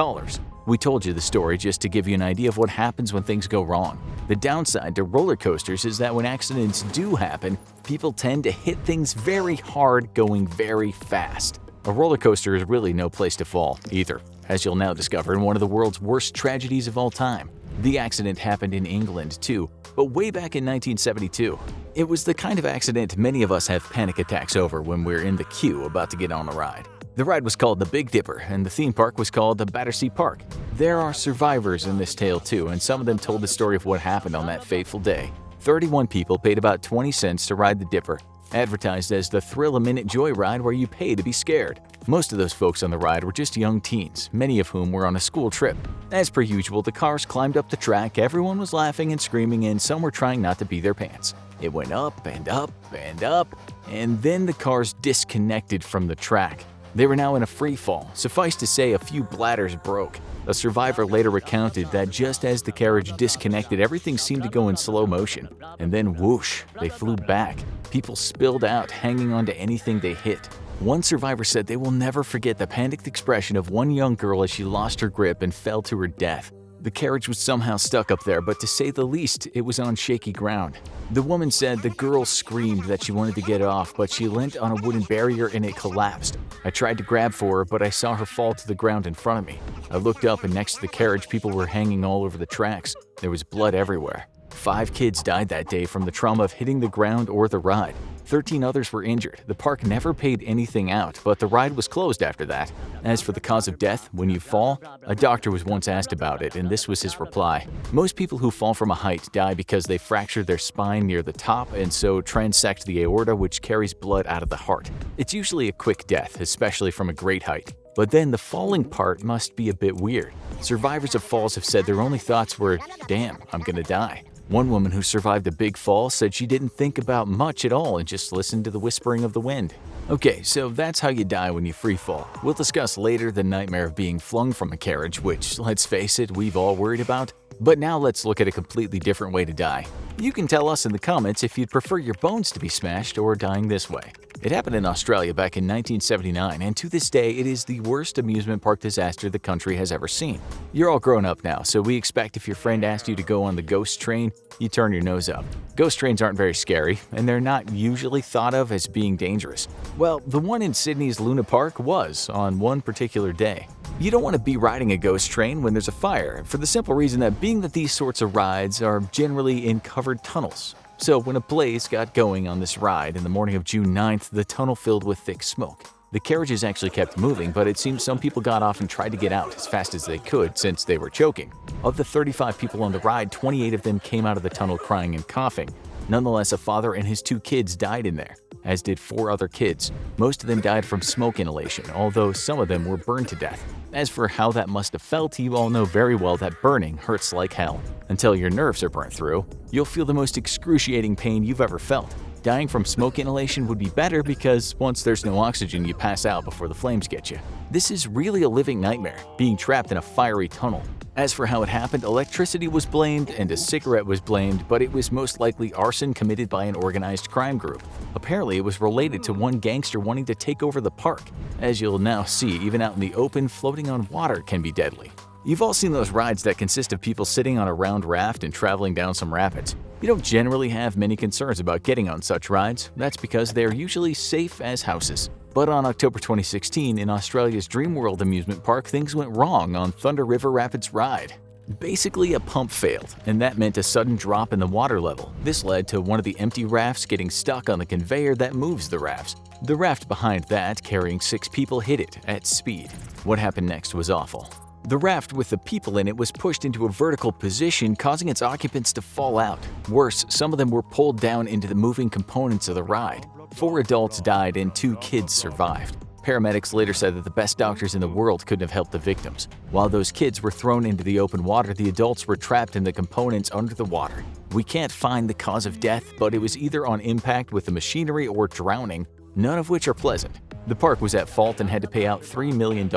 We told you the story just to give you an idea of what happens when things go wrong. The downside to roller coasters is that when accidents do happen, people tend to hit things very hard going very fast. A roller coaster is really no place to fall, either, as you'll now discover in one of the world's worst tragedies of all time. The accident happened in England too, but way back in 1972. It was the kind of accident many of us have panic attacks over when we're in the queue about to get on a ride. The ride was called the Big Dipper, and the theme park was called the Battersea Park. There are survivors in this tale too, and some of them told the story of what happened on that fateful day. 31 people paid about 20 cents to ride the Dipper, advertised as the thrill-a-minute joyride where you pay to be scared. Most of those folks on the ride were just young teens, many of whom were on a school trip. As per usual, the cars climbed up the track, everyone was laughing and screaming, and some were trying not to pee their pants. It went up and up and up, and then the cars disconnected from the track. They were now in a free fall. Suffice to say, a few bladders broke. A survivor later recounted that just as the carriage disconnected, everything seemed to go in slow motion, and then whoosh, they flew back. People spilled out, hanging onto anything they hit. One survivor said they will never forget the panicked expression of one young girl as she lost her grip and fell to her death. The carriage was somehow stuck up there, but to say the least, it was on shaky ground. The woman said the girl screamed that she wanted to get off, but she leant on a wooden barrier and it collapsed. I tried to grab for her, but I saw her fall to the ground in front of me. I looked up and next to the carriage, people were hanging all over the tracks. There was blood everywhere. 5 kids died that day from the trauma of hitting the ground or the ride. 13 others were injured. The park never paid anything out, but the ride was closed after that. As for the cause of death, when you fall, a doctor was once asked about it, and this was his reply. Most people who fall from a height die because they fractured their spine near the top and so transect the aorta, which carries blood out of the heart. It's usually a quick death, especially from a great height. But then the falling part must be a bit weird. Survivors of falls have said their only thoughts were, "Damn, I'm gonna die." One woman who survived a big fall said she didn't think about much at all and just listened to the whispering of the wind. Okay, so that's how you die when you free fall. We'll discuss later the nightmare of being flung from a carriage, which, let's face it, we've all worried about. But now let's look at a completely different way to die. You can tell us in the comments if you'd prefer your bones to be smashed or dying this way. It happened in Australia back in 1979, and to this day, it is the worst amusement park disaster the country has ever seen. You're all grown up now, so we expect if your friend asked you to go on the ghost train, you turn your nose up. Ghost trains aren't very scary, and they're not usually thought of as being dangerous. Well, the one in Sydney's Luna Park was on one particular day. You don't want to be riding a ghost train when there's a fire, for the simple reason that being that these sorts of rides are generally in covered tunnels. So when a blaze got going on this ride in the morning of June 9th, the tunnel filled with thick smoke. The carriages actually kept moving, but it seems some people got off and tried to get out as fast as they could since they were choking. Of the 35 people on the ride, 28 of them came out of the tunnel crying and coughing. Nonetheless, a father and his 2 kids died in there, as did 4 other kids. Most of them died from smoke inhalation, although some of them were burned to death. As for how that must have felt, you all know very well that burning hurts like hell. Until your nerves are burnt through, you'll feel the most excruciating pain you've ever felt. Dying from smoke inhalation would be better because once there's no oxygen, you pass out before the flames get you. This is really a living nightmare, being trapped in a fiery tunnel. As for how it happened, electricity was blamed and a cigarette was blamed, but it was most likely arson committed by an organized crime group. Apparently, it was related to one gangster wanting to take over the park. As you'll now see, even out in the open, floating on water can be deadly. You've all seen those rides that consist of people sitting on a round raft and traveling down some rapids. You don't generally have many concerns about getting on such rides. That's because they're usually safe as houses. But on October 2016, in Australia's Dreamworld amusement park, things went wrong on Thunder River Rapids ride. Basically, a pump failed, and that meant a sudden drop in the water level. This led to one of the empty rafts getting stuck on the conveyor that moves the rafts. The raft behind that, carrying 6 people, hit it at speed. What happened next was awful. The raft with the people in it was pushed into a vertical position, causing its occupants to fall out. Worse, some of them were pulled down into the moving components of the ride. 4 adults died and 2 kids survived. Paramedics later said that the best doctors in the world couldn't have helped the victims. While those kids were thrown into the open water, the adults were trapped in the components under the water. We can't find the cause of death, but it was either on impact with the machinery or drowning, none of which are pleasant. The park was at fault and had to pay out $3 million.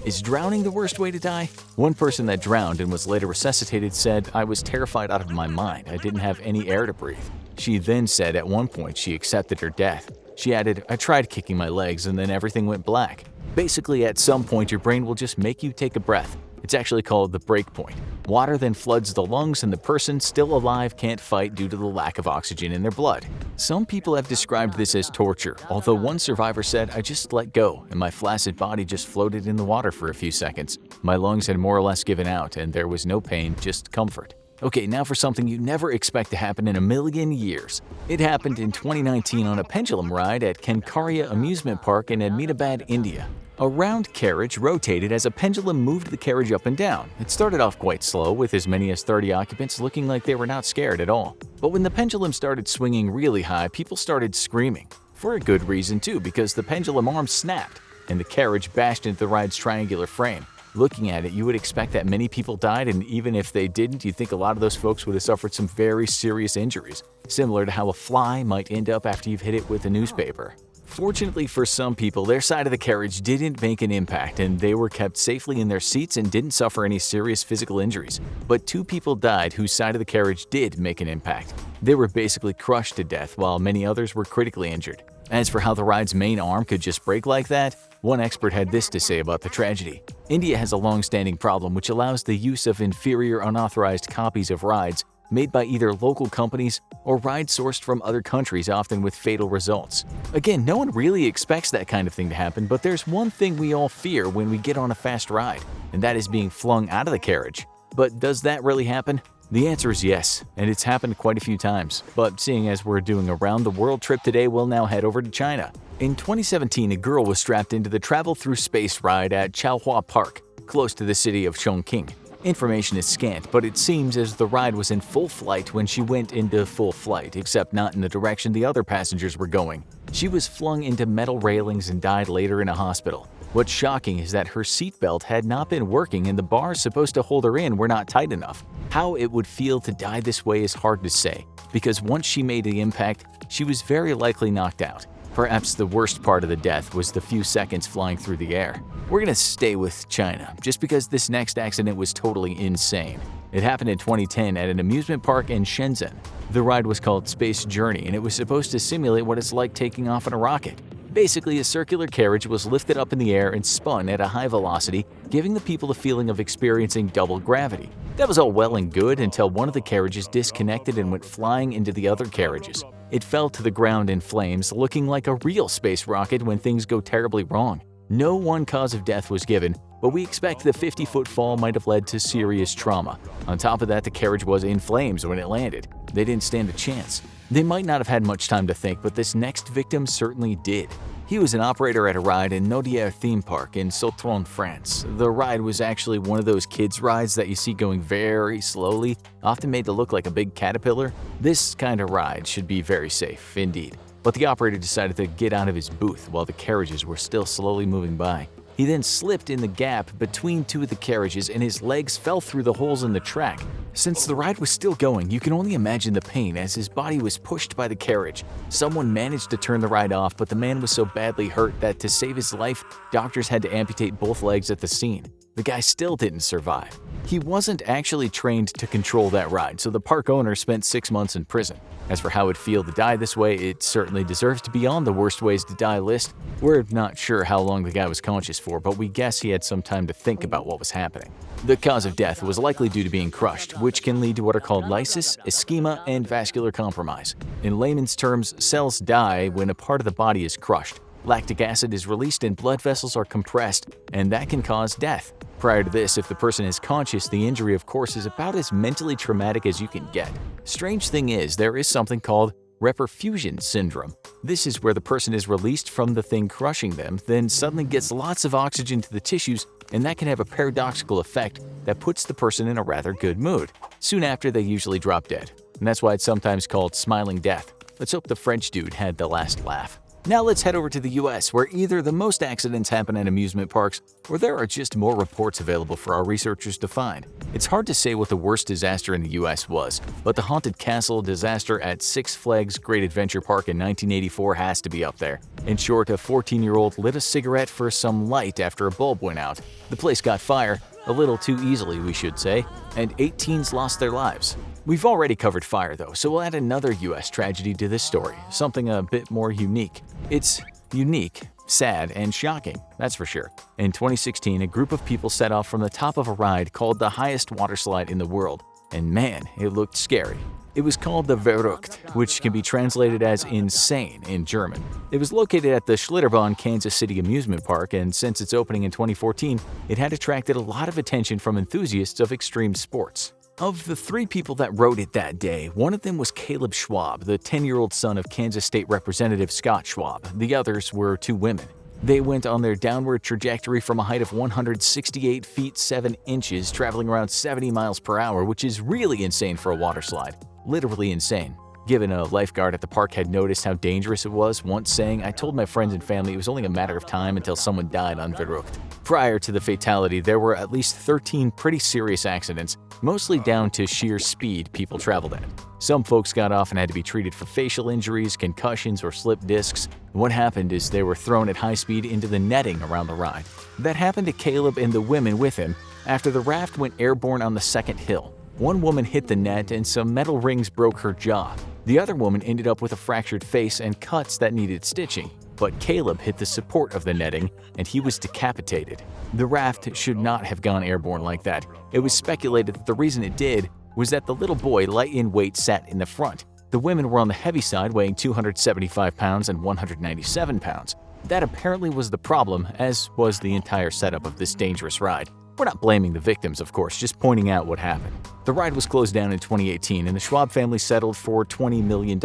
Is drowning the worst way to die? One person that drowned and was later resuscitated said, "I was terrified out of my mind. I didn't have any air to breathe." She then said at one point she accepted her death. She added, "I tried kicking my legs and then everything went black." Basically, at some point your brain will just make you take a breath. It's actually called the break point. Water then floods the lungs and the person still alive can't fight due to the lack of oxygen in their blood. Some people have described this as torture, although one survivor said, "I just let go and my flaccid body just floated in the water for a few seconds. My lungs had more or less given out and there was no pain, just comfort." Okay, now for something you never expect to happen in a million years. It happened in 2019 on a pendulum ride at Kankaria Amusement Park in Ahmedabad, India. A round carriage rotated as a pendulum moved the carriage up and down. It started off quite slow, with as many as 30 occupants looking like they were not scared at all. But when the pendulum started swinging really high, people started screaming. For a good reason too, because the pendulum arm snapped and the carriage bashed into the ride's triangular frame. Looking at it, you would expect that many people died, and even if they didn't, you'd think a lot of those folks would have suffered some very serious injuries, similar to how a fly might end up after you've hit it with a newspaper. Fortunately for some people, their side of the carriage didn't make an impact and they were kept safely in their seats and didn't suffer any serious physical injuries. But 2 people died whose side of the carriage did make an impact. They were basically crushed to death while many others were critically injured. As for how the ride's main arm could just break like that, one expert had this to say about the tragedy. India has a long-standing problem which allows the use of inferior unauthorized copies of rides made by either local companies or rides sourced from other countries, often with fatal results. Again, no one really expects that kind of thing to happen, but there's one thing we all fear when we get on a fast ride, and that is being flung out of the carriage. But does that really happen? The answer is yes, and it's happened quite a few times. But seeing as we're doing a round-the-world trip today, we'll now head over to China. In 2017, a girl was strapped into the Travel Through Space ride at Chaohua Park, close to the city of Chongqing. Information is scant, but it seems as the ride was in full flight when she went into full flight, except not in the direction the other passengers were going. She was flung into metal railings and died later in a hospital. What's shocking is that her seatbelt had not been working and the bars supposed to hold her in were not tight enough. How it would feel to die this way is hard to say, because once she made the impact, she was very likely knocked out. Perhaps the worst part of the death was the few seconds flying through the air. We're gonna stay with China, just because this next accident was totally insane. It happened in 2010 at an amusement park in Shenzhen. The ride was called Space Journey, and it was supposed to simulate what it's like taking off in a rocket. Basically, a circular carriage was lifted up in the air and spun at a high velocity, giving the people the feeling of experiencing double gravity. That was all well and good until one of the carriages disconnected and went flying into the other carriages. It fell to the ground in flames, looking like a real space rocket when things go terribly wrong. No one cause of death was given, but we expect the 50-foot fall might have led to serious trauma. On top of that, the carriage was in flames when it landed. They didn't stand a chance. They might not have had much time to think, but this next victim certainly did. He was an operator at a ride in Naudière theme park in Sautron, France. The ride was actually one of those kids' rides that you see going very slowly, often made to look like a big caterpillar. This kind of ride should be very safe, indeed. But the operator decided to get out of his booth while the carriages were still slowly moving by. He then slipped in the gap between 2 of the carriages and his legs fell through the holes in the track. Since the ride was still going, you can only imagine the pain as his body was pushed by the carriage. Someone managed to turn the ride off, but the man was so badly hurt that to save his life, doctors had to amputate both legs at the scene. The guy still didn't survive. He wasn't actually trained to control that ride, so the park owner spent 6 months in prison. As for how it'd feel to die this way, it certainly deserves to be on the worst ways to die list. We're not sure how long the guy was conscious for, but we guess he had some time to think about what was happening. The cause of death was likely due to being crushed, which can lead to what are called lysis, ischemia, and vascular compromise. In layman's terms, cells die when a part of the body is crushed. Lactic acid is released and blood vessels are compressed, and that can cause death. Prior to this, if the person is conscious, the injury of course is about as mentally traumatic as you can get. Strange thing is, there is something called reperfusion syndrome. This is where the person is released from the thing crushing them, then suddenly gets lots of oxygen to the tissues, and that can have a paradoxical effect that puts the person in a rather good mood. Soon after, they usually drop dead, and that's why it's sometimes called smiling death. Let's hope the French dude had the last laugh. Now let's head over to the US, where either the most accidents happen at amusement parks, or there are just more reports available for our researchers to find. It's hard to say what the worst disaster in the US was, but the haunted castle disaster at Six Flags Great Adventure Park in 1984 has to be up there. In short, a 14-year-old lit a cigarette for some light after a bulb went out. The place got fire, a little too easily we should say, and 8 teens lost their lives. We've already covered fire though, so we'll add another US tragedy to this story, something a bit more unique. It's unique, sad, and shocking, that's for sure. In 2016, a group of people set off from the top of a ride called the highest water slide in the world, and man, it looked scary. It was called the Verrückt, which can be translated as insane in German. It was located at the Schlitterbahn Kansas City amusement park, and since its opening in 2014, it had attracted a lot of attention from enthusiasts of extreme sports. Of the 3 people that rode it that day, one of them was Caleb Schwab, the 10-year-old son of Kansas State Representative Scott Schwab. The others were 2 women. They went on their downward trajectory from a height of 168 feet 7 inches, traveling around 70 miles per hour, which is really insane for a water slide. Literally insane. Given a lifeguard at the park had noticed how dangerous it was, once saying, "I told my friends and family it was only a matter of time until someone died on Verrückt." Prior to the fatality, there were at least 13 pretty serious accidents, mostly down to sheer speed people traveled at. Some folks got off and had to be treated for facial injuries, concussions, or slipped discs. What happened is they were thrown at high speed into the netting around the ride. That happened to Caleb and the women with him after the raft went airborne on the second hill. One woman hit the net and some metal rings broke her jaw. The other woman ended up with a fractured face and cuts that needed stitching. But Caleb hit the support of the netting and he was decapitated. The raft should not have gone airborne like that. It was speculated that the reason it did was that the little boy, light in weight, sat in the front. The women were on the heavy side, weighing 275 pounds and 197 pounds. That apparently was the problem, as was the entire setup of this dangerous ride. We're not blaming the victims, of course, just pointing out what happened. The ride was closed down in 2018 and the Schwab family settled for $20 million.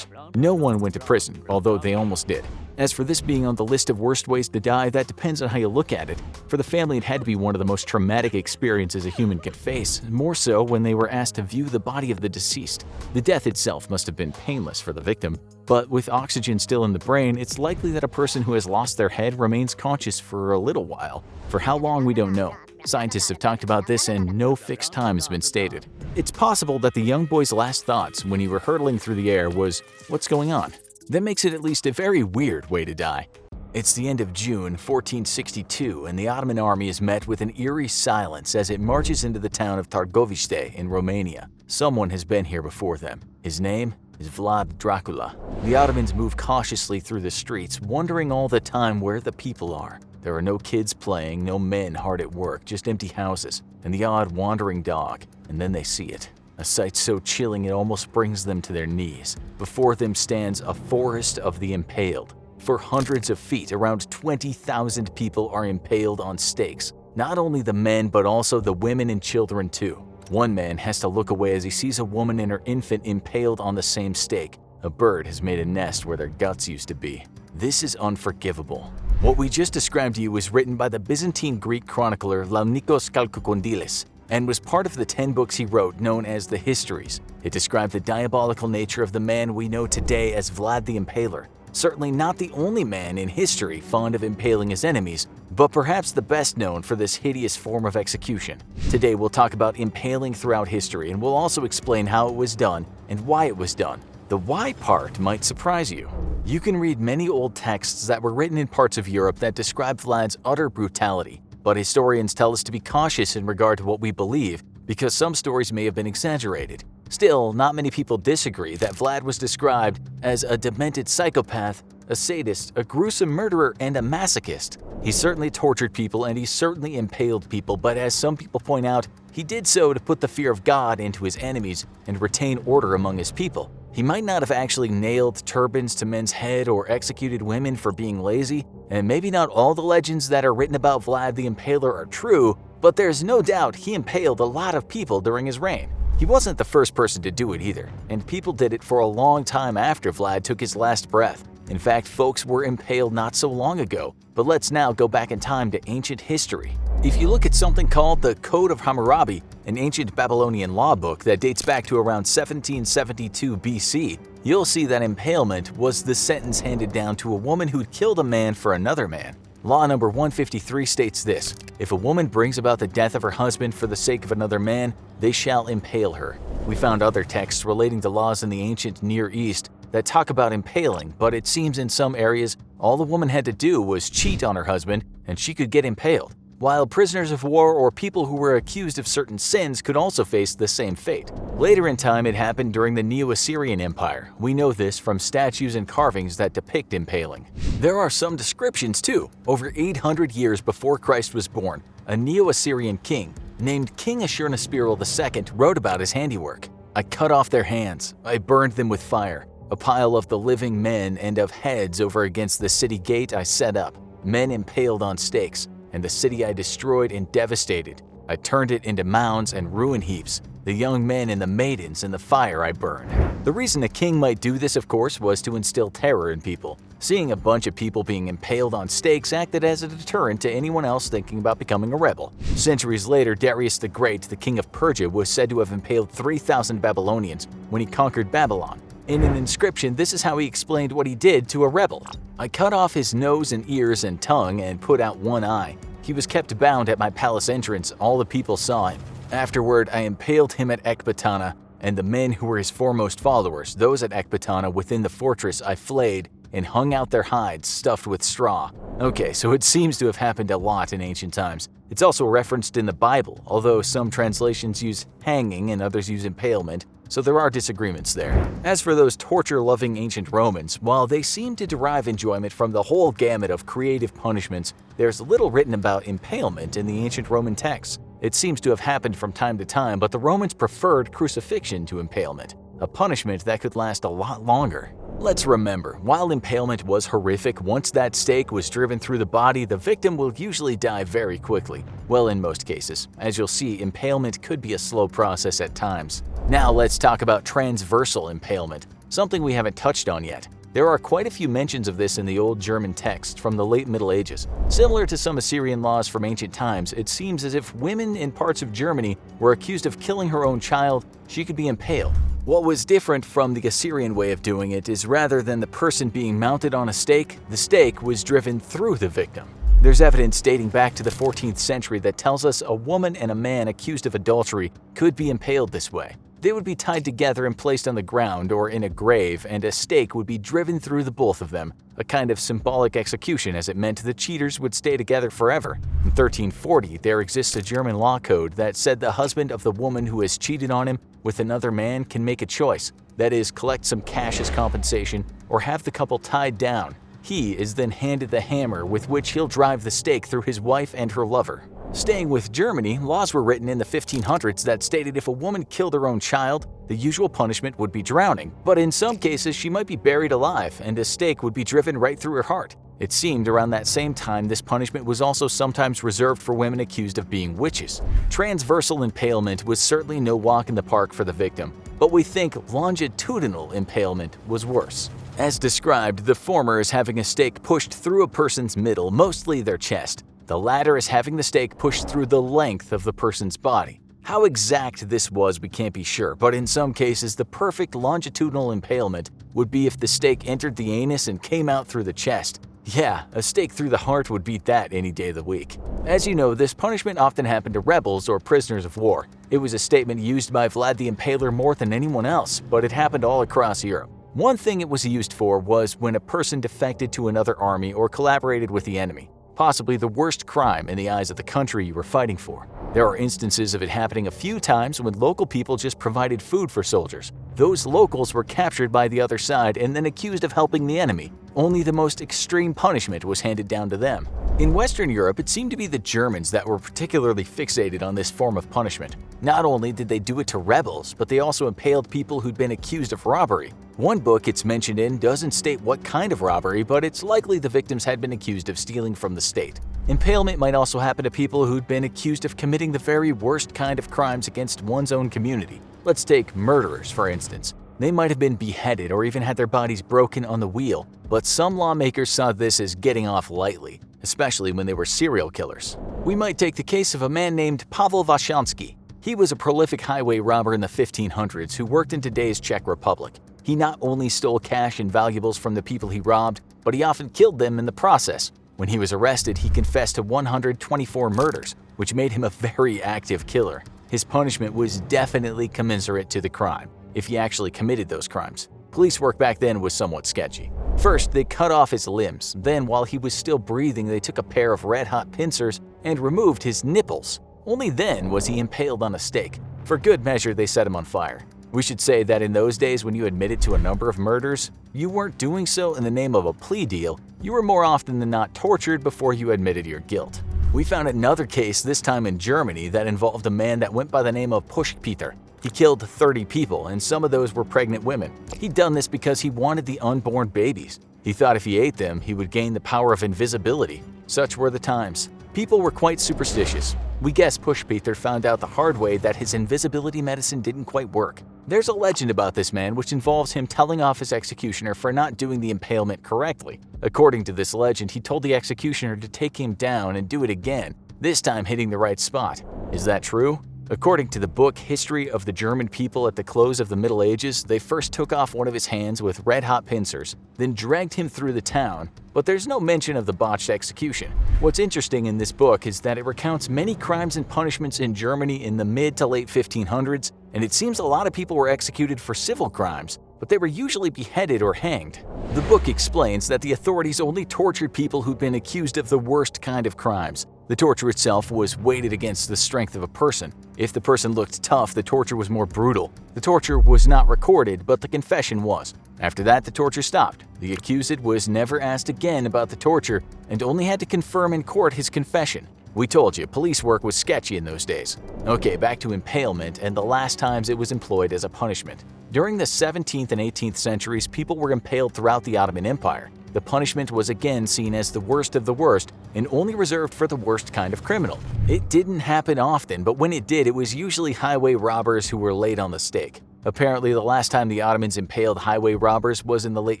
No one went to prison, although they almost did. As for this being on the list of worst ways to die, that depends on how you look at it. For the family, it had to be one of the most traumatic experiences a human could face, more so when they were asked to view the body of the deceased. The death itself must have been painless for the victim, but with oxygen still in the brain, it's likely that a person who has lost their head remains conscious for a little while. For how long, we don't know. Scientists have talked about this and no fixed time has been stated. It's possible that the young boy's last thoughts when he were hurtling through the air was, "What's going on?" That makes it at least a very weird way to die. It's the end of June 1462 and the Ottoman army is met with an eerie silence as it marches into the town of Târgoviște in Romania. Someone has been here before them. His name is Vlad Dracula. The Ottomans move cautiously through the streets, wondering all the time where the people are. There are no kids playing, no men hard at work, just empty houses, and the odd wandering dog. And then they see it. A sight so chilling it almost brings them to their knees. Before them stands a forest of the impaled. For hundreds of feet, around 20,000 people are impaled on stakes. Not only the men, but also the women and children too. One man has to look away as he sees a woman and her infant impaled on the same stake. A bird has made a nest where their guts used to be. This is unforgivable. What we just described to you was written by the Byzantine Greek chronicler Laonikos Kalkokondylis and was part of the 10 books he wrote known as the Histories. It described the diabolical nature of the man we know today as Vlad the Impaler. Certainly not the only man in history fond of impaling his enemies, but perhaps the best known for this hideous form of execution. Today we'll talk about impaling throughout history and we'll also explain how it was done and why it was done. The why part might surprise you. You can read many old texts that were written in parts of Europe that describe Vlad's utter brutality, but historians tell us to be cautious in regard to what we believe because some stories may have been exaggerated. Still, not many people disagree that Vlad was described as a demented psychopath, a sadist, a gruesome murderer, and a masochist. He certainly tortured people and he certainly impaled people, but as some people point out, he did so to put the fear of God into his enemies and retain order among his people. He might not have actually nailed turbans to men's head or executed women for being lazy, and maybe not all the legends that are written about Vlad the Impaler are true, but there's no doubt he impaled a lot of people during his reign. He wasn't the first person to do it either, and people did it for a long time after Vlad took his last breath. In fact, folks were impaled not so long ago, but let's now go back in time to ancient history. If you look at something called the Code of Hammurabi, an ancient Babylonian law book that dates back to around 1772 BC, you'll see that impalement was the sentence handed down to a woman who'd killed a man for another man. Law number 153 states this: if a woman brings about the death of her husband for the sake of another man, they shall impale her. We found other texts relating to laws in the ancient Near East that talk about impaling, but it seems in some areas all the woman had to do was cheat on her husband and she could get impaled, while prisoners of war or people who were accused of certain sins could also face the same fate. Later in time, it happened during the Neo-Assyrian Empire. We know this from statues and carvings that depict impaling. There are some descriptions too. Over 800 years before Christ was born, a Neo-Assyrian king named King Ashurnasirpal II wrote about his handiwork. I cut off their hands, I burned them with fire. A pile of the living men and of heads over against the city gate I set up, men impaled on stakes, and the city I destroyed and devastated. I turned it into mounds and ruin heaps, the young men and the maidens in the fire I burned. The reason a king might do this, of course, was to instill terror in people. Seeing a bunch of people being impaled on stakes acted as a deterrent to anyone else thinking about becoming a rebel. Centuries later, Darius the Great, the king of Persia, was said to have impaled 3,000 Babylonians when he conquered Babylon. In an inscription, this is how he explained what he did to a rebel. I cut off his nose and ears and tongue and put out one eye. He was kept bound at my palace entrance. All the people saw him. Afterward, I impaled him at Ecbatana, and the men who were his foremost followers, those at Ecbatana within the fortress, I flayed and hung out their hides stuffed with straw. Okay, so it seems to have happened a lot in ancient times. It's also referenced in the Bible, although some translations use hanging and others use impalement, so there are disagreements there. As for those torture-loving ancient Romans, while they seem to derive enjoyment from the whole gamut of creative punishments, there's little written about impalement in the ancient Roman texts. It seems to have happened from time to time, but the Romans preferred crucifixion to impalement, a punishment that could last a lot longer. Let's remember, while impalement was horrific, once that stake was driven through the body, the victim will usually die very quickly. Well, in most cases. As you'll see, impalement could be a slow process at times. Now let's talk about transversal impalement, something we haven't touched on yet. There are quite a few mentions of this in the old German text from the late Middle Ages. Similar to some Assyrian laws from ancient times, it seems as if women in parts of Germany were accused of killing her own child, she could be impaled. What was different from the Assyrian way of doing it is rather than the person being mounted on a stake, the stake was driven through the victim. There's evidence dating back to the 14th century that tells us a woman and a man accused of adultery could be impaled this way. They would be tied together and placed on the ground or in a grave, and a stake would be driven through the both of them, a kind of symbolic execution as it meant the cheaters would stay together forever. In 1340, there exists a German law code that said the husband of the woman who has cheated on him with another man can make a choice, that is, collect some cash as compensation or have the couple tied down. He is then handed the hammer with which he'll drive the stake through his wife and her lover. Staying with Germany, laws were written in the 1500s that stated if a woman killed her own child, the usual punishment would be drowning, but in some cases she might be buried alive and a stake would be driven right through her heart. It seemed around that same time this punishment was also sometimes reserved for women accused of being witches. Transversal impalement was certainly no walk in the park for the victim, but we think longitudinal impalement was worse. As described, the former is having a stake pushed through a person's middle, mostly their chest. The latter is having the stake pushed through the length of the person's body. How exact this was we can't be sure, but in some cases the perfect longitudinal impalement would be if the stake entered the anus and came out through the chest. Yeah, a stake through the heart would beat that any day of the week. As you know, this punishment often happened to rebels or prisoners of war. It was a statement used by Vlad the Impaler more than anyone else, but it happened all across Europe. One thing it was used for was when a person defected to another army or collaborated with the enemy, possibly the worst crime in the eyes of the country you were fighting for. There are instances of it happening a few times when local people just provided food for soldiers. Those locals were captured by the other side and then accused of helping the enemy. Only the most extreme punishment was handed down to them. In Western Europe, it seemed to be the Germans that were particularly fixated on this form of punishment. Not only did they do it to rebels, but they also impaled people who'd been accused of robbery. One book it's mentioned in doesn't state what kind of robbery, but it's likely the victims had been accused of stealing from the state. Impalement might also happen to people who'd been accused of committing the very worst kind of crimes against one's own community. Let's take murderers, for instance. They might have been beheaded or even had their bodies broken on the wheel, but some lawmakers saw this as getting off lightly, especially when they were serial killers. We might take the case of a man named Pavel Vashansky. He was a prolific highway robber in the 1500s who worked in today's Czech Republic. He not only stole cash and valuables from the people he robbed, but he often killed them in the process. When he was arrested, he confessed to 124 murders, which made him a very active killer. His punishment was definitely commensurate to the crime, if he actually committed those crimes. Police work back then was somewhat sketchy. First, they cut off his limbs. Then, while he was still breathing, they took a pair of red-hot pincers and removed his nipples. Only then was he impaled on a stake. For good measure, they set him on fire. We should say that in those days when you admitted to a number of murders, you weren't doing so in the name of a plea deal. You were more often than not tortured before you admitted your guilt. We found another case, this time in Germany, that involved a man that went by the name of Pushpeter. He killed 30 people, and some of those were pregnant women. He'd done this because he wanted the unborn babies. He thought if he ate them, he would gain the power of invisibility. Such were the times. People were quite superstitious. We guess Pushpeter found out the hard way that his invisibility medicine didn't quite work. There's a legend about this man which involves him telling off his executioner for not doing the impalement correctly. According to this legend, he told the executioner to take him down and do it again, this time hitting the right spot. Is that true? According to the book History of the German People at the close of the Middle Ages, they first took off one of his hands with red-hot pincers, then dragged him through the town, but there's no mention of the botched execution. What's interesting in this book is that it recounts many crimes and punishments in Germany in the mid to late 1500s, and it seems a lot of people were executed for civil crimes, but they were usually beheaded or hanged. The book explains that the authorities only tortured people who'd been accused of the worst kind of crimes. The torture itself was weighted against the strength of a person. If the person looked tough, the torture was more brutal. The torture was not recorded, but the confession was. After that, the torture stopped. The accused was never asked again about the torture and only had to confirm in court his confession. We told you, police work was sketchy in those days. Okay, back to impalement and the last times it was employed as a punishment. During the 17th and 18th centuries, people were impaled throughout the Ottoman Empire. The punishment was again seen as the worst of the worst and only reserved for the worst kind of criminal. It didn't happen often, but when it did, it was usually highway robbers who were laid on the stake. Apparently, the last time the Ottomans impaled highway robbers was in the late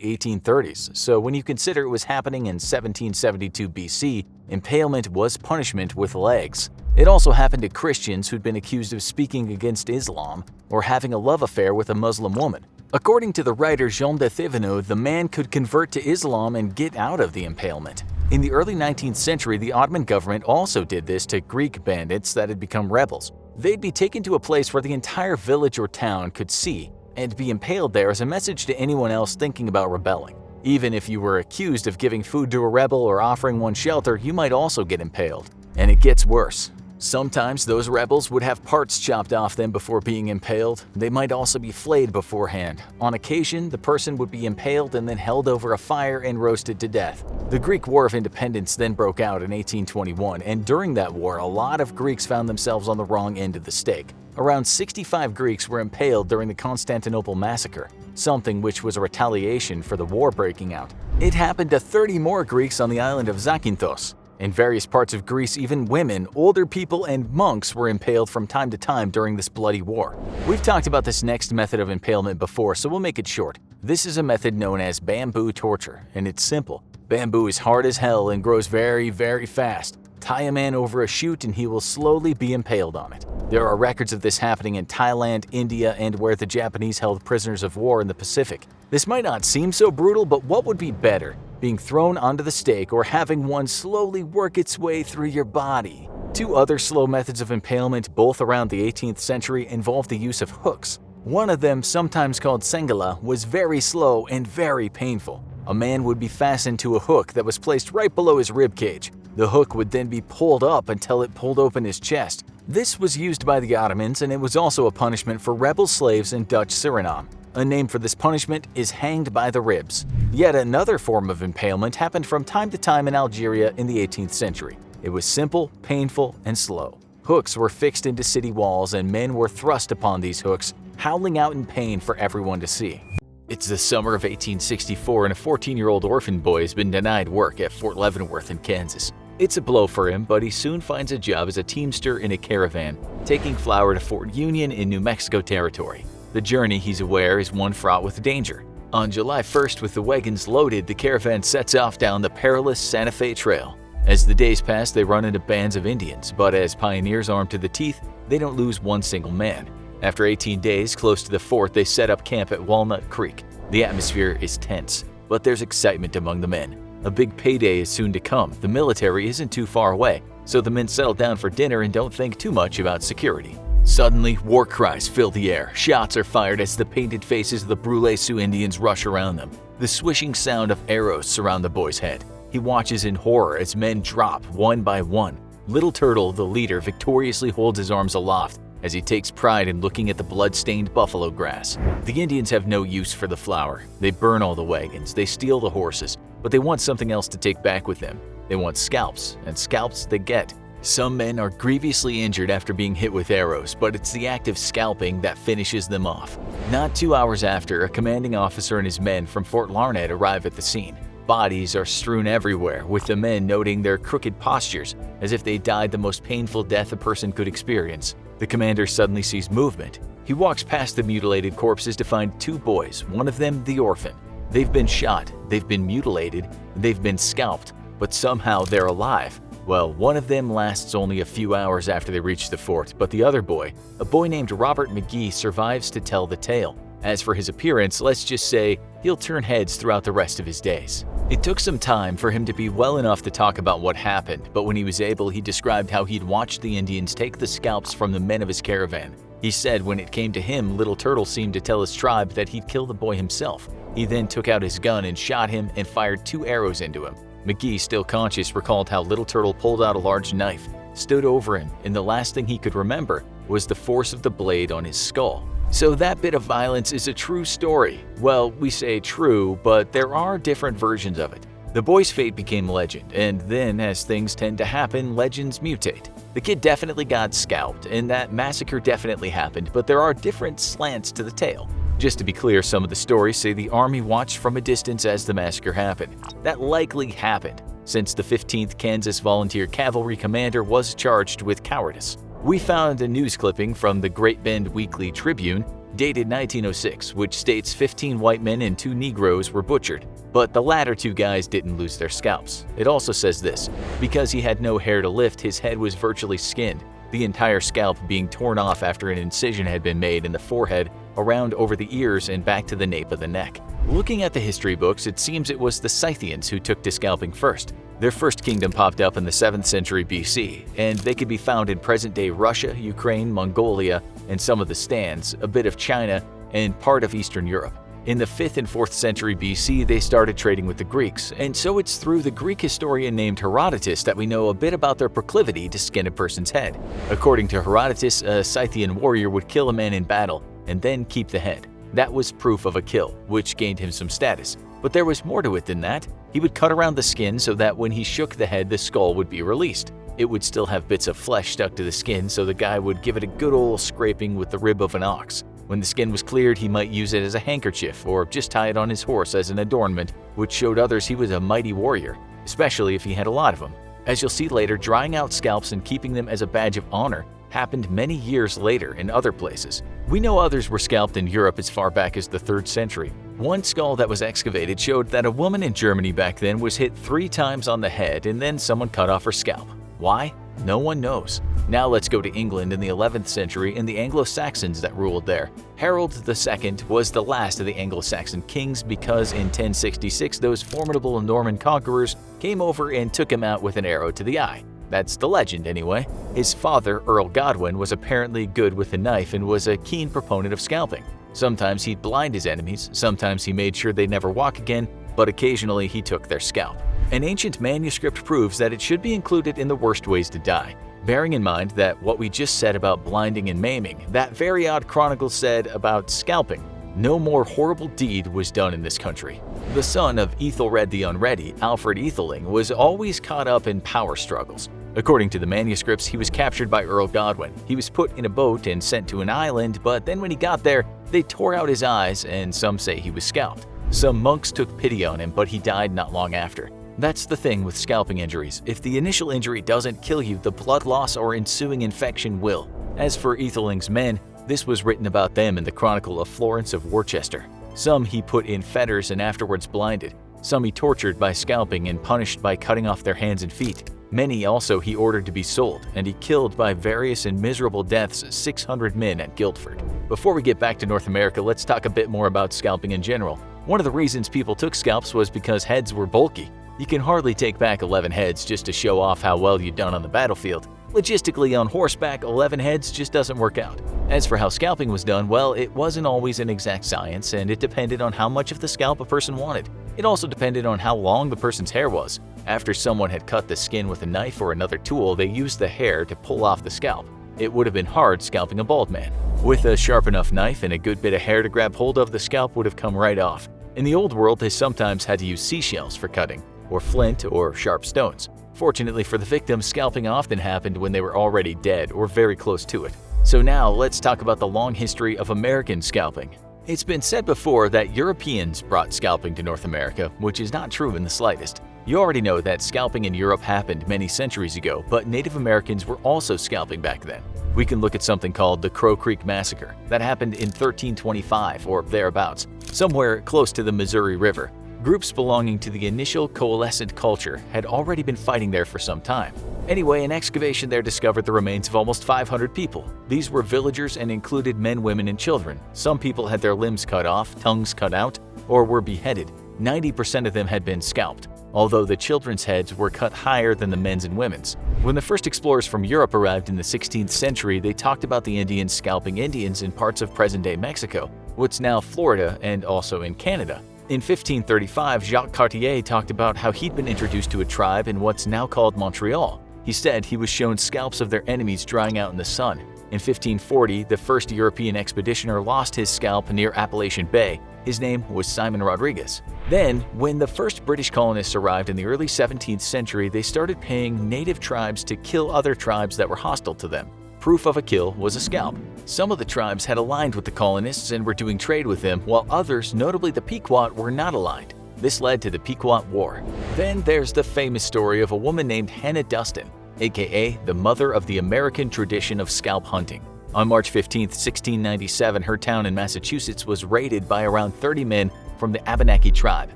1830s, so when you consider it was happening in 1772 BC, impalement was punishment with legs. It also happened to Christians who'd been accused of speaking against Islam or having a love affair with a Muslim woman. According to the writer Jean de Thévenot, the man could convert to Islam and get out of the impalement. In the early 19th century, the Ottoman government also did this to Greek bandits that had become rebels. They'd be taken to a place where the entire village or town could see and be impaled there as a message to anyone else thinking about rebelling. Even if you were accused of giving food to a rebel or offering one shelter, you might also get impaled. And it gets worse. Sometimes those rebels would have parts chopped off them before being impaled. They might also be flayed beforehand. On occasion, the person would be impaled and then held over a fire and roasted to death. The Greek War of Independence then broke out in 1821, and during that war, a lot of Greeks found themselves on the wrong end of the stake. Around 65 Greeks were impaled during the Constantinople massacre, something which was a retaliation for the war breaking out. It happened to 30 more Greeks on the island of Zakynthos. In various parts of Greece, even women, older people, and monks were impaled from time to time during this bloody war. We've talked about this next method of impalement before, so we'll make it short. This is a method known as bamboo torture, and it's simple. Bamboo is hard as hell and grows very, very fast. Tie a man over a chute and he will slowly be impaled on it. There are records of this happening in Thailand, India, and where the Japanese held prisoners of war in the Pacific. This might not seem so brutal, but what would be better? Being thrown onto the stake or having one slowly work its way through your body? Two other slow methods of impalement, both around the 18th century, involved the use of hooks. One of them, sometimes called sengala, was very slow and very painful. A man would be fastened to a hook that was placed right below his rib cage. The hook would then be pulled up until it pulled open his chest. This was used by the Ottomans, and it was also a punishment for rebel slaves in Dutch Suriname. A name for this punishment is hanged by the ribs. Yet another form of impalement happened from time to time in Algeria in the 18th century. It was simple, painful, and slow. Hooks were fixed into city walls and men were thrust upon these hooks, howling out in pain for everyone to see. It's the summer of 1864 and a 14-year-old orphan boy has been denied work at Fort Leavenworth in Kansas. It's a blow for him, but he soon finds a job as a teamster in a caravan, taking flour to Fort Union in New Mexico territory. The journey, he's aware, is one fraught with danger. On July 1st, with the wagons loaded, the caravan sets off down the perilous Santa Fe Trail. As the days pass, they run into bands of Indians, but as pioneers armed to the teeth, they don't lose one single man. After 18 days, close to the fort, they set up camp at Walnut Creek. The atmosphere is tense, but there's excitement among the men. A big payday is soon to come. The military isn't too far away, so the men settle down for dinner and don't think too much about security. Suddenly, war cries fill the air. Shots are fired as the painted faces of the Brule Sioux Indians rush around them. The swishing sound of arrows surround the boy's head. He watches in horror as men drop one by one. Little Turtle, the leader, victoriously holds his arms aloft as he takes pride in looking at the blood-stained buffalo grass. The Indians have no use for the flour. They burn all the wagons, they steal the horses, but they want something else to take back with them. They want scalps, and scalps they get. Some men are grievously injured after being hit with arrows, but it's the act of scalping that finishes them off. Not 2 hours after, a commanding officer and his men from Fort Larned arrive at the scene. Bodies are strewn everywhere, with the men noting their crooked postures, as if they died the most painful death a person could experience. The commander suddenly sees movement. He walks past the mutilated corpses to find two boys, one of them the orphan. They've been shot, they've been mutilated, they've been scalped, but somehow they're alive. Well, one of them lasts only a few hours after they reach the fort, but the other boy, a boy named Robert McGee, survives to tell the tale. As for his appearance, let's just say he'll turn heads throughout the rest of his days. It took some time for him to be well enough to talk about what happened, but when he was able, he described how he'd watched the Indians take the scalps from the men of his caravan. He said when it came to him, Little Turtle seemed to tell his tribe that he'd kill the boy himself. He then took out his gun and shot him and fired 2 arrows into him. McGee, still conscious, recalled how Little Turtle pulled out a large knife, stood over him, and the last thing he could remember was the force of the blade on his skull. So that bit of violence is a true story. Well, we say true, but there are different versions of it. The boy's fate became legend, and then, as things tend to happen, legends mutate. The kid definitely got scalped, and that massacre definitely happened, but there are different slants to the tale. Just to be clear, some of the stories say the army watched from a distance as the massacre happened. That likely happened, since the 15th Kansas Volunteer Cavalry commander was charged with cowardice. We found a news clipping from the Great Bend Weekly Tribune, dated 1906, which states 15 white men and 2 Negroes were butchered, but the latter 2 guys didn't lose their scalps. It also says this: because he had no hair to lift, his head was virtually skinned, the entire scalp being torn off after an incision had been made in the forehead, around over the ears and back to the nape of the neck. Looking at the history books, it seems it was the Scythians who took to scalping first. Their first kingdom popped up in the 7th century BC, and they could be found in present-day Russia, Ukraine, Mongolia, and some of the stands, a bit of China, and part of Eastern Europe. In the 5th and 4th century BC, they started trading with the Greeks, and so it's through the Greek historian named Herodotus that we know a bit about their proclivity to skin a person's head. According to Herodotus, a Scythian warrior would kill a man in battle and then keep the head. That was proof of a kill, which gained him some status. But there was more to it than that. He would cut around the skin so that when he shook the head, the skull would be released. It would still have bits of flesh stuck to the skin, so the guy would give it a good old scraping with the rib of an ox. When the skin was cleared, he might use it as a handkerchief or just tie it on his horse as an adornment, which showed others he was a mighty warrior, especially if he had a lot of them. As you'll see later, drying out scalps and keeping them as a badge of honor happened many years later in other places. We know others were scalped in Europe as far back as the 3rd century. One skull that was excavated showed that a woman in Germany back then was hit 3 times on the head and then someone cut off her scalp. Why? No one knows. Now let's go to England in the 11th century and the Anglo-Saxons that ruled there. Harold II was the last of the Anglo-Saxon kings because in 1066 those formidable Norman conquerors came over and took him out with an arrow to the eye. That's the legend anyway. His father, Earl Godwin, was apparently good with a knife and was a keen proponent of scalping. Sometimes he'd blind his enemies, sometimes he made sure they'd never walk again, but occasionally he took their scalp. An ancient manuscript proves that it should be included in the worst ways to die. Bearing in mind that what we just said about blinding and maiming, that very odd chronicle said about scalping. No more horrible deed was done in this country. The son of Ethelred the Unready, Alfred Etheling, was always caught up in power struggles. According to the manuscripts, he was captured by Earl Godwin. He was put in a boat and sent to an island, but then when he got there, they tore out his eyes and some say he was scalped. Some monks took pity on him, but he died not long after. That's the thing with scalping injuries. If the initial injury doesn't kill you, the blood loss or ensuing infection will. As for Etheling's men, this was written about them in the Chronicle of Florence of Worcester. Some he put in fetters and afterwards blinded. Some he tortured by scalping and punished by cutting off their hands and feet. Many also he ordered to be sold, and he killed by various and miserable deaths 600 men at Guildford. Before we get back to North America, let's talk a bit more about scalping in general. One of the reasons people took scalps was because heads were bulky. You can hardly take back 11 heads just to show off how well you've done on the battlefield. Logistically, on horseback, 11 heads just doesn't work out. As for how scalping was done, well, it wasn't always an exact science, and it depended on how much of the scalp a person wanted. It also depended on how long the person's hair was. After someone had cut the skin with a knife or another tool, they used the hair to pull off the scalp. It would have been hard scalping a bald man. With a sharp enough knife and a good bit of hair to grab hold of, the scalp would have come right off. In the old world, they sometimes had to use seashells for cutting, or flint or sharp stones. Fortunately for the victim, scalping often happened when they were already dead or very close to it. So now let's talk about the long history of American scalping. It's been said before that Europeans brought scalping to North America, which is not true in the slightest. You already know that scalping in Europe happened many centuries ago, but Native Americans were also scalping back then. We can look at something called the Crow Creek Massacre that happened in 1325 or thereabouts, somewhere close to the Missouri River. Groups belonging to the initial coalescent culture had already been fighting there for some time. Anyway, an excavation there discovered the remains of almost 500 people. These were villagers and included men, women, and children. Some people had their limbs cut off, tongues cut out, or were beheaded. 90% of them had been scalped, although the children's heads were cut higher than the men's and women's. When the first explorers from Europe arrived in the 16th century, they talked about the Indians scalping Indians in parts of present-day Mexico, what's now Florida, and also in Canada. In 1535, Jacques Cartier talked about how he'd been introduced to a tribe in what's now called Montreal. He said he was shown scalps of their enemies drying out in the sun. In 1540, the first European expeditioner lost his scalp near Appalachian Bay. His name was Simon Rodriguez. Then, when the first British colonists arrived in the early 17th century, they started paying native tribes to kill other tribes that were hostile to them. Proof of a kill was a scalp. Some of the tribes had aligned with the colonists and were doing trade with them, while others, notably the Pequot, were not aligned. This led to the Pequot War. Then there's the famous story of a woman named Hannah Dustin, aka the mother of the American tradition of scalp hunting. On March 15, 1697, her town in Massachusetts was raided by around 30 men from the Abenaki tribe.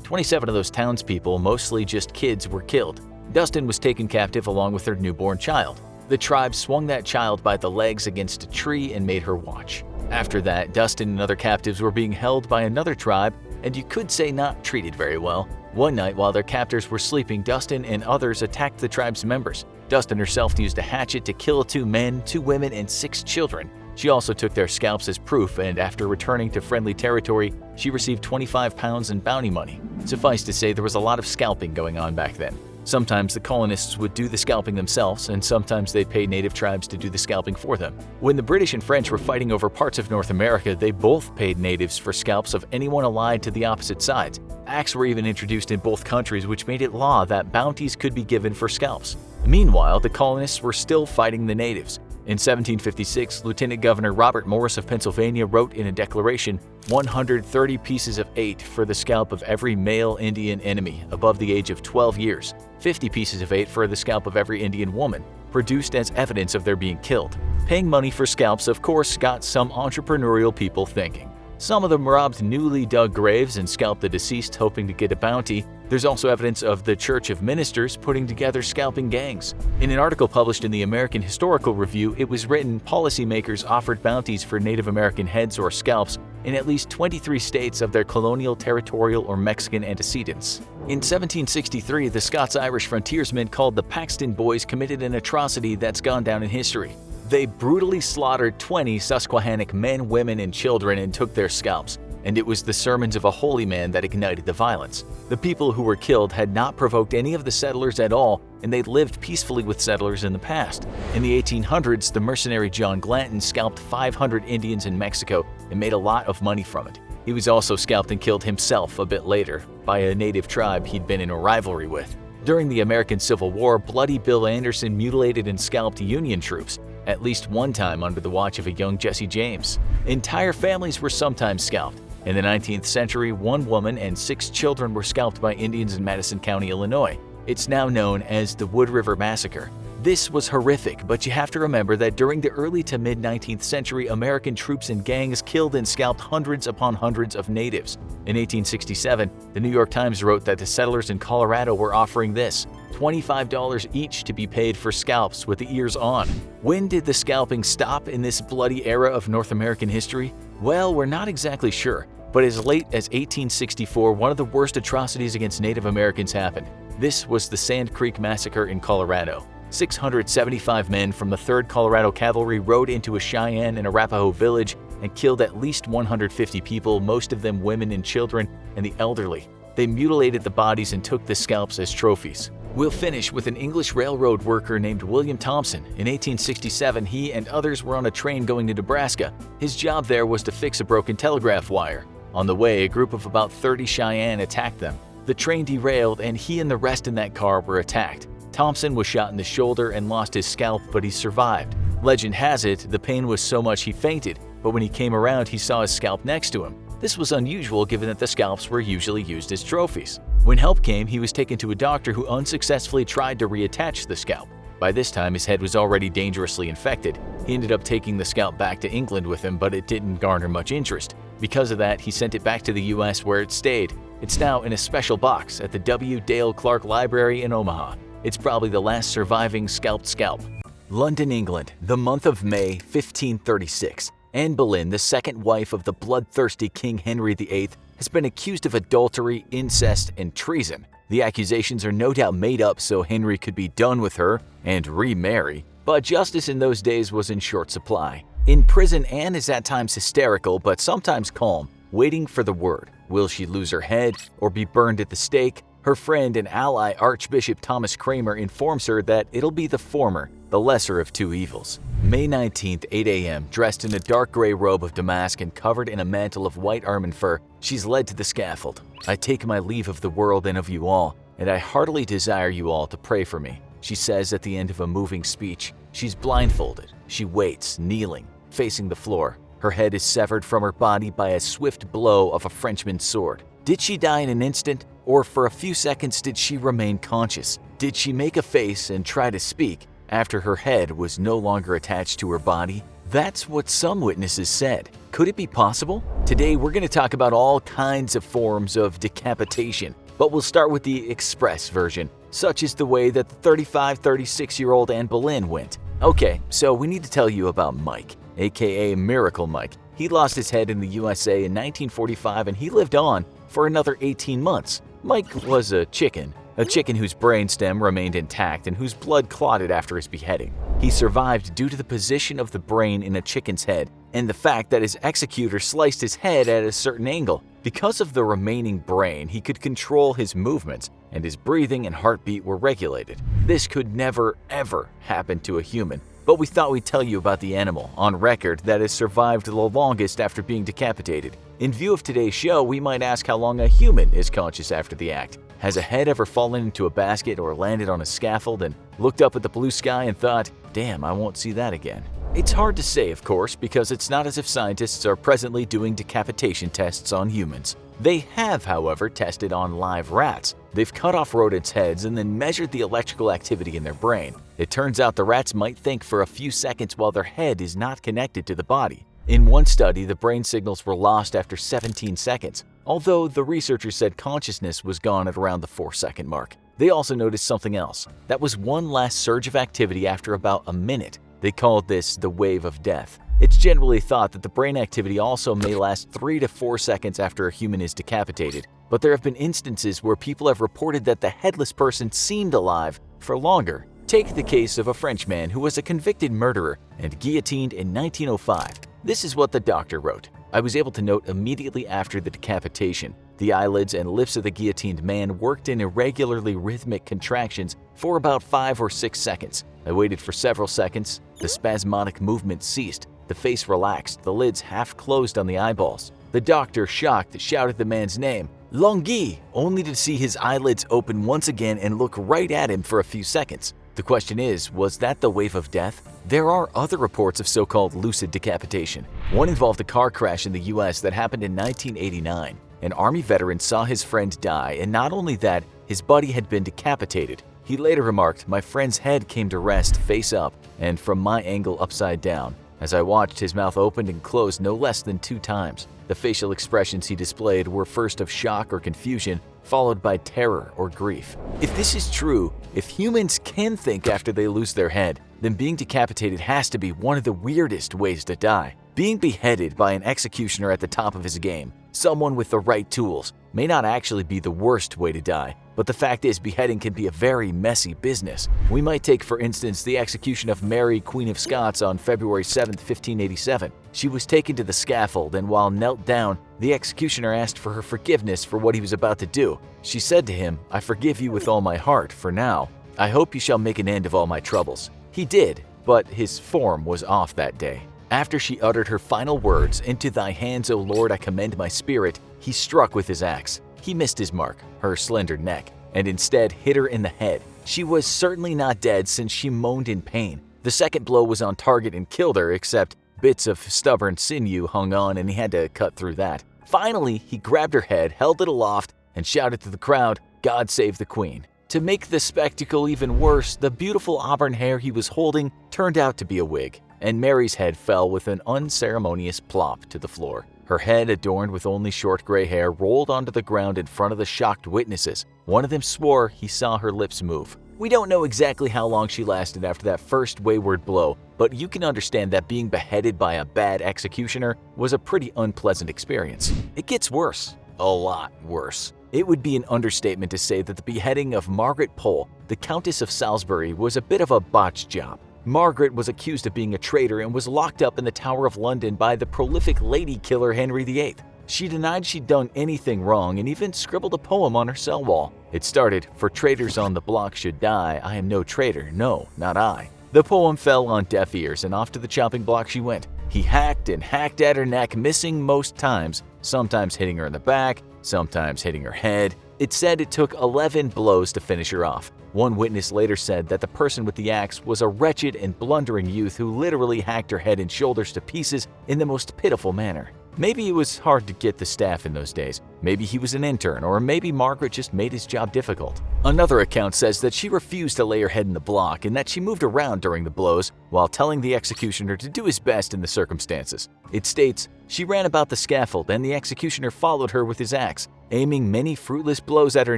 27 of those townspeople, mostly just kids, were killed. Dustin was taken captive along with her newborn child. The tribe swung that child by the legs against a tree and made her watch. After that, Dustin and other captives were being held by another tribe, and you could say not treated very well. One night, while their captors were sleeping, Dustin and others attacked the tribe's members. Dustin herself used a hatchet to kill 2 men, 2 women, and 6 children. She also took their scalps as proof, and after returning to friendly territory, she received 25 pounds in bounty money. Suffice to say, there was a lot of scalping going on back then. Sometimes the colonists would do the scalping themselves, and sometimes they'd pay native tribes to do the scalping for them. When the British and French were fighting over parts of North America, they both paid natives for scalps of anyone allied to the opposite sides. Acts were even introduced in both countries, which made it law that bounties could be given for scalps. Meanwhile, the colonists were still fighting the natives. In 1756, Lieutenant Governor Robert Morris of Pennsylvania wrote in a declaration, 130 pieces of 8 for the scalp of every male Indian enemy above the age of 12 years, 50 pieces of 8 for the scalp of every Indian woman, produced as evidence of their being killed. Paying money for scalps, of course, got some entrepreneurial people thinking. Some of them robbed newly dug graves and scalped the deceased, hoping to get a bounty. There's also evidence of the Church of Ministers putting together scalping gangs. In an article published in the American Historical Review, it was written policymakers offered bounties for Native American heads or scalps in at least 23 states of their colonial, territorial, or Mexican antecedents. In 1763, the Scots-Irish frontiersmen called the Paxton Boys committed an atrocity that's gone down in history. They brutally slaughtered 20 Susquehannock men, women, and children and took their scalps, and it was the sermons of a holy man that ignited the violence. The people who were killed had not provoked any of the settlers at all, and they'd lived peacefully with settlers in the past. In the 1800s, the mercenary John Glanton scalped 500 Indians in Mexico and made a lot of money from it. He was also scalped and killed himself a bit later by a native tribe he'd been in a rivalry with. During the American Civil War, Bloody Bill Anderson mutilated and scalped Union troops, at least one time under the watch of a young Jesse James. Entire families were sometimes scalped. In the 19th century, 1 woman and 6 children were scalped by Indians in Madison County, Illinois. It's now known as the Wood River Massacre. This was horrific, but you have to remember that during the early to mid-19th century, American troops and gangs killed and scalped hundreds upon hundreds of natives. In 1867, the New York Times wrote that the settlers in Colorado were offering this, $25 each to be paid for scalps with the ears on. When did the scalping stop in this bloody era of North American history? Well, we're not exactly sure, but as late as 1864, one of the worst atrocities against Native Americans happened. This was the Sand Creek Massacre in Colorado. 675 men from the 3rd Colorado Cavalry rode into a Cheyenne and Arapaho village and killed at least 150 people, most of them women and children and the elderly. They mutilated the bodies and took the scalps as trophies. We'll finish with an English railroad worker named William Thompson. In 1867, he and others were on a train going to Nebraska. His job there was to fix a broken telegraph wire. On the way, a group of about 30 Cheyenne attacked them. The train derailed, and he and the rest in that car were attacked. Thompson was shot in the shoulder and lost his scalp, but he survived. Legend has it, the pain was so much he fainted, but when he came around, he saw his scalp next to him. This was unusual given that the scalps were usually used as trophies. When help came, he was taken to a doctor who unsuccessfully tried to reattach the scalp. By this time, his head was already dangerously infected. He ended up taking the scalp back to England with him, but it didn't garner much interest. Because of that, he sent it back to the US where it stayed. It's now in a special box at the W. Dale Clark Library in Omaha. It's probably the last surviving scalped scalp. London, England, the month of May 1536. Anne Boleyn, the second wife of the bloodthirsty King Henry VIII, has been accused of adultery, incest, and treason. The accusations are no doubt made up so Henry could be done with her and remarry, but justice in those days was in short supply. In prison, Anne is at times hysterical but sometimes calm, waiting for the word. Will she lose her head or be burned at the stake? Her friend and ally Archbishop Thomas Cranmer informs her that it'll be the former, the lesser of two evils. May 19th, 8 a.m., dressed in a dark gray robe of damask and covered in a mantle of white ermine fur, she's led to the scaffold. I take my leave of the world and of you all, and I heartily desire you all to pray for me, she says at the end of a moving speech. She's blindfolded. She waits, kneeling, facing the floor. Her head is severed from her body by a swift blow of a Frenchman's sword. Did she die in an instant, or for a few seconds did she remain conscious? Did she make a face and try to speak after her head was no longer attached to her body? That's what some witnesses said. Could it be possible? Today we're going to talk about all kinds of forms of decapitation, but we'll start with the express version, such as the way that the 36-year-old Anne Boleyn went. Okay, so we need to tell you about Mike, aka Miracle Mike. He lost his head in the USA in 1945 and he lived on for another 18 months. Mike was a chicken whose brainstem remained intact and whose blood clotted after his beheading. He survived due to the position of the brain in a chicken's head and the fact that his executor sliced his head at a certain angle. Because of the remaining brain, he could control his movements and his breathing and heartbeat were regulated. This could never, ever happen to a human, but we thought we'd tell you about the animal on record that has survived the longest after being decapitated. In view of today's show, we might ask how long a human is conscious after the act. Has a head ever fallen into a basket or landed on a scaffold and looked up at the blue sky and thought, damn, I won't see that again? It's hard to say, of course, because it's not as if scientists are presently doing decapitation tests on humans. They have, however, tested on live rats. They've cut off rodents' heads and then measured the electrical activity in their brain. It turns out the rats might think for a few seconds while their head is not connected to the body. In one study, the brain signals were lost after 17 seconds, although the researchers said consciousness was gone at around the 4-second mark. They also noticed something else. That was one last surge of activity after about a minute. They called this the wave of death. It's generally thought that the brain activity also may last 3 to 4 seconds after a human is decapitated, but there have been instances where people have reported that the headless person seemed alive for longer. Take the case of a Frenchman who was a convicted murderer and guillotined in 1905. This is what the doctor wrote. I was able to note immediately after the decapitation, the eyelids and lips of the guillotined man worked in irregularly rhythmic contractions for about 5 or 6 seconds. I waited for several seconds. The spasmodic movement ceased. The face relaxed, the lids half closed on the eyeballs. The doctor, shocked, shouted the man's name, Longhi, only to see his eyelids open once again and look right at him for a few seconds. The question is, was that the wave of death? There are other reports of so-called lucid decapitation. One involved a car crash in the US that happened in 1989. An Army veteran saw his friend die, and not only that, his buddy had been decapitated. He later remarked, my friend's head came to rest face up and from my angle upside down. As I watched, his mouth opened and closed no less than 2 times. The facial expressions he displayed were first of shock or confusion, followed by terror or grief. If this is true, if humans can think after they lose their head, then being decapitated has to be one of the weirdest ways to die. Being beheaded by an executioner at the top of his game, someone with the right tools, may not actually be the worst way to die, but the fact is beheading can be a very messy business. We might take, for instance, the execution of Mary, Queen of Scots on February 7, 1587. She was taken to the scaffold, and while knelt down, the executioner asked for her forgiveness for what he was about to do. She said to him, I forgive you with all my heart for now. I hope you shall make an end of all my troubles. He did, but his form was off that day. After she uttered her final words, Into thy hands, O Lord, I commend my spirit, he struck with his axe. He missed his mark, her slender neck, and instead hit her in the head. She was certainly not dead since she moaned in pain. The second blow was on target and killed her, except bits of stubborn sinew hung on and he had to cut through that. Finally, he grabbed her head, held it aloft, and shouted to the crowd, God save the Queen. To make the spectacle even worse, the beautiful auburn hair he was holding turned out to be a wig, and Mary's head fell with an unceremonious plop to the floor. Her head, adorned with only short gray hair, rolled onto the ground in front of the shocked witnesses. One of them swore he saw her lips move. We don't know exactly how long she lasted after that first wayward blow, but you can understand that being beheaded by a bad executioner was a pretty unpleasant experience. It gets worse. A lot worse. It would be an understatement to say that the beheading of Margaret Pole, the Countess of Salisbury, was a bit of a botched job. Margaret was accused of being a traitor and was locked up in the Tower of London by the prolific lady killer Henry VIII. She denied she'd done anything wrong and even scribbled a poem on her cell wall. It started, "For traitors on the block should die, I am no traitor, no, not I." The poem fell on deaf ears and off to the chopping block she went. He hacked and hacked at her neck, missing most times, sometimes hitting her in the back, sometimes hitting her head. It said it took 11 blows to finish her off. One witness later said that the person with the axe was a wretched and blundering youth who literally hacked her head and shoulders to pieces in the most pitiful manner. Maybe it was hard to get the staff in those days. Maybe he was an intern, or maybe Margaret just made his job difficult. Another account says that she refused to lay her head in the block and that she moved around during the blows while telling the executioner to do his best in the circumstances. It states, "She ran about the scaffold and the executioner followed her with his axe, aiming many fruitless blows at her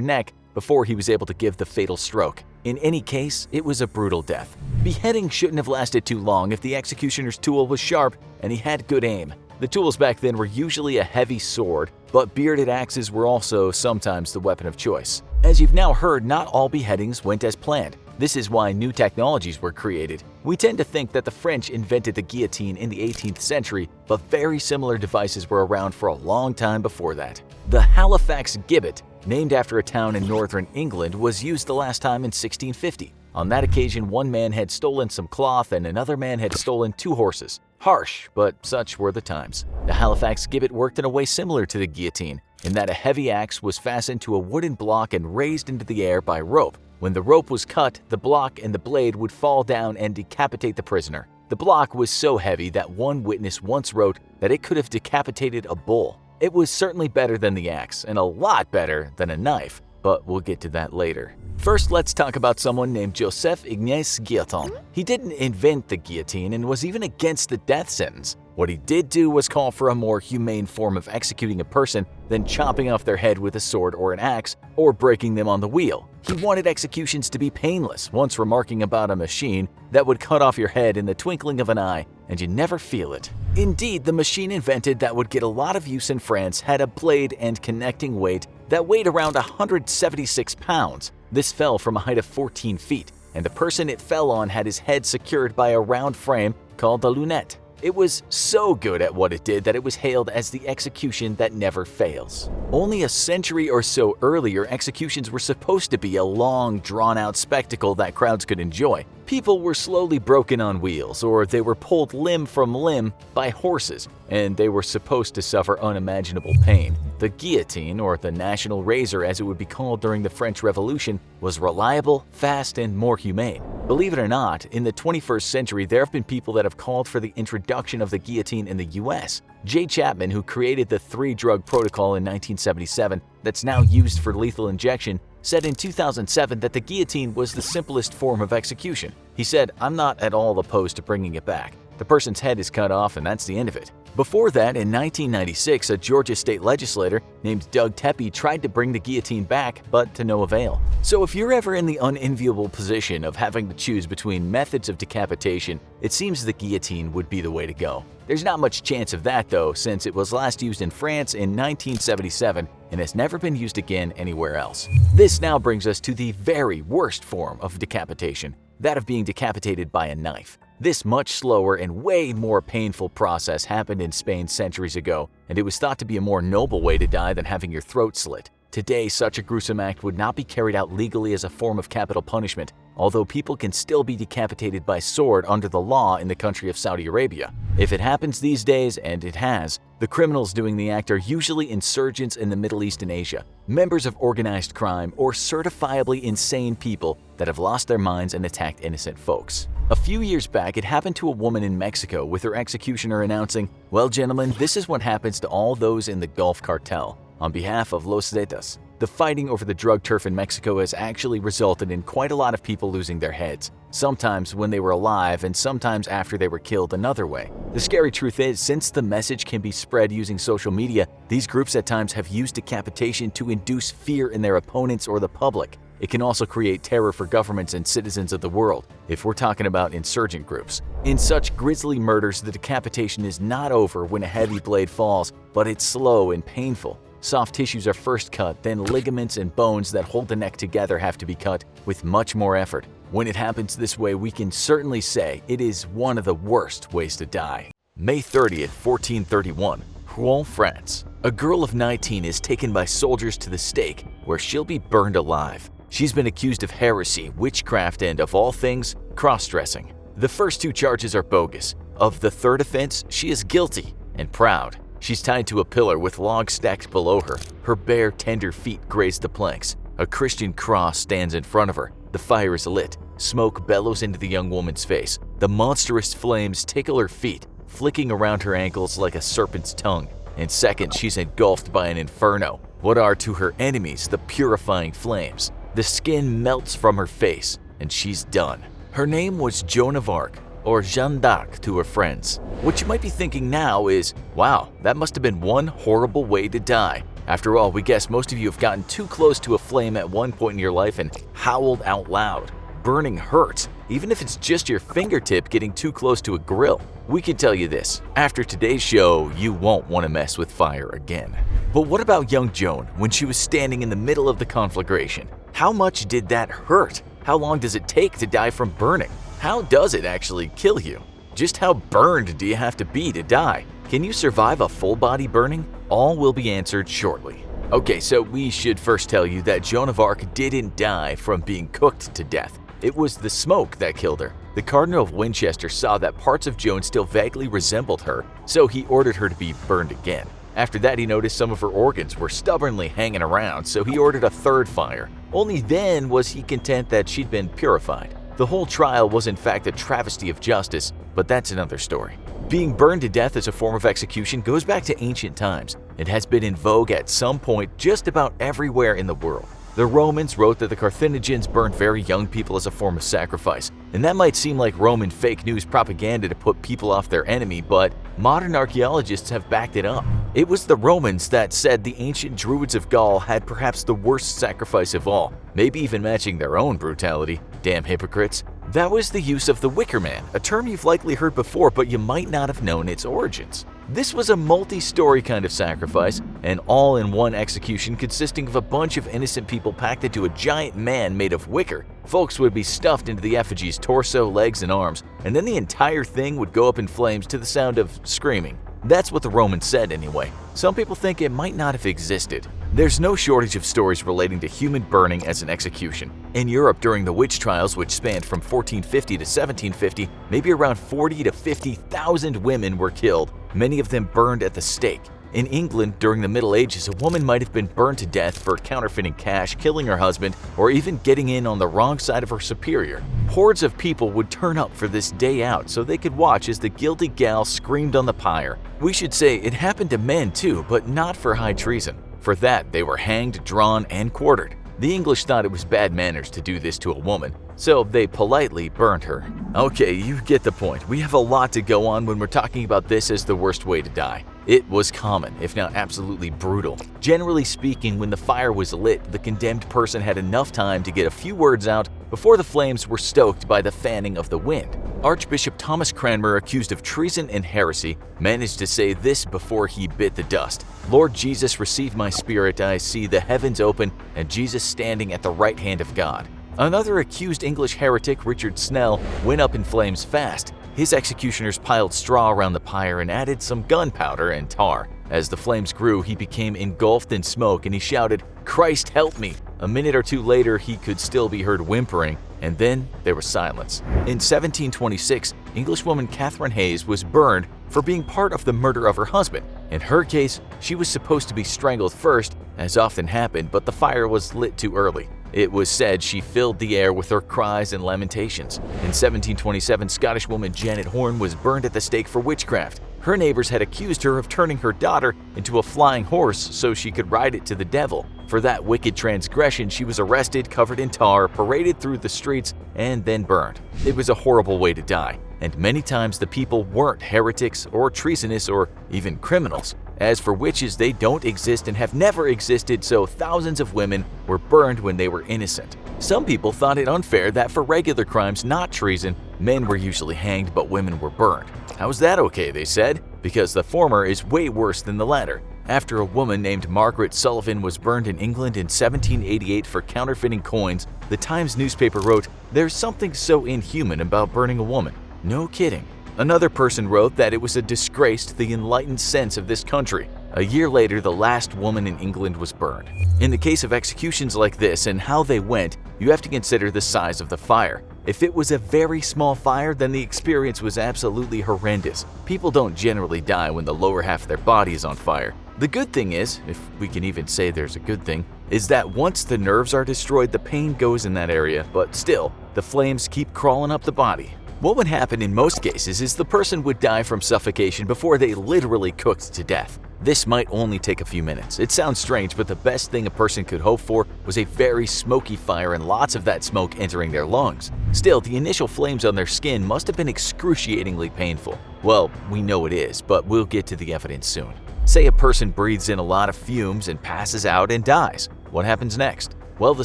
neck before he was able to give the fatal stroke. In any case, it was a brutal death. Beheading shouldn't have lasted too long if the executioner's tool was sharp and he had good aim. The tools back then were usually a heavy sword, but bearded axes were also sometimes the weapon of choice. As you've now heard, not all beheadings went as planned. This is why new technologies were created. We tend to think that the French invented the guillotine in the 18th century, but very similar devices were around for a long time before that. The Halifax gibbet, named after a town in northern England, was used the last time in 1650. On that occasion, one man had stolen some cloth and another man had stolen 2 horses. Harsh, but such were the times. The Halifax gibbet worked in a way similar to the guillotine, in that a heavy axe was fastened to a wooden block and raised into the air by rope. When the rope was cut, the block and the blade would fall down and decapitate the prisoner. The block was so heavy that one witness once wrote that it could have decapitated a bull. It was certainly better than the axe, and a lot better than a knife, but we'll get to that later. First, let's talk about someone named Joseph Ignace Guillotin. He didn't invent the guillotine and was even against the death sentence. What he did do was call for a more humane form of executing a person than chopping off their head with a sword or an axe or breaking them on the wheel. He wanted executions to be painless, once remarking about a machine that would cut off your head in the twinkling of an eye and you never feel it. Indeed, the machine invented that would get a lot of use in France had a blade and connecting weight that weighed around 176 pounds. This fell from a height of 14 feet, and the person it fell on had his head secured by a round frame called the lunette. It was so good at what it did that it was hailed as the execution that never fails. Only a century or so earlier, executions were supposed to be a long, drawn-out spectacle that crowds could enjoy. People were slowly broken on wheels, or they were pulled limb from limb by horses, and they were supposed to suffer unimaginable pain. The guillotine, or the national razor as it would be called during the French Revolution, was reliable, fast, and more humane. Believe it or not, in the 21st century there have been people that have called for the introduction of the guillotine in the US. J. Chapman, who created the 3-drug protocol in 1977 that's now used for lethal injection, said in 2007 that the guillotine was the simplest form of execution. He said, "I'm not at all opposed to bringing it back. The person's head is cut off and that's the end of it." Before that, in 1996, a Georgia state legislator named Doug Tepe tried to bring the guillotine back, but to no avail. So if you're ever in the unenviable position of having to choose between methods of decapitation, it seems the guillotine would be the way to go. There's not much chance of that though, since it was last used in France in 1977 and has never been used again anywhere else. This now brings us to the very worst form of decapitation, that of being decapitated by a knife. This much slower and way more painful process happened in Spain centuries ago, and it was thought to be a more noble way to die than having your throat slit. Today, such a gruesome act would not be carried out legally as a form of capital punishment, although people can still be decapitated by sword under the law in the country of Saudi Arabia. If it happens these days, and it has, the criminals doing the act are usually insurgents in the Middle East and Asia, members of organized crime, or certifiably insane people that have lost their minds and attacked innocent folks. A few years back, it happened to a woman in Mexico with her executioner announcing, "Well, gentlemen, this is what happens to all those in the Gulf Cartel, on behalf of Los Zetas." The fighting over the drug turf in Mexico has actually resulted in quite a lot of people losing their heads, sometimes when they were alive and sometimes after they were killed another way. The scary truth is, since the message can be spread using social media, these groups at times have used decapitation to induce fear in their opponents or the public. It can also create terror for governments and citizens of the world, if we're talking about insurgent groups. In such grisly murders, the decapitation is not over when a heavy blade falls, but it's slow and painful. Soft tissues are first cut, then ligaments and bones that hold the neck together have to be cut with much more effort. When it happens this way, we can certainly say it is one of the worst ways to die. May 30th, 1431, Rouen, France. A girl of 19 is taken by soldiers to the stake, where she'll be burned alive. She's been accused of heresy, witchcraft, and, of all things, cross-dressing. The first two charges are bogus. Of the third offense, she is guilty and proud. She's tied to a pillar with logs stacked below her. Her bare, tender feet graze the planks. A Christian cross stands in front of her. The fire is lit. Smoke bellows into the young woman's face. The monstrous flames tickle her feet, flicking around her ankles like a serpent's tongue. In seconds, she's engulfed by an inferno. What are to her enemies the purifying flames. The skin melts from her face, and she's done. Her name was Joan of Arc, or Jeanne d'Arc to her friends. What you might be thinking now is, wow, that must have been one horrible way to die. After all, we guess most of you have gotten too close to a flame at one point in your life and howled out loud. Burning hurts, even if it's just your fingertip getting too close to a grill. We can tell you this, after today's show, you won't want to mess with fire again. But what about young Joan when she was standing in the middle of the conflagration? How much did that hurt? How long does it take to die from burning? How does it actually kill you? Just how burned do you have to be to die? Can you survive a full body burning? All will be answered shortly. Okay, so we should first tell you that Joan of Arc didn't die from being cooked to death. It was the smoke that killed her. The Cardinal of Winchester saw that parts of Joan still vaguely resembled her, so he ordered her to be burned again. After that, he noticed some of her organs were stubbornly hanging around, so he ordered a third fire. Only then was he content that she'd been purified. The whole trial was in fact a travesty of justice, but that's another story. Being burned to death as a form of execution goes back to ancient times. It has been in vogue at some point just about everywhere in the world. The Romans wrote that the Carthaginians burned very young people as a form of sacrifice, and that might seem like Roman fake news propaganda to put people off their enemy, but modern archaeologists have backed it up. It was the Romans that said the ancient Druids of Gaul had perhaps the worst sacrifice of all, maybe even matching their own brutality. Damn hypocrites. That was the use of the Wicker Man, a term you've likely heard before, but you might not have known its origins. This was a multi-story kind of sacrifice, an all-in-one execution consisting of a bunch of innocent people packed into a giant man made of wicker. Folks would be stuffed into the effigy's torso, legs, and arms, and then the entire thing would go up in flames to the sound of screaming. That's what the Romans said anyway. Some people think it might not have existed. There's no shortage of stories relating to human burning as an execution. In Europe during the witch trials, which spanned from 1450 to 1750, maybe around 40 to 50,000 women were killed, many of them burned at the stake. In England during the Middle Ages, a woman might have been burned to death for counterfeiting cash, killing her husband, or even getting in on the wrong side of her superior. Hordes of people would turn up for this day out so they could watch as the guilty gal screamed on the pyre. We should say it happened to men too, but not for high treason. For that, they were hanged, drawn, and quartered. The English thought it was bad manners to do this to a woman, so they politely burned her. Okay, you get the point. We have a lot to go on when we're talking about this as the worst way to die. It was common, if not absolutely brutal. Generally speaking, when the fire was lit, the condemned person had enough time to get a few words out before the flames were stoked by the fanning of the wind. Archbishop Thomas Cranmer, accused of treason and heresy, managed to say this before he bit the dust. "Lord Jesus, receive my spirit. I see the heavens open and Jesus standing at the right hand of God." Another accused English heretic, Richard Snell, went up in flames fast. His executioners piled straw around the pyre and added some gunpowder and tar. As the flames grew, he became engulfed in smoke and he shouted, "Christ help me!" A minute or two later, he could still be heard whimpering, and then there was silence. In 1726, Englishwoman Catherine Hayes was burned for being part of the murder of her husband. In her case, she was supposed to be strangled first, as often happened, but the fire was lit too early. It was said she filled the air with her cries and lamentations. In 1727, Scottish woman Janet Horne was burned at the stake for witchcraft. Her neighbors had accused her of turning her daughter into a flying horse so she could ride it to the devil. For that wicked transgression, she was arrested, covered in tar, paraded through the streets, and then burned. It was a horrible way to die, and many times the people weren't heretics or treasonous or even criminals. As for witches, they don't exist and have never existed, so thousands of women were burned when they were innocent. Some people thought it unfair that for regular crimes, not treason, men were usually hanged but women were burned. How's that okay, they said? Because the former is way worse than the latter. After a woman named Margaret Sullivan was burned in England in 1788 for counterfeiting coins, the Times newspaper wrote, "There's something so inhuman about burning a woman." No kidding. Another person wrote that it was a disgrace to the enlightened sense of this country. A year later, the last woman in England was burned. In the case of executions like this and how they went, you have to consider the size of the fire. If it was a very small fire, then the experience was absolutely horrendous. People don't generally die when the lower half of their body is on fire. The good thing is, if we can even say there's a good thing, is that once the nerves are destroyed, the pain goes in that area, but still, the flames keep crawling up the body. What would happen in most cases is the person would die from suffocation before they literally cooked to death. This might only take a few minutes. It sounds strange, but the best thing a person could hope for was a very smoky fire and lots of that smoke entering their lungs. Still, the initial flames on their skin must have been excruciatingly painful. Well, we know it is, but we'll get to the evidence soon. Say a person breathes in a lot of fumes and passes out and dies. What happens next? Well, the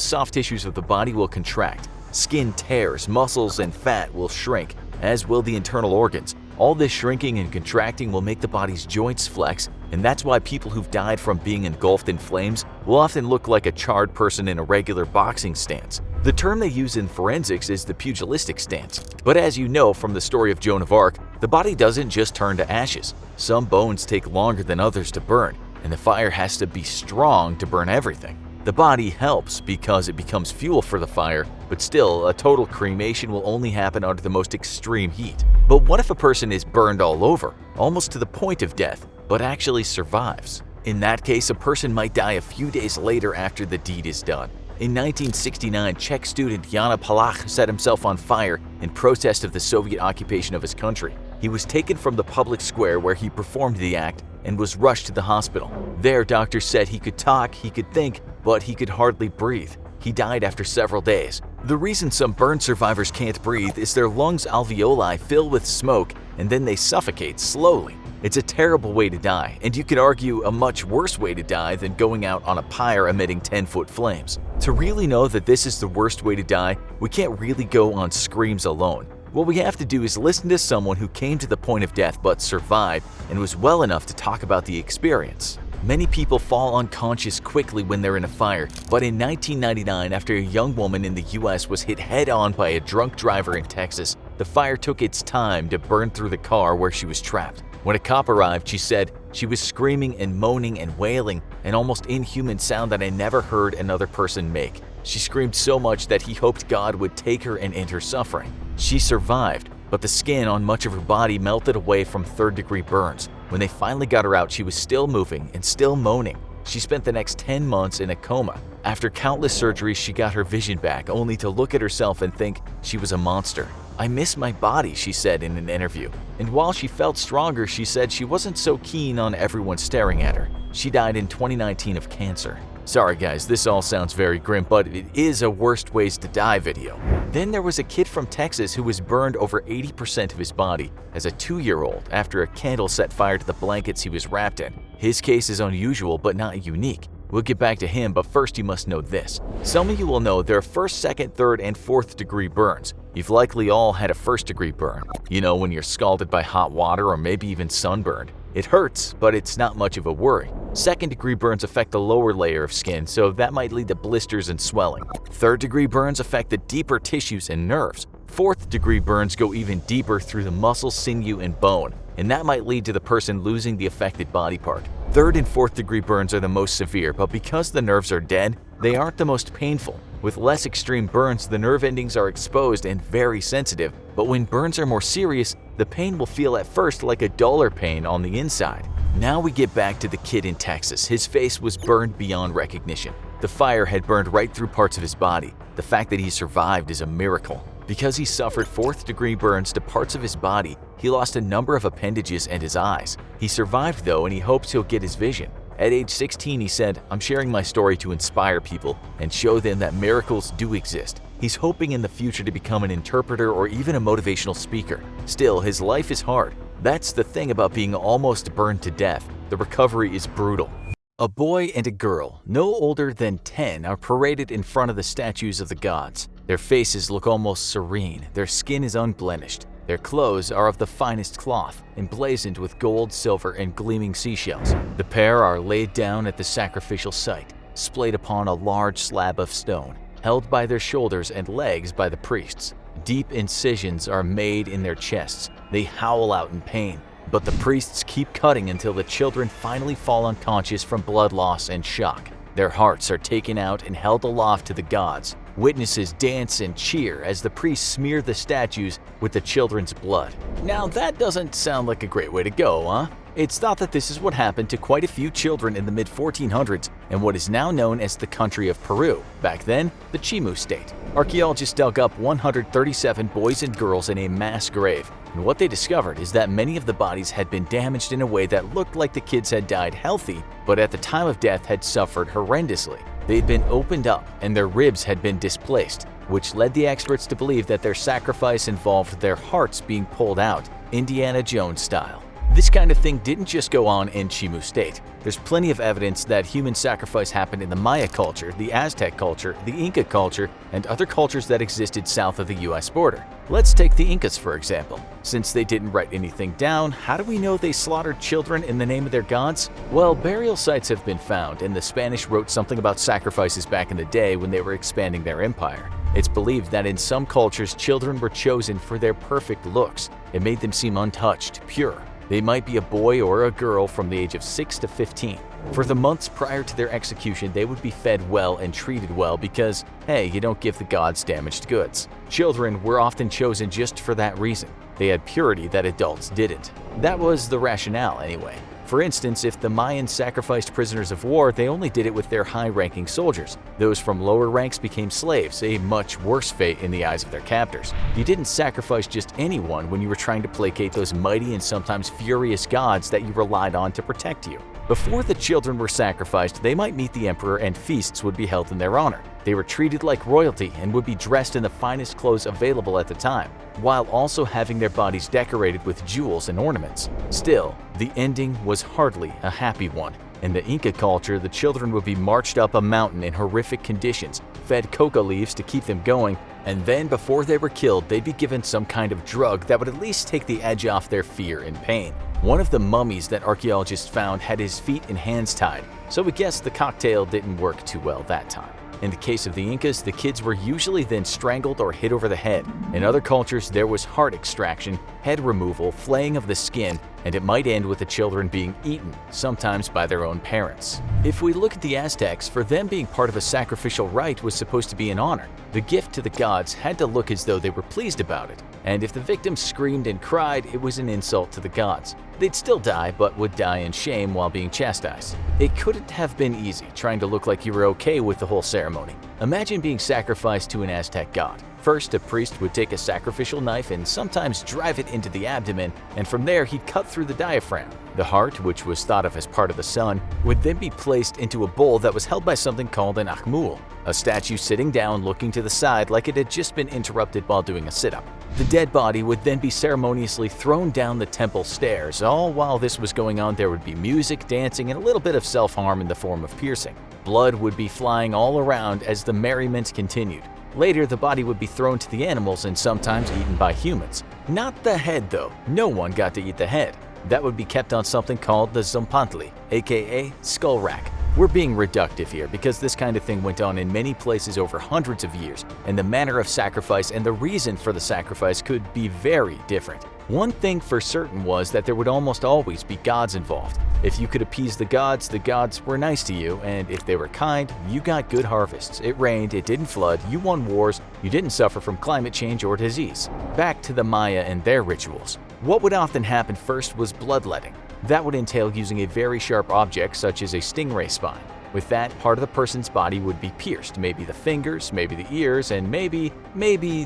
soft tissues of the body will contract. Skin tears, muscles and fat will shrink, as will the internal organs. All this shrinking and contracting will make the body's joints flex, and that's why people who've died from being engulfed in flames will often look like a charred person in a regular boxing stance. The term they use in forensics is the pugilistic stance. But as you know from the story of Joan of Arc, the body doesn't just turn to ashes. Some bones take longer than others to burn, and the fire has to be strong to burn everything. The body helps because it becomes fuel for the fire, but still, a total cremation will only happen under the most extreme heat. But what if a person is burned all over, almost to the point of death, but actually survives? In that case, a person might die a few days later after the deed is done. In 1969, Czech student Jan Palach set himself on fire in protest of the Soviet occupation of his country. He was taken from the public square where he performed the act and was rushed to the hospital. There, doctors said he could talk, he could think, but he could hardly breathe. He died after several days. The reason some burn survivors can't breathe is their lungs' alveoli fill with smoke and then they suffocate slowly. It's a terrible way to die, and you could argue a much worse way to die than going out on a pyre emitting 10-foot flames. To really know that this is the worst way to die, we can't really go on screams alone. What we have to do is listen to someone who came to the point of death but survived and was well enough to talk about the experience. Many people fall unconscious quickly when they're in a fire, but in 1999, after a young woman in the US was hit head-on by a drunk driver in Texas, the fire took its time to burn through the car where she was trapped. When a cop arrived, she said, "She was screaming and moaning and wailing, an almost inhuman sound that I never heard another person make. She screamed so much that he hoped God would take her and end her suffering." She survived, but the skin on much of her body melted away from third-degree burns. When they finally got her out, she was still moving and still moaning. She spent the next 10 months in a coma. After countless surgeries, she got her vision back, only to look at herself and think she was a monster. "I miss my body," she said in an interview. And while she felt stronger, she said she wasn't so keen on everyone staring at her. She died in 2019 of cancer. Sorry guys, this all sounds very grim, but it is a worst ways to die video. Then there was a kid from Texas who was burned over 80% of his body as a 2-year-old after a candle set fire to the blankets he was wrapped in. His case is unusual but not unique. We'll get back to him, but first you must know this. Some of you will know there are 1st, 2nd, 3rd, and 4th degree burns. You've likely all had a 1st degree burn. You know, when you're scalded by hot water or maybe even sunburned. It hurts, but it's not much of a worry. 2nd degree burns affect the lower layer of skin, so that might lead to blisters and swelling. 3rd degree burns affect the deeper tissues and nerves. 4th degree burns go even deeper through the muscle, sinew, and bone, and that might lead to the person losing the affected body part. 3rd and 4th degree burns are the most severe, but because the nerves are dead, they aren't the most painful. With less extreme burns, the nerve endings are exposed and very sensitive, but when burns are more serious, the pain will feel at first like a duller pain on the inside. Now we get back to the kid in Texas. His face was burned beyond recognition. The fire had burned right through parts of his body. The fact that he survived is a miracle. Because he suffered fourth-degree burns to parts of his body, he lost a number of appendages and his eyes. He survived though, and he hopes he'll get his vision. At age 16, he said, "I'm sharing my story to inspire people and show them that miracles do exist." He's hoping in the future to become an interpreter or even a motivational speaker. Still, his life is hard. That's the thing about being almost burned to death. The recovery is brutal. A boy and a girl, no older than 10, are paraded in front of the statues of the gods. Their faces look almost serene, their skin is unblemished. Their clothes are of the finest cloth, emblazoned with gold, silver, and gleaming seashells. The pair are laid down at the sacrificial site, splayed upon a large slab of stone, held by their shoulders and legs by the priests. Deep incisions are made in their chests. They howl out in pain, but the priests keep cutting until the children finally fall unconscious from blood loss and shock. Their hearts are taken out and held aloft to the gods. Witnesses dance and cheer as the priests smear the statues with the children's blood. Now that doesn't sound like a great way to go, huh? It's thought that this is what happened to quite a few children in the mid-1400s in what is now known as the country of Peru, back then the Chimu state. Archaeologists dug up 137 boys and girls in a mass grave, and what they discovered is that many of the bodies had been damaged in a way that looked like the kids had died healthy, but at the time of death had suffered horrendously. They'd been opened up and their ribs had been displaced, which led the experts to believe that their sacrifice involved their hearts being pulled out, Indiana Jones style. This kind of thing didn't just go on in Chimu State. There's plenty of evidence that human sacrifice happened in the Maya culture, the Aztec culture, the Inca culture, and other cultures that existed south of the US border. Let's take the Incas for example. Since they didn't write anything down, how do we know they slaughtered children in the name of their gods? Well, burial sites have been found, and the Spanish wrote something about sacrifices back in the day when they were expanding their empire. It's believed that in some cultures, children were chosen for their perfect looks. It made them seem untouched, pure. They might be a boy or a girl from the age of 6 to 15. For the months prior to their execution, they would be fed well and treated well because, hey, you don't give the gods damaged goods. Children were often chosen just for that reason. They had purity that adults didn't. That was the rationale anyway. For instance, if the Mayans sacrificed prisoners of war, they only did it with their high-ranking soldiers. Those from lower ranks became slaves, a much worse fate in the eyes of their captors. You didn't sacrifice just anyone when you were trying to placate those mighty and sometimes furious gods that you relied on to protect you. Before the children were sacrificed, they might meet the emperor and feasts would be held in their honor. They were treated like royalty and would be dressed in the finest clothes available at the time, while also having their bodies decorated with jewels and ornaments. Still, the ending was hardly a happy one. In the Inca culture, the children would be marched up a mountain in horrific conditions, fed coca leaves to keep them going, and then before they were killed, they'd be given some kind of drug that would at least take the edge off their fear and pain. One of the mummies that archaeologists found had his feet and hands tied, so we guess the cocktail didn't work too well that time. In the case of the Incas, the kids were usually then strangled or hit over the head. In other cultures, there was heart extraction, head removal, flaying of the skin, and it might end with the children being eaten, sometimes by their own parents. If we look at the Aztecs, for them being part of a sacrificial rite was supposed to be an honor. The gift to the gods had to look as though they were pleased about it, and if the victim screamed and cried, it was an insult to the gods. They'd still die, but would die in shame while being chastised. It couldn't have been easy trying to look like you were okay with the whole ceremony. Imagine being sacrificed to an Aztec god. First, a priest would take a sacrificial knife and sometimes drive it into the abdomen, and from there he'd cut through the diaphragm. The heart, which was thought of as part of the sun, would then be placed into a bowl that was held by something called an achmul, a statue sitting down looking to the side like it had just been interrupted while doing a sit-up. The dead body would then be ceremoniously thrown down the temple stairs. All while this was going on, there would be music, dancing, and a little bit of self-harm in the form of piercing. Blood would be flying all around as the merriment continued. Later, the body would be thrown to the animals and sometimes eaten by humans. Not the head though, no one got to eat the head. That would be kept on something called the zompantli, aka skull rack. We're being reductive here because this kind of thing went on in many places over hundreds of years, and the manner of sacrifice and the reason for the sacrifice could be very different. One thing for certain was that there would almost always be gods involved. If you could appease the gods were nice to you, and if they were kind, you got good harvests. It rained, it didn't flood, you won wars, you didn't suffer from climate change or disease. Back to the Maya and their rituals. What would often happen first was bloodletting. That would entail using a very sharp object such as a stingray spine. With that, part of the person's body would be pierced, maybe the fingers, maybe the ears, and maybe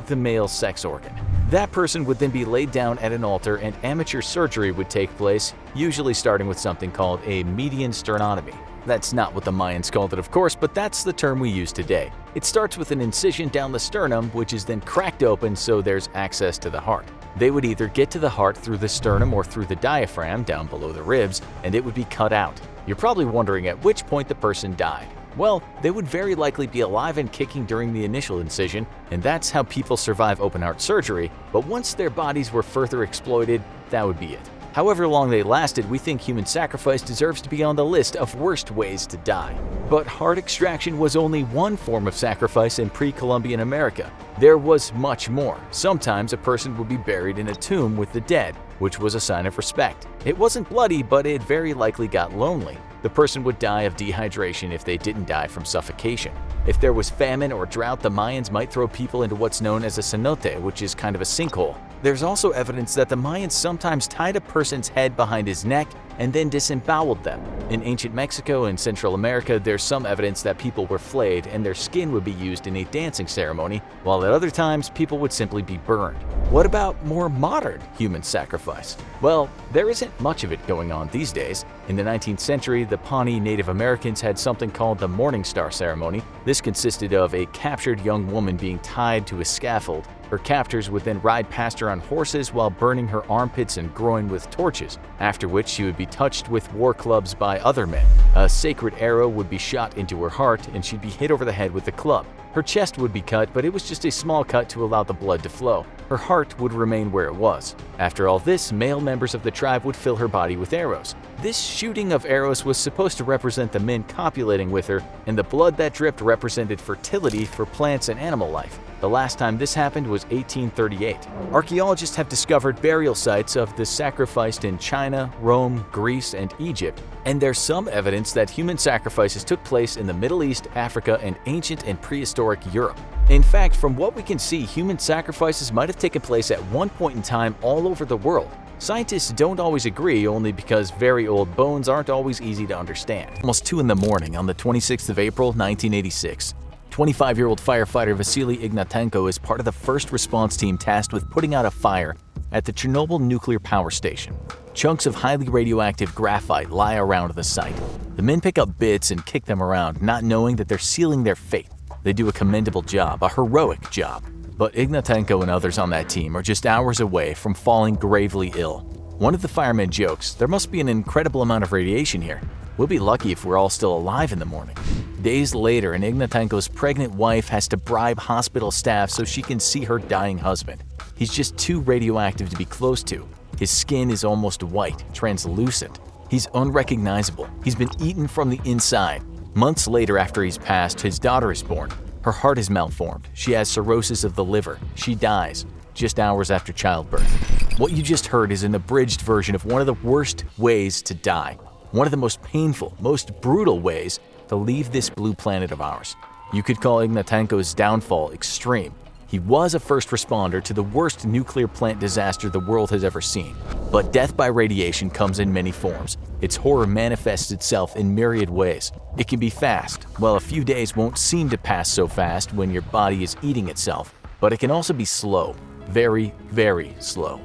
the male sex organ. That person would then be laid down at an altar and amateur surgery would take place, usually starting with something called a median sternotomy. That's not what the Mayans called it, of course, but that's the term we use today. It starts with an incision down the sternum, which is then cracked open so there's access to the heart. They would either get to the heart through the sternum or through the diaphragm down below the ribs, and it would be cut out. You're probably wondering at which point the person died. Well, they would very likely be alive and kicking during the initial incision, and that's how people survive open heart surgery, but once their bodies were further exploited, that would be it. However long they lasted, we think human sacrifice deserves to be on the list of worst ways to die. But heart extraction was only one form of sacrifice in pre-Columbian America. There was much more. Sometimes a person would be buried in a tomb with the dead, which was a sign of respect. It wasn't bloody, but it very likely got lonely. The person would die of dehydration if they didn't die from suffocation. If there was famine or drought, the Mayans might throw people into what's known as a cenote, which is kind of a sinkhole. There's also evidence that the Mayans sometimes tied a person's head behind his neck and then disemboweled them. In ancient Mexico and Central America, there's some evidence that people were flayed and their skin would be used in a dancing ceremony, while at other times people would simply be burned. What about more modern human sacrifice? Well, there isn't much of it going on these days. In the 19th century, the Pawnee Native Americans had something called the Morning Star ceremony. This consisted of a captured young woman being tied to a scaffold. Her captors would then ride past her on horses while burning her armpits and groin with torches, after which she would be touched with war clubs by other men. A sacred arrow would be shot into her heart and she'd be hit over the head with the club. Her chest would be cut, but it was just a small cut to allow the blood to flow. Her heart would remain where it was. After all this, male members of the tribe would fill her body with arrows. This shooting of arrows was supposed to represent the men copulating with her, and the blood that dripped represented fertility for plants and animal life. The last time this happened was 1838. Archaeologists have discovered burial sites of the sacrificed in China, Rome, Greece, and Egypt, and there's some evidence that human sacrifices took place in the Middle East, Africa, and ancient and prehistoric Europe. In fact, from what we can see, human sacrifices might have taken place at one point in time all over the world. Scientists don't always agree, only because very old bones aren't always easy to understand. Almost 2 in the morning on the 26th of April, 1986. 25-year-old firefighter Vasily Ignatenko is part of the first response team tasked with putting out a fire at the Chernobyl nuclear power station. Chunks of highly radioactive graphite lie around the site. The men pick up bits and kick them around, not knowing that they're sealing their fate. They do a commendable job, a heroic job. But Ignatenko and others on that team are just hours away from falling gravely ill. One of the firemen jokes, "There must be an incredible amount of radiation here. We'll be lucky if we're all still alive in the morning." Days later, an Ignatenko's pregnant wife has to bribe hospital staff so she can see her dying husband. He's just too radioactive to be close to. His skin is almost white, translucent. He's unrecognizable. He's been eaten from the inside. Months later, after he's passed, his daughter is born. Her heart is malformed. She has cirrhosis of the liver. She dies just hours after childbirth. What you just heard is an abridged version of one of the worst ways to die. One of the most painful, most brutal ways to leave this blue planet of ours. You could call Ignatenko's downfall extreme. He was a first responder to the worst nuclear plant disaster the world has ever seen. But death by radiation comes in many forms. Its horror manifests itself in myriad ways. It can be fast. Well, a few days won't seem to pass so fast when your body is eating itself. But it can also be slow. Very, very slow.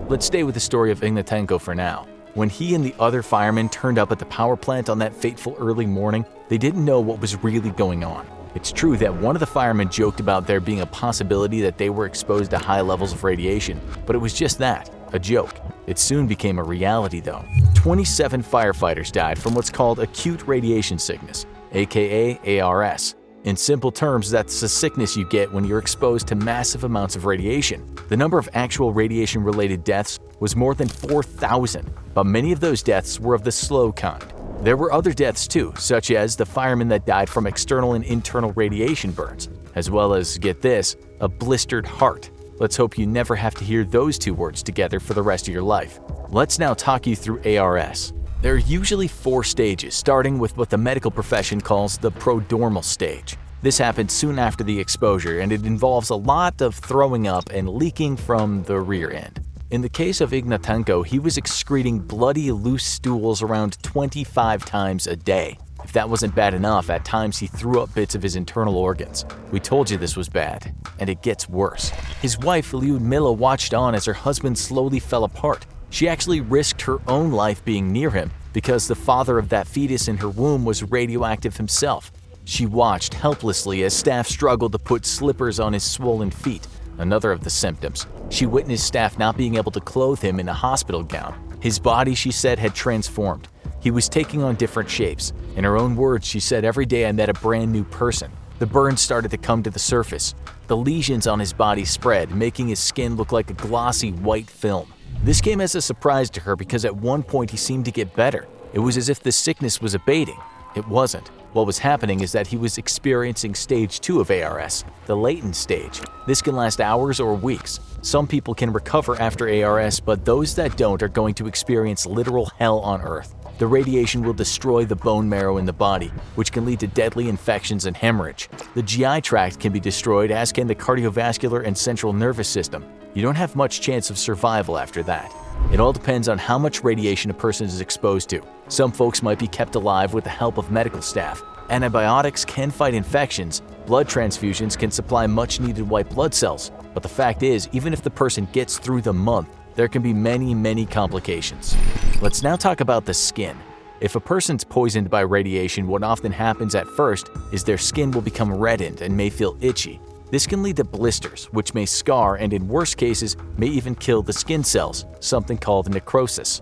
Let's stay with the story of Ignatenko for now. When he and the other firemen turned up at the power plant on that fateful early morning, they didn't know what was really going on. It's true that one of the firemen joked about there being a possibility that they were exposed to high levels of radiation, but it was just that, a joke. It soon became a reality though. 27 firefighters died from what's called acute radiation sickness, aka ARS. In simple terms, that's the sickness you get when you're exposed to massive amounts of radiation. The number of actual radiation-related deaths was more than 4,000, but many of those deaths were of the slow kind. There were other deaths too, such as the fireman that died from external and internal radiation burns, as well as, get this, a blistered heart. Let's hope you never have to hear those two words together for the rest of your life. Let's now talk you through ARS. There are usually 4 stages, starting with what the medical profession calls the prodromal stage. This happens soon after the exposure, and it involves a lot of throwing up and leaking from the rear end. In the case of Ignatenko, he was excreting bloody, loose stools around 25 times a day. If that wasn't bad enough, at times he threw up bits of his internal organs. We told you this was bad, and it gets worse. His wife, Lyudmila, watched on as her husband slowly fell apart. She actually risked her own life being near him because the father of that fetus in her womb was radioactive himself. She watched helplessly as staff struggled to put slippers on his swollen feet, another of the symptoms. She witnessed staff not being able to clothe him in a hospital gown. His body, she said, had transformed. He was taking on different shapes. In her own words, she said, "Every day I met a brand new person." The burns started to come to the surface. The lesions on his body spread, making his skin look like a glossy white film. This came as a surprise to her because at one point he seemed to get better. It was as if the sickness was abating. It wasn't. What was happening is that he was experiencing stage 2 of ARS, the latent stage. This can last hours or weeks. Some people can recover after ARS, but those that don't are going to experience literal hell on earth. The radiation will destroy the bone marrow in the body, which can lead to deadly infections and hemorrhage. The GI tract can be destroyed, as can the cardiovascular and central nervous system. You don't have much chance of survival after that. It all depends on how much radiation a person is exposed to. Some folks might be kept alive with the help of medical staff. Antibiotics can fight infections. Blood transfusions can supply much-needed white blood cells. But the fact is, even if the person gets through the month, there can be many complications. Let's now talk about the skin. If a person's poisoned by radiation, what often happens at first is their skin will become reddened and may feel itchy. This can lead to blisters, which may scar and in worst cases may even kill the skin cells, something called necrosis.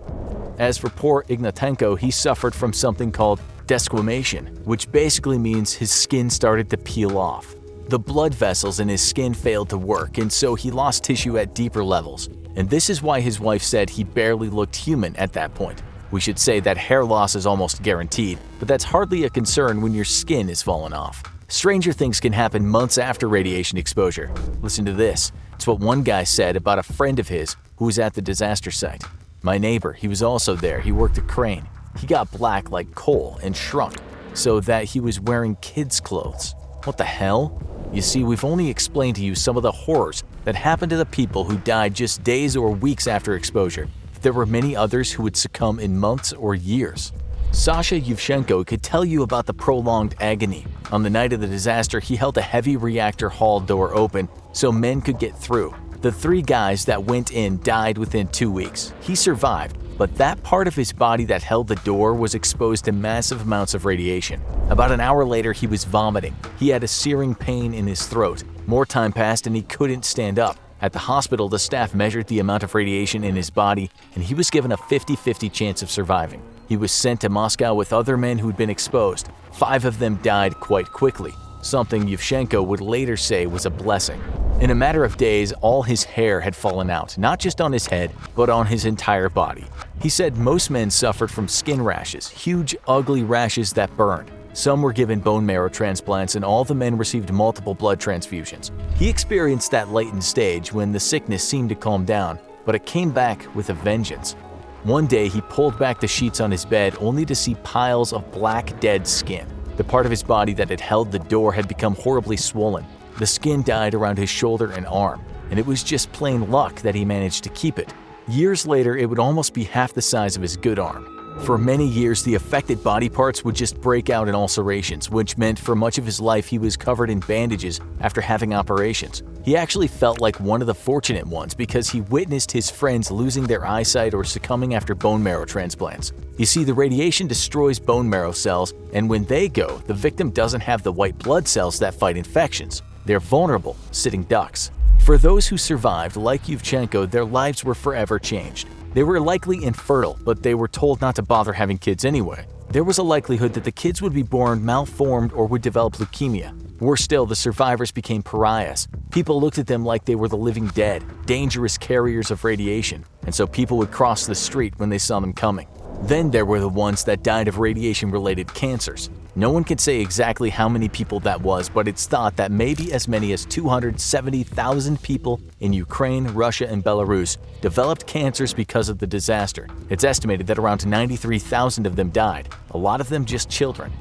As for poor Ignatenko, he suffered from something called desquamation, which basically means his skin started to peel off. The blood vessels in his skin failed to work, and so he lost tissue at deeper levels. And this is why his wife said he barely looked human at that point. We should say that hair loss is almost guaranteed, but that's hardly a concern when your skin is falling off. Stranger things can happen months after radiation exposure. Listen to this. It's what one guy said about a friend of his who was at the disaster site. "My neighbor, he was also there. He worked a crane. He got black like coal and shrunk, so that he was wearing kids' clothes." What the hell? You see, we've only explained to you some of the horrors that happened to the people who died just days or weeks after exposure. There were many others who would succumb in months or years. Sasha Yevchenko could tell you about the prolonged agony. On the night of the disaster, he held a heavy reactor hall door open so men could get through. The 3 guys that went in died within 2 weeks. He survived, but that part of his body that held the door was exposed to massive amounts of radiation. About an hour later, he was vomiting. He had a searing pain in his throat. More time passed and he couldn't stand up. At the hospital, the staff measured the amount of radiation in his body, and he was given a 50-50 chance of surviving. He was sent to Moscow with other men who'd been exposed. 5 of them died quite quickly, something Yevchenko would later say was a blessing. In a matter of days, all his hair had fallen out, not just on his head, but on his entire body. He said most men suffered from skin rashes, huge, ugly rashes that burned. Some were given bone marrow transplants, and all the men received multiple blood transfusions. He experienced that latent stage when the sickness seemed to calm down, but it came back with a vengeance. One day, he pulled back the sheets on his bed only to see piles of black, dead skin. The part of his body that had held the door had become horribly swollen. The skin dyed around his shoulder and arm, and it was just plain luck that he managed to keep it. Years later, it would almost be half the size of his good arm. For many years, the affected body parts would just break out in ulcerations, which meant for much of his life he was covered in bandages after having operations. He actually felt like one of the fortunate ones because he witnessed his friends losing their eyesight or succumbing after bone marrow transplants. You see, the radiation destroys bone marrow cells, and when they go, the victim doesn't have the white blood cells that fight infections. They're vulnerable, sitting ducks. For those who survived, like Yevchenko, their lives were forever changed. They were likely infertile, but they were told not to bother having kids anyway. There was a likelihood that the kids would be born malformed or would develop leukemia. Worse still, the survivors became pariahs. People looked at them like they were the living dead, dangerous carriers of radiation, and so people would cross the street when they saw them coming. Then there were the ones that died of radiation-related cancers. No one can say exactly how many people that was, but it's thought that maybe as many as 270,000 people in Ukraine, Russia, and Belarus developed cancers because of the disaster. It's estimated that around 93,000 of them died, a lot of them just children.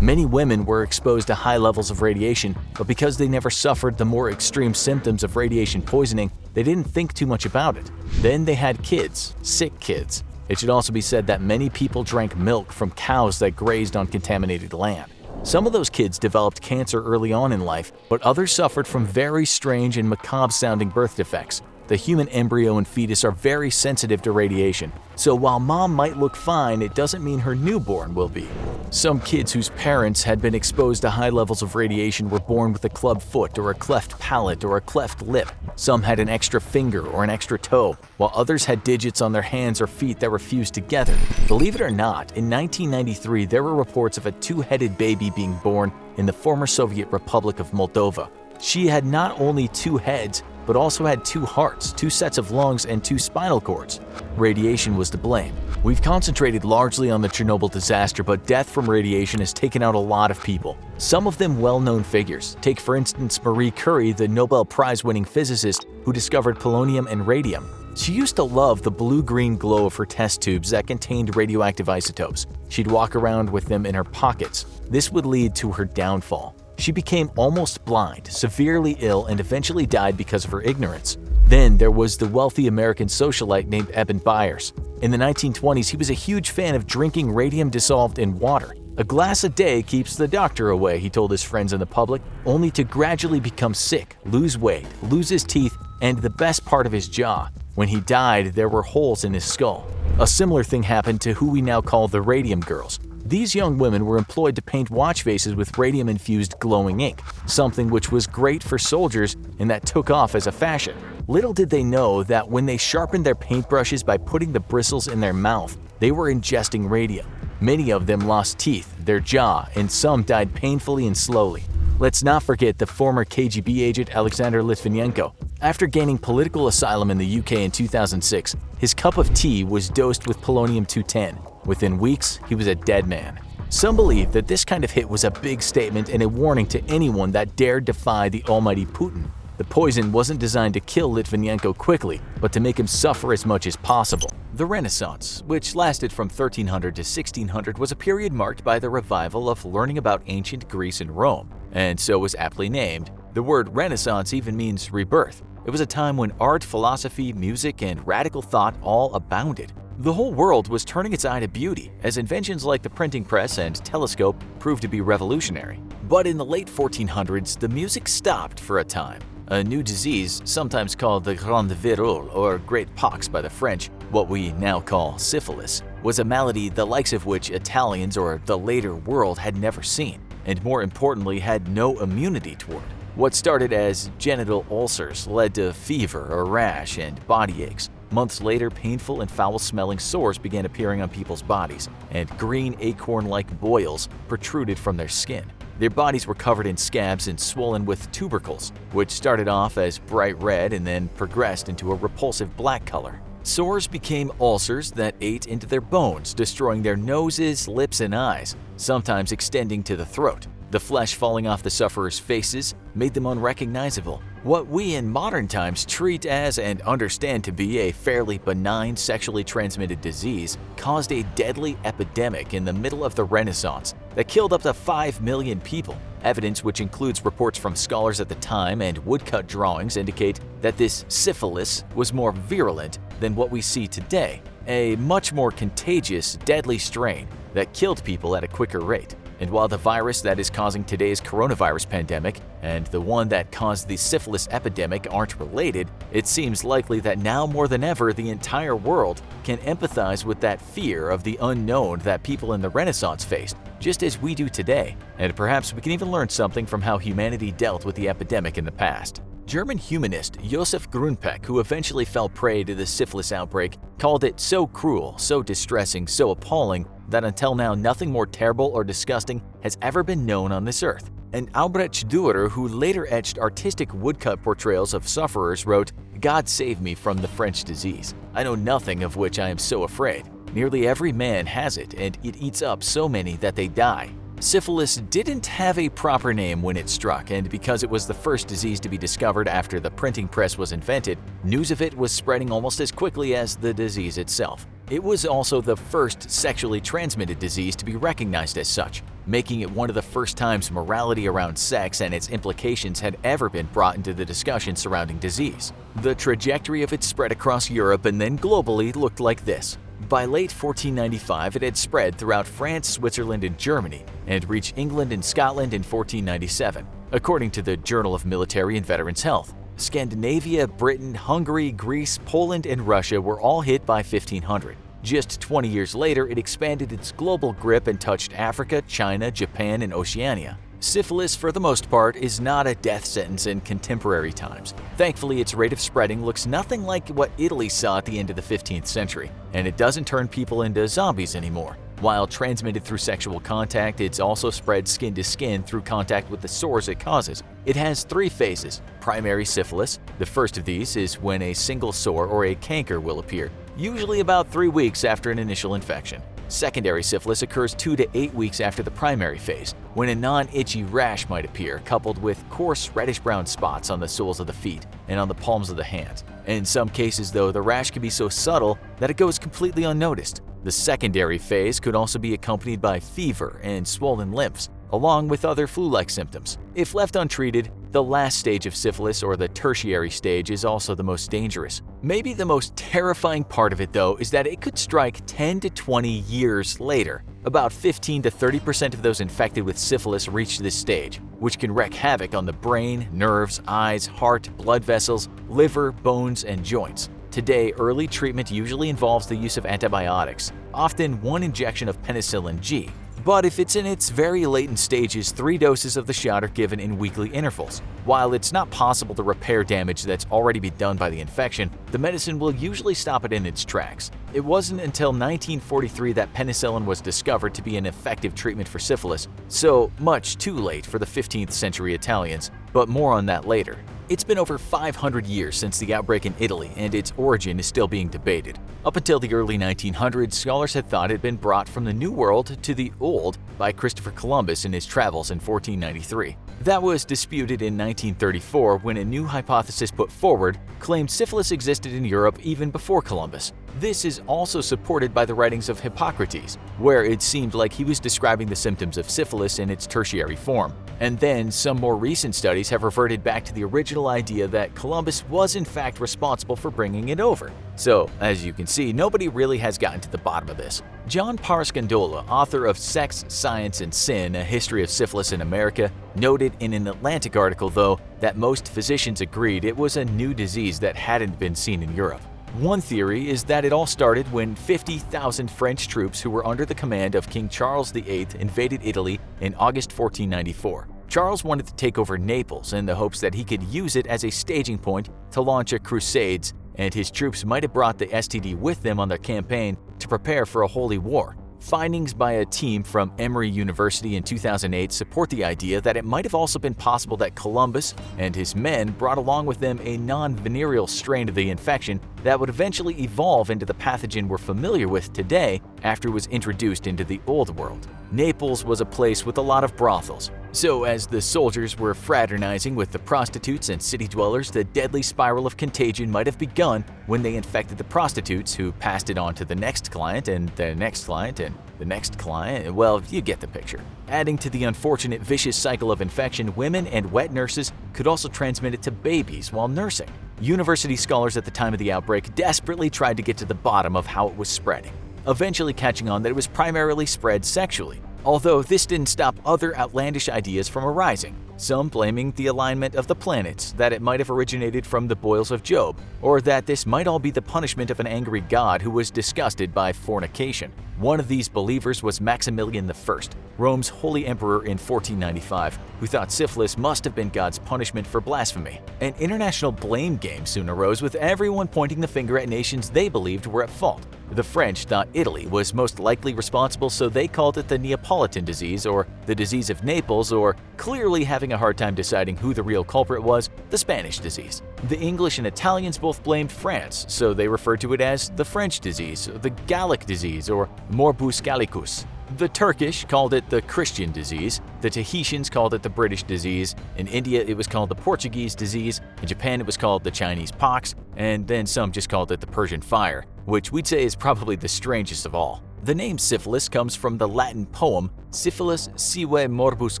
Many women were exposed to high levels of radiation, but because they never suffered the more extreme symptoms of radiation poisoning, they didn't think too much about it. Then they had kids, sick kids. It should also be said that many people drank milk from cows that grazed on contaminated land. Some of those kids developed cancer early on in life, but others suffered from very strange and macabre-sounding birth defects. The human embryo and fetus are very sensitive to radiation, so while mom might look fine, it doesn't mean her newborn will be. Some kids whose parents had been exposed to high levels of radiation were born with a club foot or a cleft palate or a cleft lip. Some had an extra finger or an extra toe, while others had digits on their hands or feet that were fused together. Believe it or not, in 1993 there were reports of a two-headed baby being born in the former Soviet Republic of Moldova. She had not only two heads, but also had two hearts, two sets of lungs, and two spinal cords. Radiation was to blame. We've concentrated largely on the Chernobyl disaster, but death from radiation has taken out a lot of people. Some of them well-known figures. Take for instance Marie Curie, the Nobel Prize-winning physicist who discovered polonium and radium. She used to love the blue-green glow of her test tubes that contained radioactive isotopes. She'd walk around with them in her pockets. This would lead to her downfall. She became almost blind, severely ill, and eventually died because of her ignorance. Then there was the wealthy American socialite named Eben Byers. In the 1920s, he was a huge fan of drinking radium dissolved in water. "A glass a day keeps the doctor away," he told his friends in the public, only to gradually become sick, lose weight, lose his teeth, and the best part of his jaw. When he died, there were holes in his skull. A similar thing happened to who we now call the Radium Girls. These young women were employed to paint watch faces with radium-infused glowing ink, something which was great for soldiers and that took off as a fashion. Little did they know that when they sharpened their paintbrushes by putting the bristles in their mouth, they were ingesting radium. Many of them lost teeth, their jaw, and some died painfully and slowly. Let's not forget the former KGB agent Alexander Litvinenko. After gaining political asylum in the UK in 2006, his cup of tea was dosed with polonium-210. Within weeks, he was a dead man. Some believe that this kind of hit was a big statement and a warning to anyone that dared defy the almighty Putin. The poison wasn't designed to kill Litvinenko quickly, but to make him suffer as much as possible. The Renaissance, which lasted from 1300 to 1600, was a period marked by the revival of learning about ancient Greece and Rome, and so was aptly named. The word Renaissance even means rebirth. It was a time when art, philosophy, music, and radical thought all abounded. The whole world was turning its eye to beauty, as inventions like the printing press and telescope proved to be revolutionary. But in the late 1400s, the music stopped for a time. A new disease, sometimes called the Grande Virule or Great Pox by the French, what we now call syphilis, was a malady the likes of which Italians or the later world had never seen, and more importantly had no immunity toward. What started as genital ulcers led to fever, a rash, and body aches. Months later, painful and foul-smelling sores began appearing on people's bodies, and green acorn-like boils protruded from their skin. Their bodies were covered in scabs and swollen with tubercles, which started off as bright red and then progressed into a repulsive black color. Sores became ulcers that ate into their bones, destroying their noses, lips, and eyes, sometimes extending to the throat. The flesh falling off the sufferers' faces made them unrecognizable. What we in modern times treat as and understand to be a fairly benign sexually transmitted disease caused a deadly epidemic in the middle of the Renaissance that killed up to 5 million people. Evidence, which includes reports from scholars at the time and woodcut drawings, indicate that this syphilis was more virulent than what we see today, a much more contagious, deadly strain that killed people at a quicker rate. And while the virus that is causing today's coronavirus pandemic and the one that caused the syphilis epidemic aren't related, it seems likely that now more than ever the entire world can empathize with that fear of the unknown that people in the Renaissance faced, just as we do today. And perhaps we can even learn something from how humanity dealt with the epidemic in the past. German humanist Josef Grünpeck, who eventually fell prey to the syphilis outbreak, called it so cruel, so distressing, so appalling that until now nothing more terrible or disgusting has ever been known on this earth. And Albrecht Dürer, who later etched artistic woodcut portrayals of sufferers, wrote, "God save me from the French disease. I know nothing of which I am so afraid. Nearly every man has it, and it eats up so many that they die." Syphilis didn't have a proper name when it struck, and because it was the first disease to be discovered after the printing press was invented, news of it was spreading almost as quickly as the disease itself. It was also the first sexually transmitted disease to be recognized as such, making it one of the first times morality around sex and its implications had ever been brought into the discussion surrounding disease. The trajectory of its spread across Europe and then globally looked like this. By late 1495, it had spread throughout France, Switzerland, and Germany, and reached England and Scotland in 1497, according to the Journal of Military and Veterans Health. Scandinavia, Britain, Hungary, Greece, Poland, and Russia were all hit by 1500. Just 20 years later, it expanded its global grip and touched Africa, China, Japan, and Oceania. Syphilis, for the most part, is not a death sentence in contemporary times. Thankfully, its rate of spreading looks nothing like what Italy saw at the end of the 15th century, and it doesn't turn people into zombies anymore. While transmitted through sexual contact, it's also spread skin to skin through contact with the sores it causes. It has 3 phases. Primary syphilis. The first of these is when a single sore or a canker will appear, usually about 3 weeks after an initial infection. Secondary syphilis occurs 2 to 8 weeks after the primary phase, when a non-itchy rash might appear, coupled with coarse reddish-brown spots on the soles of the feet and on the palms of the hands. In some cases, though, the rash can be so subtle that it goes completely unnoticed. The secondary phase could also be accompanied by fever and swollen lymphs, along with other flu-like symptoms. If left untreated, the last stage of syphilis, or the tertiary stage, is also the most dangerous. Maybe the most terrifying part of it, though, is that it could strike 10 to 20 years later. About 15 to 30% of those infected with syphilis reach this stage, which can wreak havoc on the brain, nerves, eyes, heart, blood vessels, liver, bones, and joints. Today, early treatment usually involves the use of antibiotics, often 1 injection of penicillin G. But if it's in its very latent stages, 3 doses of the shot are given in weekly intervals. While it's not possible to repair damage that's already been done by the infection, the medicine will usually stop it in its tracks. It wasn't until 1943 that penicillin was discovered to be an effective treatment for syphilis, so much too late for the 15th century Italians, but more on that later. It's been over 500 years since the outbreak in Italy, and its origin is still being debated. Up until the early 1900s, scholars had thought it had been brought from the New World to the Old by Christopher Columbus in his travels in 1493. That was disputed in 1934 when a new hypothesis put forward claimed syphilis existed in Europe even before Columbus. This is also supported by the writings of Hippocrates, where it seemed like he was describing the symptoms of syphilis in its tertiary form. And then some more recent studies have reverted back to the original idea that Columbus was in fact responsible for bringing it over. So, as you can see, nobody really has gotten to the bottom of this. John Parascandola, author of Sex, Science, and Sin, A History of Syphilis in America, noted in an Atlantic article, though, that most physicians agreed it was a new disease that hadn't been seen in Europe. One theory is that it all started when 50,000 French troops who were under the command of King Charles VIII invaded Italy in August 1494. Charles wanted to take over Naples in the hopes that he could use it as a staging point to launch a crusades, and his troops might have brought the STD with them on their campaign to prepare for a holy war. Findings by a team from Emory University in 2008 support the idea that it might have also been possible that Columbus and his men brought along with them a non-venereal strain of the infection that would eventually evolve into the pathogen we're familiar with today after it was introduced into the Old World. Naples was a place with a lot of brothels, so as the soldiers were fraternizing with the prostitutes and city dwellers, the deadly spiral of contagion might have begun when they infected the prostitutes, who passed it on to the next client and the next client and the next client. Well, you get the picture. Adding to the unfortunate vicious cycle of infection, women and wet nurses could also transmit it to babies while nursing. University scholars at the time of the outbreak desperately tried to get to the bottom of how it was spreading, eventually catching on that it was primarily spread sexually. Although this didn't stop other outlandish ideas from arising, some blaming the alignment of the planets, that it might have originated from the boils of Job, or that this might all be the punishment of an angry god who was disgusted by fornication. One of these believers was Maximilian I, Rome's holy emperor in 1495, who thought syphilis must have been God's punishment for blasphemy. An international blame game soon arose, with everyone pointing the finger at nations they believed were at fault. The French thought Italy was most likely responsible, so they called it the Neapolitan disease, or the disease of Naples, or, clearly having a hard time deciding who the real culprit was, the Spanish disease. The English and Italians both blamed France, so they referred to it as the French disease, the Gallic disease, or Morbus Gallicus. The Turkish called it the Christian disease, the Tahitians called it the British disease, in India it was called the Portuguese disease, in Japan it was called the Chinese pox, and then some just called it the Persian fire, which we'd say is probably the strangest of all. The name syphilis comes from the Latin poem Syphilis sive morbus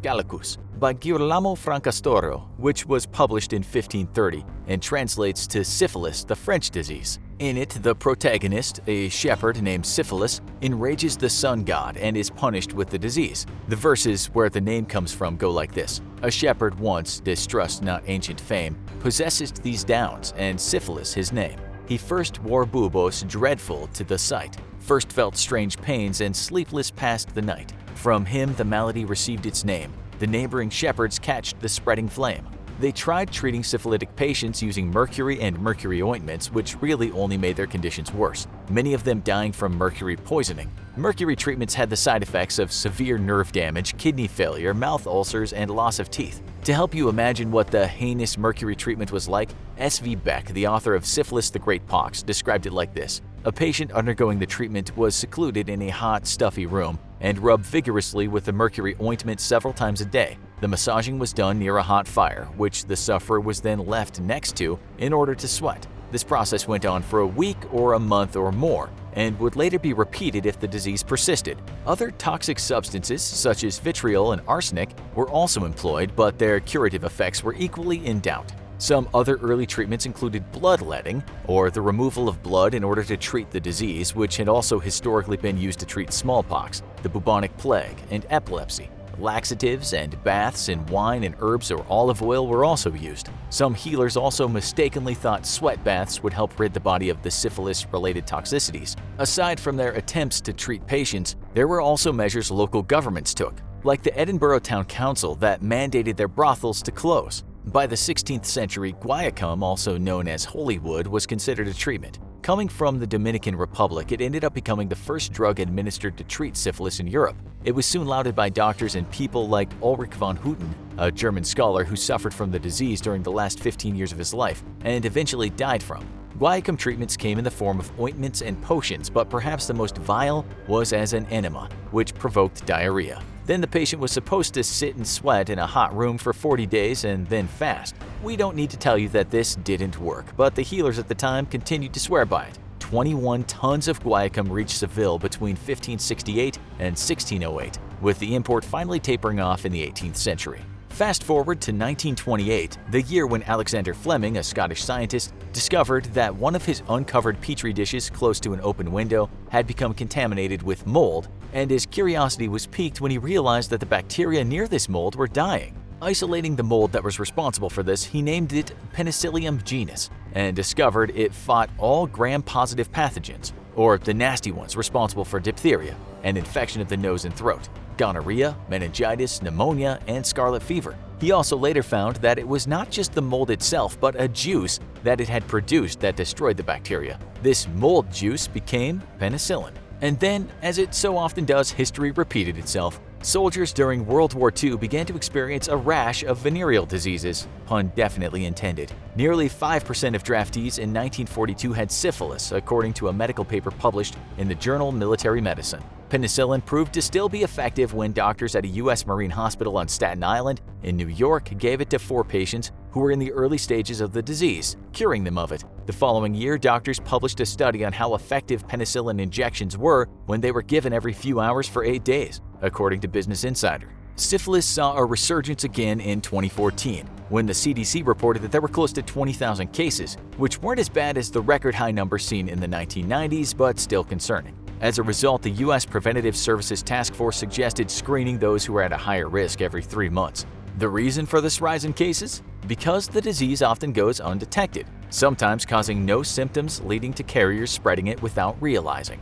gallicus by Girolamo Francastoro, which was published in 1530 and translates to syphilis, the French disease. In it, the protagonist, a shepherd named Syphilis, enrages the sun god and is punished with the disease. The verses where the name comes from go like this: "A shepherd once, distrust not ancient fame, possesses these downs, and Syphilis his name. He first wore bubos dreadful to the sight, first felt strange pains and sleepless passed the night. From him the malady received its name. The neighboring shepherds catched the spreading flame. They tried treating syphilitic patients using mercury and mercury ointments, which really only made their conditions worse, many of them dying from mercury poisoning. Mercury treatments had the side effects of severe nerve damage, kidney failure, mouth ulcers, and loss of teeth. To help you imagine what the heinous mercury treatment was like, S.V. Beck, the author of Syphilis the Great Pox, described it like this: "A patient undergoing the treatment was secluded in a hot, stuffy room and rubbed vigorously with the mercury ointment several times a day. The massaging was done near a hot fire, which the sufferer was then left next to in order to sweat. This process went on for a week or a month or more, and would later be repeated if the disease persisted. Other toxic substances, such as vitriol and arsenic, were also employed, but their curative effects were equally in doubt. Some other early treatments included bloodletting, or the removal of blood in order to treat the disease, which had also historically been used to treat smallpox, the bubonic plague, and epilepsy. Laxatives and baths in wine and herbs or olive oil were also used. Some healers also mistakenly thought sweat baths would help rid the body of the syphilis-related toxicities. Aside from their attempts to treat patients, there were also measures local governments took, like the Edinburgh Town Council that mandated their brothels to close. By the 16th century, guaiacum, also known as holy wood, was considered a treatment. Coming from the Dominican Republic, it ended up becoming the first drug administered to treat syphilis in Europe. It was soon lauded by doctors and people like Ulrich von Hutten, a German scholar who suffered from the disease during the last 15 years of his life and eventually died from. Guaiacum treatments came in the form of ointments and potions, but perhaps the most vile was as an enema, which provoked diarrhea. Then the patient was supposed to sit and sweat in a hot room for 40 days and then fast. We don't need to tell you that this didn't work, but the healers at the time continued to swear by it. 21 tons of guaiacum reached Seville between 1568 and 1608, with the import finally tapering off in the 18th century. Fast forward to 1928, the year when Alexander Fleming, a Scottish scientist, discovered that one of his uncovered petri dishes close to an open window had become contaminated with mold, and his curiosity was piqued when he realized that the bacteria near this mold were dying. Isolating the mold that was responsible for this, he named it Penicillium genus and discovered it fought all gram-positive pathogens, or the nasty ones responsible for diphtheria, an infection of the nose and throat, gonorrhea, meningitis, pneumonia, and scarlet fever. He also later found that it was not just the mold itself, but a juice that it had produced that destroyed the bacteria. This mold juice became penicillin. And then, as it so often does, history repeated itself. Soldiers during World War II began to experience a rash of venereal diseases, pun definitely intended. Nearly 5% of draftees in 1942 had syphilis, according to a medical paper published in the journal Military Medicine. Penicillin proved to still be effective when doctors at a U.S. Marine hospital on Staten Island in New York gave it to 4 patients who were in the early stages of the disease, curing them of it. The following year, doctors published a study on how effective penicillin injections were when they were given every few hours for 8 days, according to Business Insider. Syphilis saw a resurgence again in 2014, when the CDC reported that there were close to 20,000 cases, which weren't as bad as the record high numbers seen in the 1990s, but still concerning. As a result, the U.S. Preventative Services Task Force suggested screening those who are at a higher risk every 3 months. The reason for this rise in cases? Because the disease often goes undetected, sometimes causing no symptoms, leading to carriers spreading it without realizing.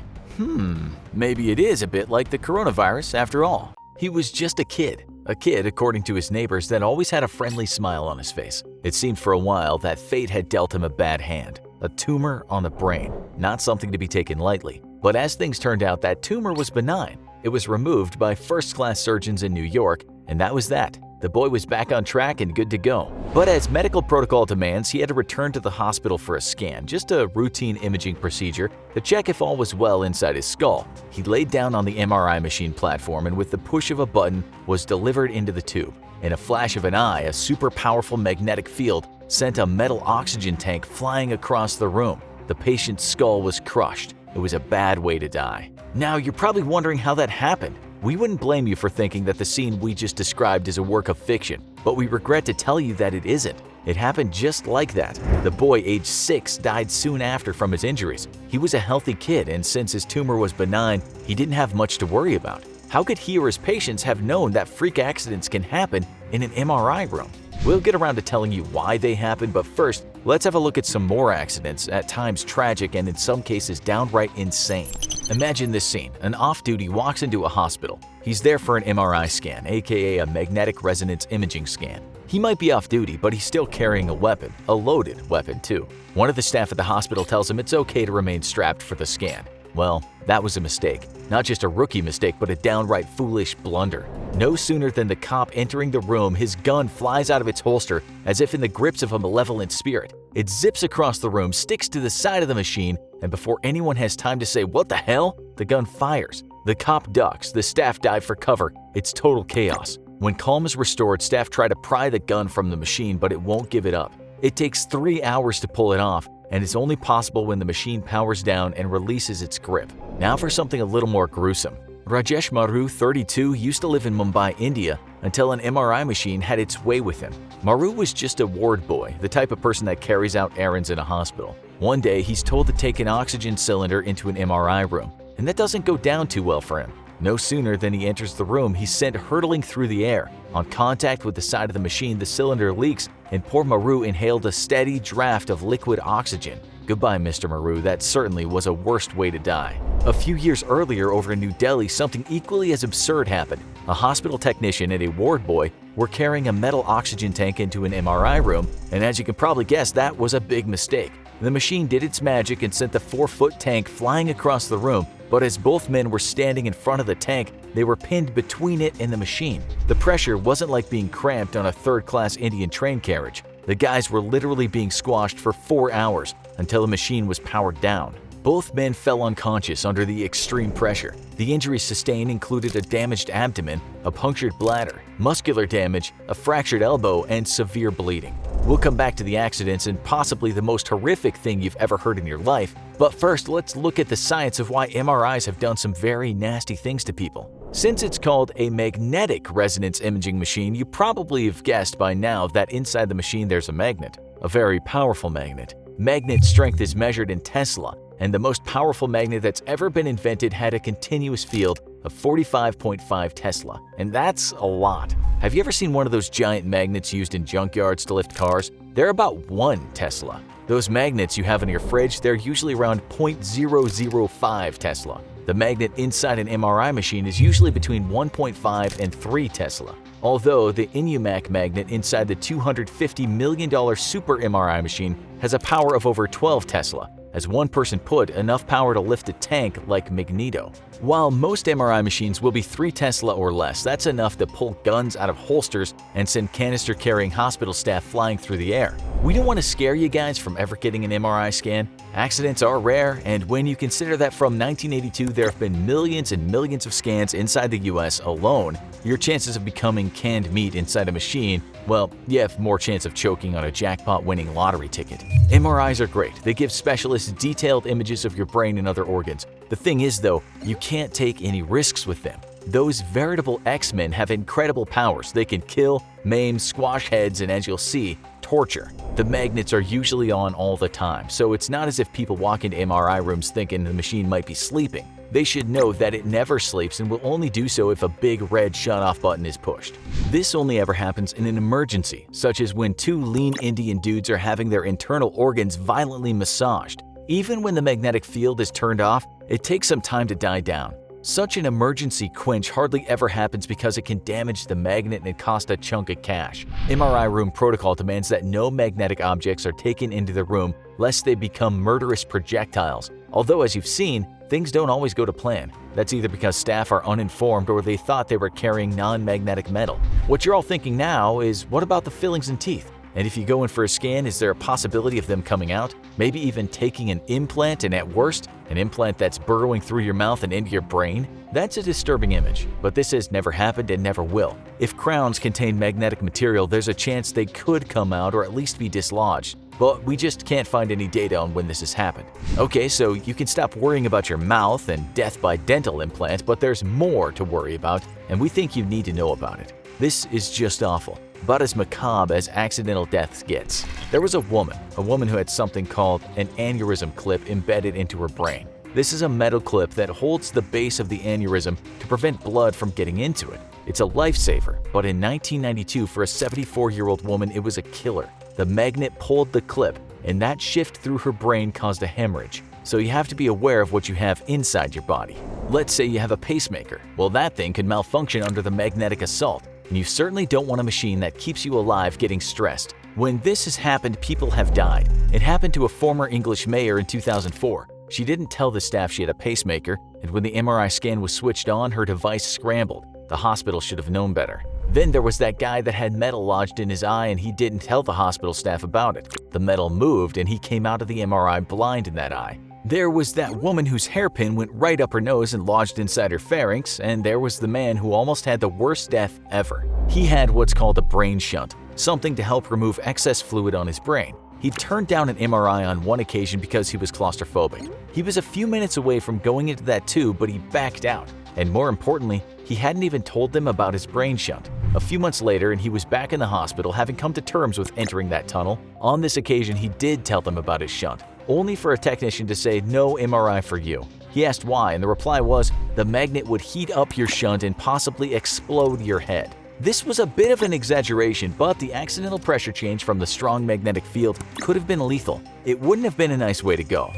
Maybe it is a bit like the coronavirus after all. He was just a kid, according to his neighbors, that always had a friendly smile on his face. It seemed for a while that fate had dealt him a bad hand, a tumor on the brain, not something to be taken lightly. But as things turned out, that tumor was benign. It was removed by first-class surgeons in New York, and that was that. The boy was back on track and good to go. But as medical protocol demands, he had to return to the hospital for a scan, just a routine imaging procedure to check if all was well inside his skull. He laid down on the MRI machine platform and with the push of a button was delivered into the tube. In a flash of an eye, a super powerful magnetic field sent a metal oxygen tank flying across the room. The patient's skull was crushed. It was a bad way to die. Now you're probably wondering how that happened. We wouldn't blame you for thinking that the scene we just described is a work of fiction, but we regret to tell you that it isn't. It happened just like that. The boy, aged 6, died soon after from his injuries. He was a healthy kid, and since his tumor was benign, he didn't have much to worry about. How could he or his patients have known that freak accidents can happen in an MRI room? We'll get around to telling you why they happen, but first, let's have a look at some more accidents, at times tragic and in some cases downright insane. Imagine this scene. An off-duty walks into a hospital. He's there for an MRI scan, aka a magnetic resonance imaging scan. He might be off-duty, but he's still carrying a weapon, a loaded weapon too. One of the staff at the hospital tells him it's okay to remain strapped for the scan. Well, that was a mistake. Not just a rookie mistake, but a downright foolish blunder. No sooner than the cop entering the room, his gun flies out of its holster as if in the grips of a malevolent spirit. It zips across the room, sticks to the side of the machine, and before anyone has time to say, "What the hell?" the gun fires. The cop ducks, the staff dive for cover. It's total chaos. When calm is restored, staff try to pry the gun from the machine, but it won't give it up. It takes 3 hours to pull it off, and it's only possible when the machine powers down and releases its grip. Now for something a little more gruesome. Rajesh Maru, 32, used to live in Mumbai, India, until an MRI machine had its way with him. Maru was just a ward boy, the type of person that carries out errands in a hospital. One day, he's told to take an oxygen cylinder into an MRI room, and that doesn't go down too well for him. No sooner than he enters the room, he's sent hurtling through the air. On contact with the side of the machine, the cylinder leaks, and poor Maru inhaled a steady draft of liquid oxygen. Goodbye, Mr. Maru, that certainly was a worst way to die. A few years earlier over in New Delhi, something equally as absurd happened. A hospital technician and a ward boy were carrying a metal oxygen tank into an MRI room, and as you can probably guess, that was a big mistake. The machine did its magic and sent the 4-foot tank flying across the room, but as both men were standing in front of the tank, they were pinned between it and the machine. The pressure wasn't like being cramped on a third-class Indian train carriage. The guys were literally being squashed for 4 hours until the machine was powered down. Both men fell unconscious under the extreme pressure. The injuries sustained included a damaged abdomen, a punctured bladder, muscular damage, a fractured elbow, and severe bleeding. We'll come back to the accidents and possibly the most horrific thing you've ever heard in your life, but first let's look at the science of why MRIs have done some very nasty things to people. Since it's called a magnetic resonance imaging machine, you probably have guessed by now that inside the machine there's a magnet, a very powerful magnet. Magnet strength is measured in Tesla, and the most powerful magnet that's ever been invented had a continuous field of 45.5 Tesla, and that's a lot. Have you ever seen one of those giant magnets used in junkyards to lift cars? They're about 1 Tesla. Those magnets you have in your fridge, they're usually around 0.005 Tesla. The magnet inside an MRI machine is usually between 1.5 and 3 Tesla. Although the Inumac magnet inside the $250 million super MRI machine has a power of over 12 Tesla. As one person put, enough power to lift a tank like Magneto. While most MRI machines will be 3 Tesla or less, that's enough to pull guns out of holsters and send canister-carrying hospital staff flying through the air. We don't want to scare you guys from ever getting an MRI scan. Accidents are rare, and when you consider that from 1982 there have been millions and millions of scans inside the US alone, your chances of becoming canned meat inside a machine, well, you have more chance of choking on a jackpot-winning lottery ticket. MRIs are great. They give specialists detailed images of your brain and other organs. The thing is, though, you can't take any risks with them. Those veritable X-Men have incredible powers. They can kill, maim, squash heads, and as you'll see, torture. The magnets are usually on all the time, so it's not as if people walk into MRI rooms thinking the machine might be sleeping. They should know that it never sleeps and will only do so if a big red shut-off button is pushed. This only ever happens in an emergency, such as when 2 lean Indian dudes are having their internal organs violently massaged. Even when the magnetic field is turned off, it takes some time to die down. Such an emergency quench hardly ever happens because it can damage the magnet and cost a chunk of cash. MRI room protocol demands that no magnetic objects are taken into the room lest they become murderous projectiles. Although, as you've seen, things don't always go to plan. That's either because staff are uninformed or they thought they were carrying non-magnetic metal. What you're all thinking now is, what about the fillings and teeth? And if you go in for a scan, is there a possibility of them coming out? Maybe even taking an implant, and at worst, an implant that's burrowing through your mouth and into your brain? That's a disturbing image, but this has never happened and never will. If crowns contain magnetic material, there's a chance they could come out or at least be dislodged. but we just can't find any data on when this has happened. Okay, so you can stop worrying about your mouth and death by dental implant, but there's more to worry about, and we think you need to know about it. This is just awful, about as macabre as accidental death gets. There was a woman who had something called an aneurysm clip embedded into her brain. This is a metal clip that holds the base of the aneurysm to prevent blood from getting into it. It's a lifesaver, but in 1992 for a 74-year-old woman it was a killer. The magnet pulled the clip, and that shift through her brain caused a hemorrhage. So you have to be aware of what you have inside your body. Let's say you have a pacemaker. Well, that thing can malfunction under the magnetic assault, and you certainly don't want a machine that keeps you alive getting stressed. When this has happened, people have died. It happened to a former English mayor in 2004. She didn't tell the staff she had a pacemaker, and when the MRI scan was switched on, her device scrambled. The hospital should have known better. Then there was that guy that had metal lodged in his eye and he didn't tell the hospital staff about it. The metal moved and he came out of the MRI blind in that eye. There was that woman whose hairpin went right up her nose and lodged inside her pharynx, and there was the man who almost had the worst death ever. He had what's called a brain shunt, something to help remove excess fluid on his brain. He turned down an MRI on one occasion because he was claustrophobic. He was a few minutes away from going into that tube, but he backed out. And more importantly, he hadn't even told them about his brain shunt. A few months later, and he was back in the hospital having come to terms with entering that tunnel. On this occasion, he did tell them about his shunt, only for a technician to say no MRI for you. He asked why, and the reply was the magnet would heat up your shunt and possibly explode your head. This was a bit of an exaggeration, but the accidental pressure change from the strong magnetic field could have been lethal. It wouldn't have been a nice way to go.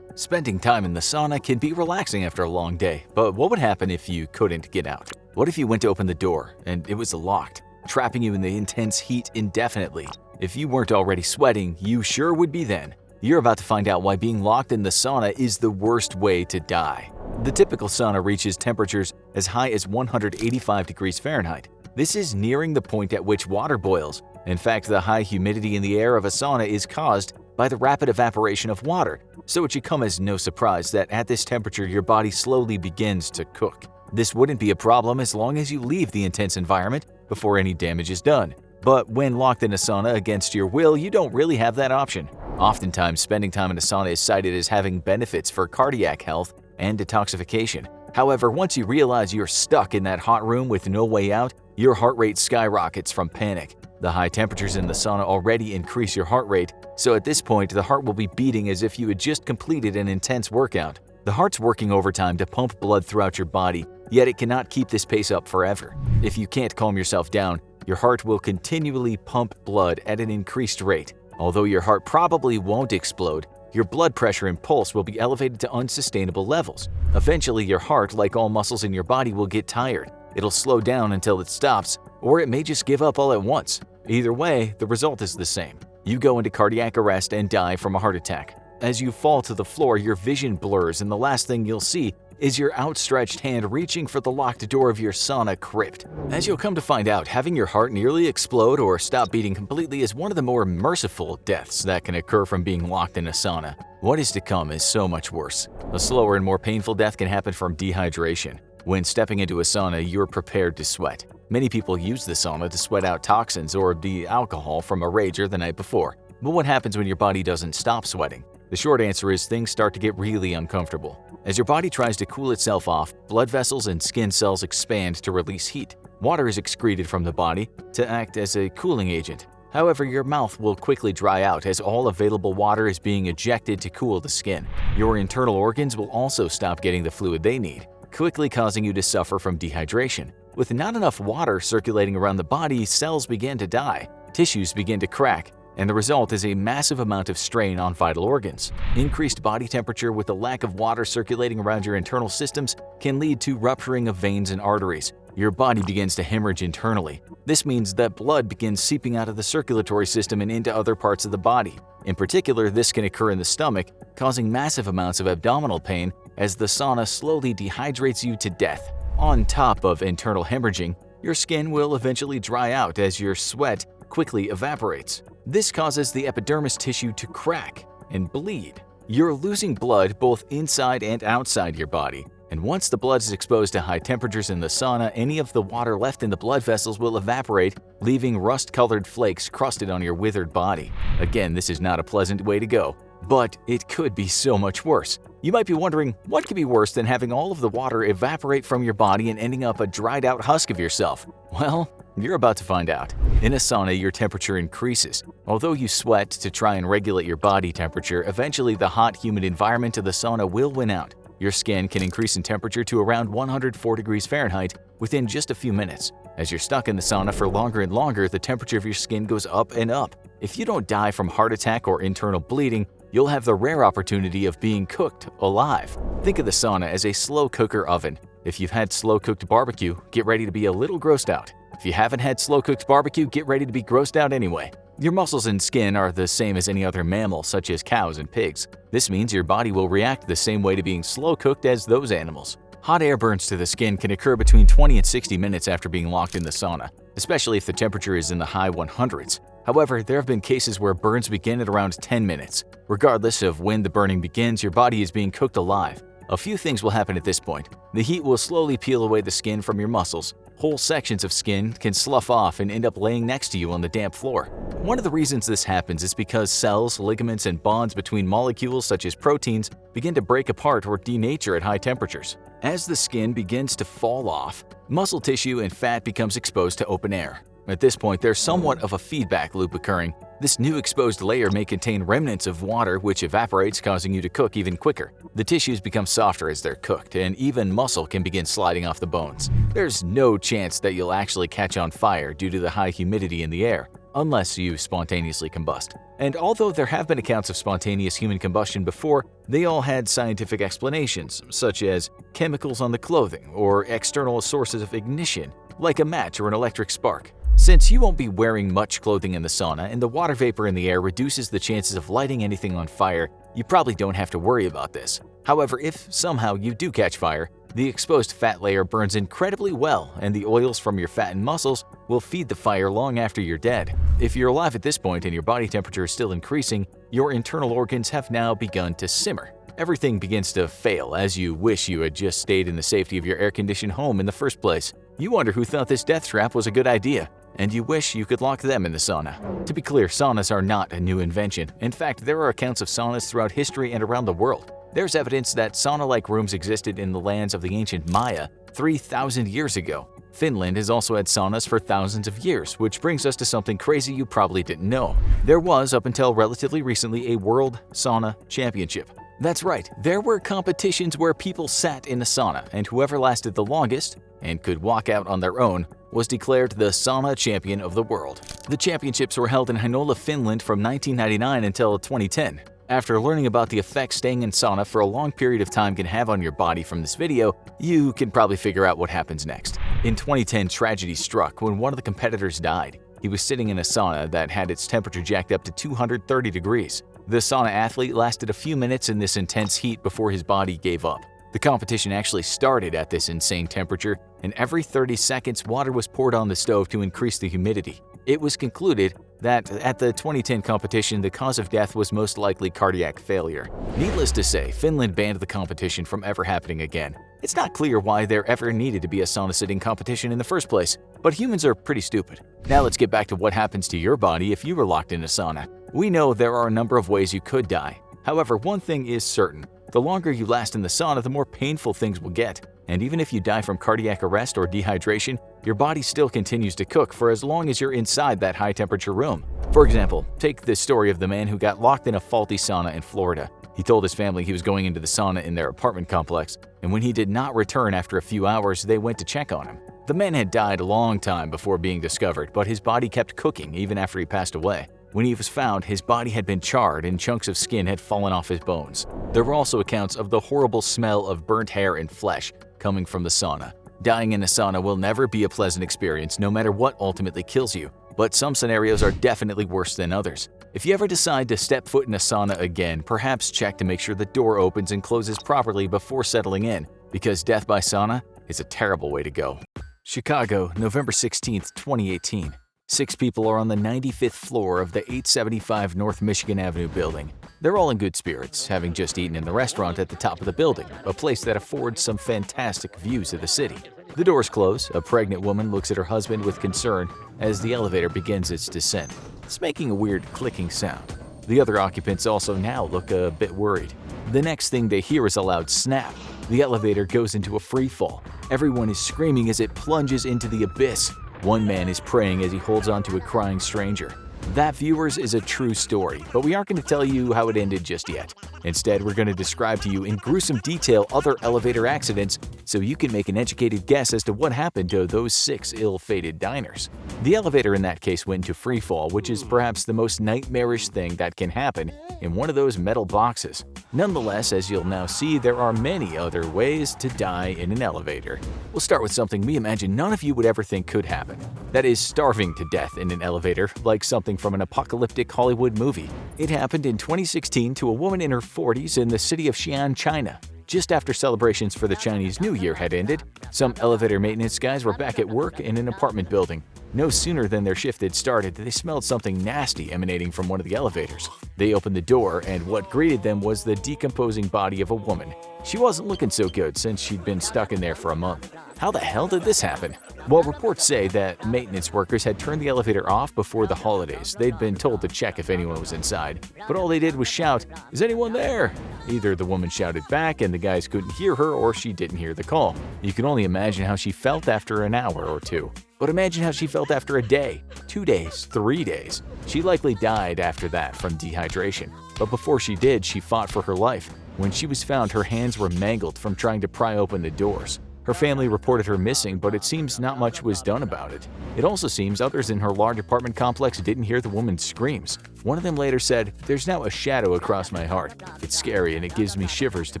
Spending time in the sauna can be relaxing after a long day, but what would happen if you couldn't get out? What if you went to open the door and it was locked, trapping you in the intense heat indefinitely? If you weren't already sweating, you sure would be then. You're about to find out why being locked in the sauna is the worst way to die. The typical sauna reaches temperatures as high as 185 degrees Fahrenheit. This is nearing the point at which water boils. In fact, the high humidity in the air of a sauna is caused by the rapid evaporation of water, so it should come as no surprise that at this temperature your body slowly begins to cook. This wouldn't be a problem as long as you leave the intense environment before any damage is done. But when locked in a sauna against your will, you don't really have that option. Oftentimes, spending time in a sauna is cited as having benefits for cardiac health and detoxification. However, once you realize you're stuck in that hot room with no way out, your heart rate skyrockets from panic. The high temperatures in the sauna already increase your heart rate, so at this point the heart will be beating as if you had just completed an intense workout. The heart's working overtime to pump blood throughout your body, yet it cannot keep this pace up forever. If you can't calm yourself down, your heart will continually pump blood at an increased rate. Although your heart probably won't explode, your blood pressure and pulse will be elevated to unsustainable levels. Eventually, your heart, like all muscles in your body, will get tired. It'll slow down until it stops, or it may just give up all at once. Either way, the result is the same. You go into cardiac arrest and die from a heart attack. As you fall to the floor, your vision blurs, and the last thing you'll see is your outstretched hand reaching for the locked door of your sauna crypt. As you'll come to find out, having your heart nearly explode or stop beating completely is one of the more merciful deaths that can occur from being locked in a sauna. What is to come is so much worse. A slower and more painful death can happen from dehydration. When stepping into a sauna, you're prepared to sweat. Many people use the sauna to sweat out toxins or the alcohol from a rager the night before. But what happens when your body doesn't stop sweating? The short answer is things start to get really uncomfortable. As your body tries to cool itself off, blood vessels and skin cells expand to release heat. Water is excreted from the body to act as a cooling agent. However, your mouth will quickly dry out as all available water is being ejected to cool the skin. Your internal organs will also stop getting the fluid they need, quickly causing you to suffer from dehydration. With not enough water circulating around the body, cells begin to die, tissues begin to crack, and the result is a massive amount of strain on vital organs. Increased body temperature with a lack of water circulating around your internal systems can lead to rupturing of veins and arteries. Your body begins to hemorrhage internally. This means that blood begins seeping out of the circulatory system and into other parts of the body. In particular, this can occur in the stomach, causing massive amounts of abdominal pain as the sauna slowly dehydrates you to death. On top of internal hemorrhaging, your skin will eventually dry out as your sweat quickly evaporates. This causes the epidermis tissue to crack and bleed. You're losing blood both inside and outside your body. And once the blood is exposed to high temperatures in the sauna, any of the water left in the blood vessels will evaporate, leaving rust-colored flakes crusted on your withered body. Again, this is not a pleasant way to go, but it could be so much worse. You might be wondering, what could be worse than having all of the water evaporate from your body and ending up a dried-out husk of yourself? Well, you're about to find out. In a sauna, your temperature increases. Although you sweat to try and regulate your body temperature, eventually the hot, humid environment of the sauna will win out. Your skin can increase in temperature to around 104 degrees Fahrenheit within just a few minutes. As you're stuck in the sauna for longer and longer, the temperature of your skin goes up and up. If you don't die from heart attack or internal bleeding, you'll have the rare opportunity of being cooked alive. Think of the sauna as a slow cooker oven. If you've had slow-cooked barbecue, get ready to be a little grossed out. If you haven't had slow-cooked barbecue, get ready to be grossed out anyway. Your muscles and skin are the same as any other mammal, such as cows and pigs. This means your body will react the same way to being slow-cooked as those animals. Hot air burns to the skin can occur between 20 and 60 minutes after being locked in the sauna, especially if the temperature is in the high 100s. However, there have been cases where burns begin at around 10 minutes. Regardless of when the burning begins, your body is being cooked alive. A few things will happen at this point. The heat will slowly peel away the skin from your muscles. Whole sections of skin can slough off and end up laying next to you on the damp floor. One of the reasons this happens is because cells, ligaments, and bonds between molecules such as proteins begin to break apart or denature at high temperatures. As the skin begins to fall off, muscle tissue and fat becomes exposed to open air. At this point, there's somewhat of a feedback loop occurring. This new exposed layer may contain remnants of water which evaporates, causing you to cook even quicker. The tissues become softer as they're cooked, and even muscle can begin sliding off the bones. There's no chance that you'll actually catch on fire due to the high humidity in the air, unless you spontaneously combust. And although there have been accounts of spontaneous human combustion before, they all had scientific explanations, such as chemicals on the clothing or external sources of ignition, like a match or an electric spark. Since you won't be wearing much clothing in the sauna and the water vapor in the air reduces the chances of lighting anything on fire, you probably don't have to worry about this. However, if somehow you do catch fire, the exposed fat layer burns incredibly well, and the oils from your fat and muscles will feed the fire long after you're dead. If you're alive at this point and your body temperature is still increasing, your internal organs have now begun to simmer. Everything begins to fail as you wish you had just stayed in the safety of your air-conditioned home in the first place. You wonder who thought this death trap was a good idea, and you wish you could lock them in the sauna. To be clear, saunas are not a new invention. In fact, there are accounts of saunas throughout history and around the world. There's evidence that sauna-like rooms existed in the lands of the ancient Maya 3,000 years ago. Finland has also had saunas for thousands of years, which brings us to something crazy you probably didn't know. There was, up until relatively recently, a World Sauna Championship. That's right, there were competitions where people sat in a sauna, and whoever lasted the longest and could walk out on their own was declared the sauna champion of the world. The championships were held in Heinola, Finland from 1999 until 2010. After learning about the effects staying in sauna for a long period of time can have on your body from this video, you can probably figure out what happens next. In 2010, tragedy struck when one of the competitors died. He was sitting in a sauna that had its temperature jacked up to 230 degrees. The sauna athlete lasted a few minutes in this intense heat before his body gave up. The competition actually started at this insane temperature, and every 30 seconds water was poured on the stove to increase the humidity. It was concluded that at the 2010 competition, the cause of death was most likely cardiac failure. Needless to say, Finland banned the competition from ever happening again. It's not clear why there ever needed to be a sauna sitting competition in the first place, but humans are pretty stupid. Now let's get back to what happens to your body if you were locked in a sauna. We know there are a number of ways you could die. However, one thing is certain. The longer you last in the sauna, the more painful things will get. And even if you die from cardiac arrest or dehydration, your body still continues to cook for as long as you're inside that high-temperature room. For example, take the story of the man who got locked in a faulty sauna in Florida. He told his family he was going into the sauna in their apartment complex, and when he did not return after a few hours, they went to check on him. The man had died a long time before being discovered, but his body kept cooking even after he passed away. When he was found, his body had been charred and chunks of skin had fallen off his bones. There were also accounts of the horrible smell of burnt hair and flesh coming from the sauna. Dying in a sauna will never be a pleasant experience, no matter what ultimately kills you, but some scenarios are definitely worse than others. If you ever decide to step foot in a sauna again, perhaps check to make sure the door opens and closes properly before settling in, because death by sauna is a terrible way to go. Chicago, November 16, 2018. 6 people are on the 95th floor of the 875 North Michigan Avenue building. They're all in good spirits, having just eaten in the restaurant at the top of the building, a place that affords some fantastic views of the city. The doors close. A pregnant woman looks at her husband with concern as the elevator begins its descent. It's making a weird clicking sound. The other occupants also now look a bit worried. The next thing they hear is a loud snap. The elevator goes into a free fall. Everyone is screaming as it plunges into the abyss. One man is praying as he holds onto a crying stranger. That, viewers, is a true story, but we aren't going to tell you how it ended just yet. Instead, we're going to describe to you in gruesome detail other elevator accidents so you can make an educated guess as to what happened to those 6 ill-fated diners. The elevator in that case went into freefall, which is perhaps the most nightmarish thing that can happen in one of those metal boxes. Nonetheless, as you'll now see, there are many other ways to die in an elevator. We'll start with something we imagine none of you would ever think could happen. That is starving to death in an elevator, like something from an apocalyptic Hollywood movie. It happened in 2016 to a woman in her 40s in the city of Xi'an, China. Just after celebrations for the Chinese New Year had ended, some elevator maintenance guys were back at work in an apartment building. No sooner than their shift had started, they smelled something nasty emanating from one of the elevators. They opened the door, and what greeted them was the decomposing body of a woman. She wasn't looking so good since she'd been stuck in there for a month. How the hell did this happen? Well, reports say that maintenance workers had turned the elevator off before the holidays. They'd been told to check if anyone was inside, but all they did was shout, "Is anyone there?" Either the woman shouted back and the guys couldn't hear her, or she didn't hear the call. You can only imagine how she felt after an hour or two. But imagine how she felt after a day, 2 days, 3 days. She likely died after that from dehydration. But before she did, she fought for her life. When she was found, her hands were mangled from trying to pry open the doors. Her family reported her missing, but it seems not much was done about it. It also seems others in her large apartment complex didn't hear the woman's screams. One of them later said, "There's now a shadow across my heart. It's scary and it gives me shivers to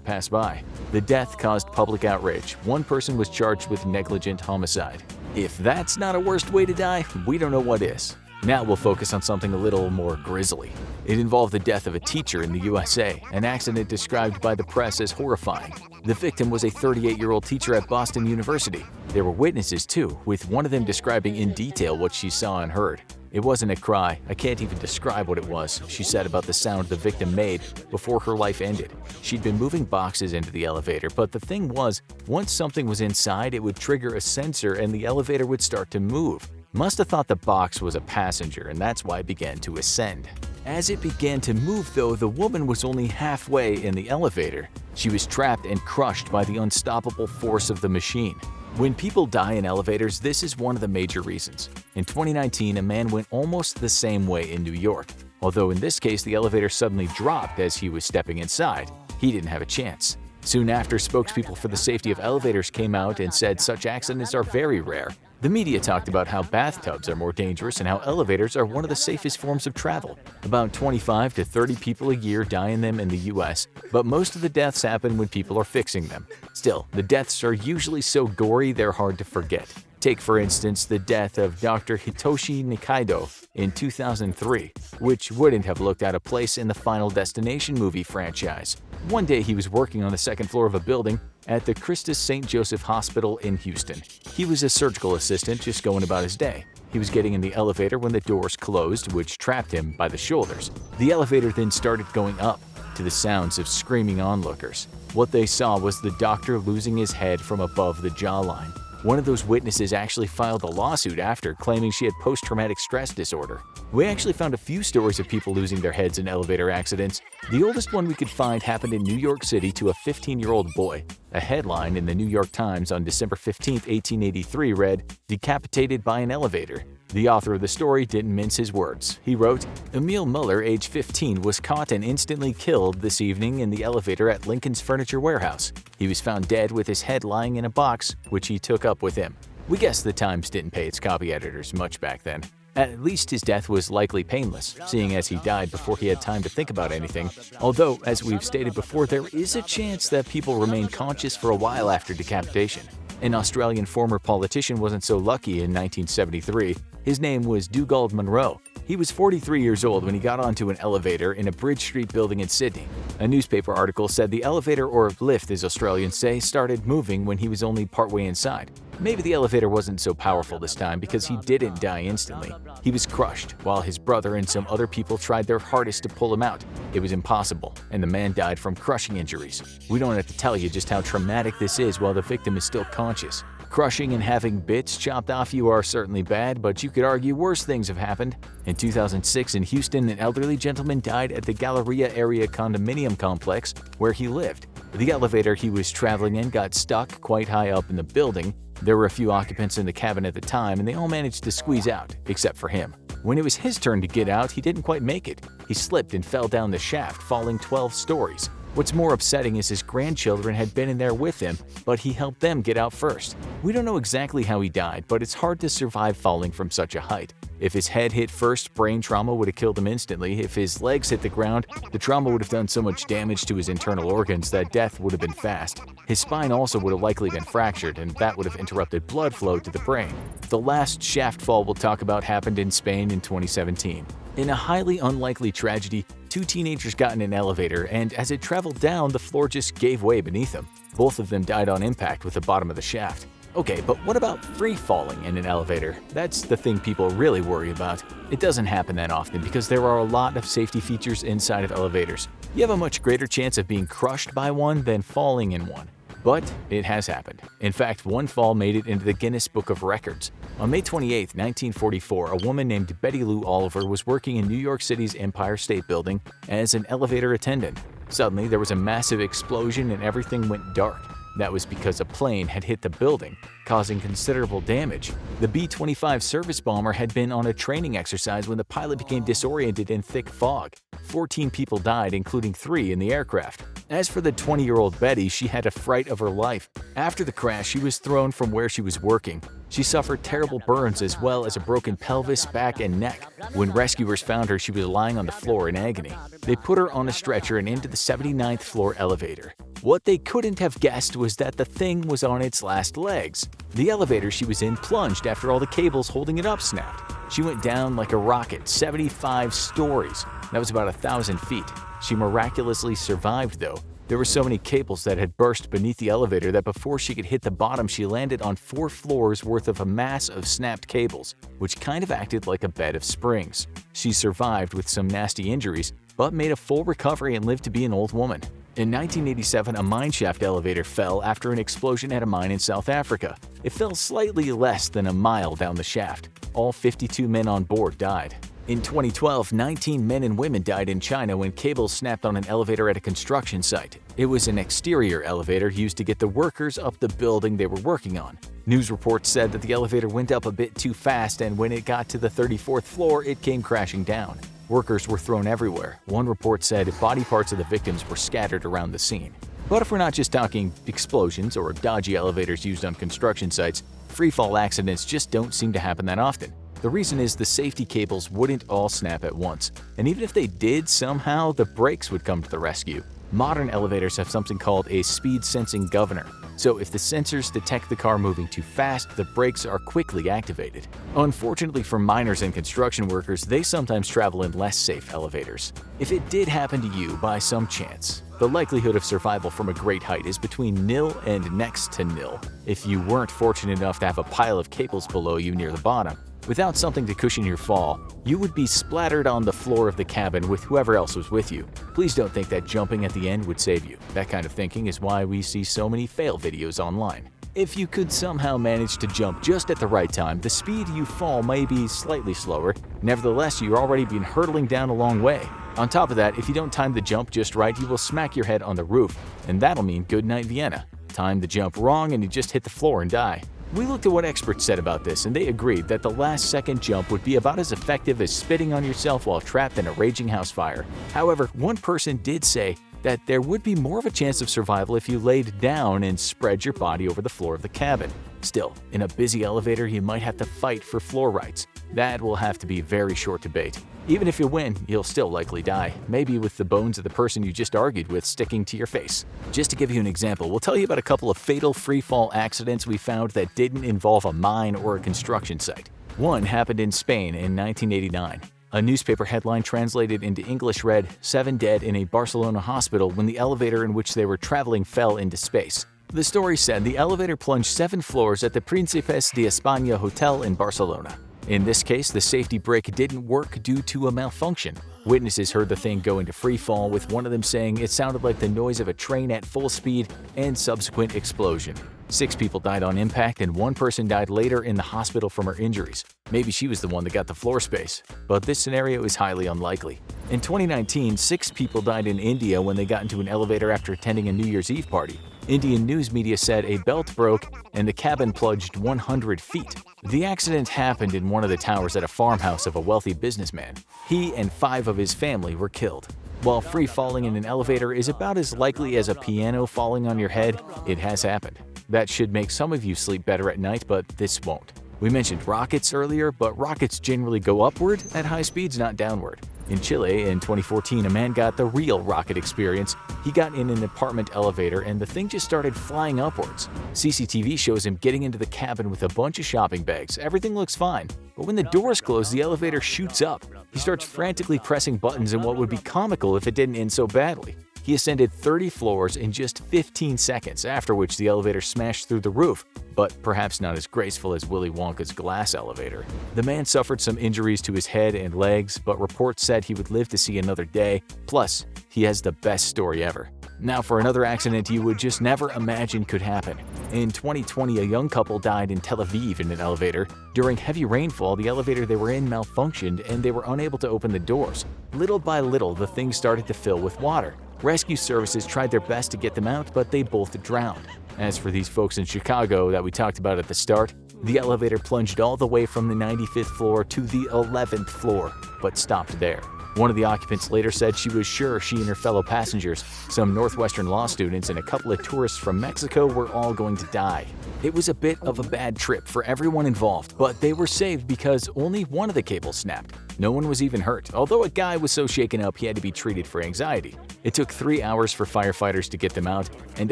pass by." The death caused public outrage. One person was charged with negligent homicide. If that's not a worst way to die, we don't know what is. Now we'll focus on something a little more grisly. It involved the death of a teacher in the USA, an accident described by the press as horrifying. The victim was a 38-year-old teacher at Boston University. There were witnesses too, with one of them describing in detail what she saw and heard. "It wasn't a cry. I can't even describe what it was," she said about the sound the victim made before her life ended. She'd been moving boxes into the elevator, but the thing was, once something was inside, it would trigger a sensor and the elevator would start to move. Must have thought the box was a passenger, and that's why it began to ascend. As it began to move, though, the woman was only halfway in the elevator. She was trapped and crushed by the unstoppable force of the machine. When people die in elevators, this is one of the major reasons. In 2019, a man went almost the same way in New York. Although in this case, the elevator suddenly dropped as he was stepping inside. He didn't have a chance. Soon after, spokespeople for the safety of elevators came out and said such accidents are very rare. The media talked about how bathtubs are more dangerous and how elevators are one of the safest forms of travel. About 25 to 30 people a year die in them in the US, but most of the deaths happen when people are fixing them. Still, the deaths are usually so gory they're hard to forget. Take, for instance, the death of Dr. Hitoshi Nikaido in 2003, which wouldn't have looked out of place in the Final Destination movie franchise. One day he was working on the second floor of a building at the Christus St. Joseph Hospital in Houston. He was a surgical assistant just going about his day. He was getting in the elevator when the doors closed, which trapped him by the shoulders. The elevator then started going up, to the sounds of screaming onlookers. What they saw was the doctor losing his head from above the jawline. One of those witnesses actually filed a lawsuit after, claiming she had post-traumatic stress disorder. We actually found a few stories of people losing their heads in elevator accidents. The oldest one we could find happened in New York City to a 15-year-old boy. A headline in the New York Times on December 15, 1883 read, "Decapitated by an elevator." The author of the story didn't mince his words. He wrote, "Emil Muller, age 15, was caught and instantly killed this evening in the elevator at Lincoln's Furniture Warehouse. He was found dead with his head lying in a box, which he took up with him." We guess the Times didn't pay its copy editors much back then. At least his death was likely painless, seeing as he died before he had time to think about anything. Although, as we've stated before, there is a chance that people remain conscious for a while after decapitation. An Australian former politician wasn't so lucky in 1973. His name was Dugald Munro. He was 43 years old when he got onto an elevator in a Bridge Street building in Sydney. A newspaper article said the elevator, or lift as Australians say, started moving when he was only partway inside. Maybe the elevator wasn't so powerful this time because he didn't die instantly. He was crushed, while his brother and some other people tried their hardest to pull him out. It was impossible, and the man died from crushing injuries. We don't have to tell you just how traumatic this is while the victim is still conscious. Crushing and having bits chopped off you are certainly bad, but you could argue worse things have happened. In 2006 in Houston, an elderly gentleman died at the Galleria area condominium complex where he lived. The elevator he was traveling in got stuck quite high up in the building. There were a few occupants in the cabin at the time, and they all managed to squeeze out, except for him. When it was his turn to get out, he didn't quite make it. He slipped and fell down the shaft, falling 12 stories. What's more upsetting is his grandchildren had been in there with him, but he helped them get out first. We don't know exactly how he died, but it's hard to survive falling from such a height. If his head hit first, brain trauma would have killed him instantly. If his legs hit the ground, the trauma would have done so much damage to his internal organs that death would have been fast. His spine also would have likely been fractured, and that would have interrupted blood flow to the brain. The last shaft fall we'll talk about happened in Spain in 2017. In a highly unlikely tragedy, two teenagers got in an elevator, and as it traveled down, the floor just gave way beneath them. Both of them died on impact with the bottom of the shaft. Okay, but what about free falling in an elevator? That's the thing people really worry about. It doesn't happen that often because there are a lot of safety features inside of elevators. You have a much greater chance of being crushed by one than falling in one. But it has happened. In fact, one fall made it into the Guinness Book of Records. On May 28, 1944, a woman named Betty Lou Oliver was working in New York City's Empire State Building as an elevator attendant. Suddenly, there was a massive explosion and everything went dark. That was because a plane had hit the building, causing considerable damage. The B-25 service bomber had been on a training exercise when the pilot became disoriented in thick fog. 14 people died, including 3 in the aircraft. As for the 20-year-old Betty, she had a fright of her life. After the crash, she was thrown from where she was working. She suffered terrible burns as well as a broken pelvis, back, and neck. When rescuers found her, she was lying on the floor in agony. They put her on a stretcher and into the 79th floor elevator. What they couldn't have guessed was that the thing was on its last legs. The elevator she was in plunged after all the cables holding it up snapped. She went down like a rocket, 75 stories. That was about 1,000 feet. She miraculously survived, though. There were so many cables that had burst beneath the elevator that before she could hit the bottom, she landed on 4 floors worth of a mass of snapped cables, which kind of acted like a bed of springs. She survived with some nasty injuries, but made a full recovery and lived to be an old woman. In 1987, a mineshaft elevator fell after an explosion at a mine in South Africa. It fell slightly less than a mile down the shaft. All 52 men on board died. In 2012, 19 men and women died in China when cables snapped on an elevator at a construction site. It was an exterior elevator used to get the workers up the building they were working on. News reports said that the elevator went up a bit too fast, and when it got to the 34th floor, it came crashing down. Workers were thrown everywhere. One report said body parts of the victims were scattered around the scene. But if we're not just talking explosions or dodgy elevators used on construction sites, freefall accidents just don't seem to happen that often. The reason is the safety cables wouldn't all snap at once, and even if they did, somehow the brakes would come to the rescue. Modern elevators have something called a speed-sensing governor, so if the sensors detect the car moving too fast, the brakes are quickly activated. Unfortunately for miners and construction workers, they sometimes travel in less safe elevators. If it did happen to you by some chance, the likelihood of survival from a great height is between nil and next to nil. If you weren't fortunate enough to have a pile of cables below you near the bottom, without something to cushion your fall, you would be splattered on the floor of the cabin with whoever else was with you. Please don't think that jumping at the end would save you. That kind of thinking is why we see so many fail videos online. If you could somehow manage to jump just at the right time, the speed you fall may be slightly slower. Nevertheless, you've already been hurtling down a long way. On top of that, if you don't time the jump just right, you will smack your head on the roof, and that'll mean good night Vienna. Time the jump wrong and you just hit the floor and die. We looked at what experts said about this, and they agreed that the last second jump would be about as effective as spitting on yourself while trapped in a raging house fire. However, one person did say that there would be more of a chance of survival if you laid down and spread your body over the floor of the cabin. Still, in a busy elevator, you might have to fight for floor rights. That will have to be a very short debate. Even if you win, you'll still likely die, maybe with the bones of the person you just argued with sticking to your face. Just to give you an example, we'll tell you about a couple of fatal freefall accidents we found that didn't involve a mine or a construction site. One happened in Spain in 1989. A newspaper headline translated into English read, "7 dead in a Barcelona hospital when the elevator in which they were traveling fell into space." The story said the elevator plunged 7 floors at the Príncipes de España Hotel in Barcelona. In this case, the safety brake didn't work due to a malfunction. Witnesses heard the thing go into free fall, with one of them saying it sounded like the noise of a train at full speed and subsequent explosion. 6 people died on impact and 1 person died later in the hospital from her injuries. Maybe she was the one that got the floor space, but this scenario is highly unlikely. In 2019, 6 people died in India when they got into an elevator after attending a New Year's Eve party. Indian news media said a belt broke and the cabin plunged 100 feet. The accident happened in one of the towers at a farmhouse of a wealthy businessman. He and 5 of his family were killed. While free falling in an elevator is about as likely as a piano falling on your head, it has happened. That should make some of you sleep better at night, but this won't. We mentioned rockets earlier, but rockets generally go upward at high speeds, not downward. In Chile, in 2014, a man got the real rocket experience. He got in an apartment elevator and the thing just started flying upwards. CCTV shows him getting into the cabin with a bunch of shopping bags. Everything looks fine. But when the doors close, the elevator shoots up. He starts frantically pressing buttons in what would be comical if it didn't end so badly. He ascended 30 floors in just 15 seconds, after which the elevator smashed through the roof, but perhaps not as graceful as Willy Wonka's glass elevator. The man suffered some injuries to his head and legs, but reports said he would live to see another day. Plus, he has the best story ever. Now for another accident you would just never imagine could happen. In 2020, a young couple died in Tel Aviv in an elevator. During heavy rainfall, the elevator they were in malfunctioned and they were unable to open the doors. Little by little, the thing started to fill with water. Rescue services tried their best to get them out, but they both drowned. As for these folks in Chicago that we talked about at the start, the elevator plunged all the way from the 95th floor to the 11th floor, but stopped there. One of the occupants later said she was sure she and her fellow passengers, some Northwestern law students and a couple of tourists from Mexico, were all going to die. It was a bit of a bad trip for everyone involved, but they were saved because only one of the cables snapped. No one was even hurt, although a guy was so shaken up he had to be treated for anxiety. It took 3 hours for firefighters to get them out, and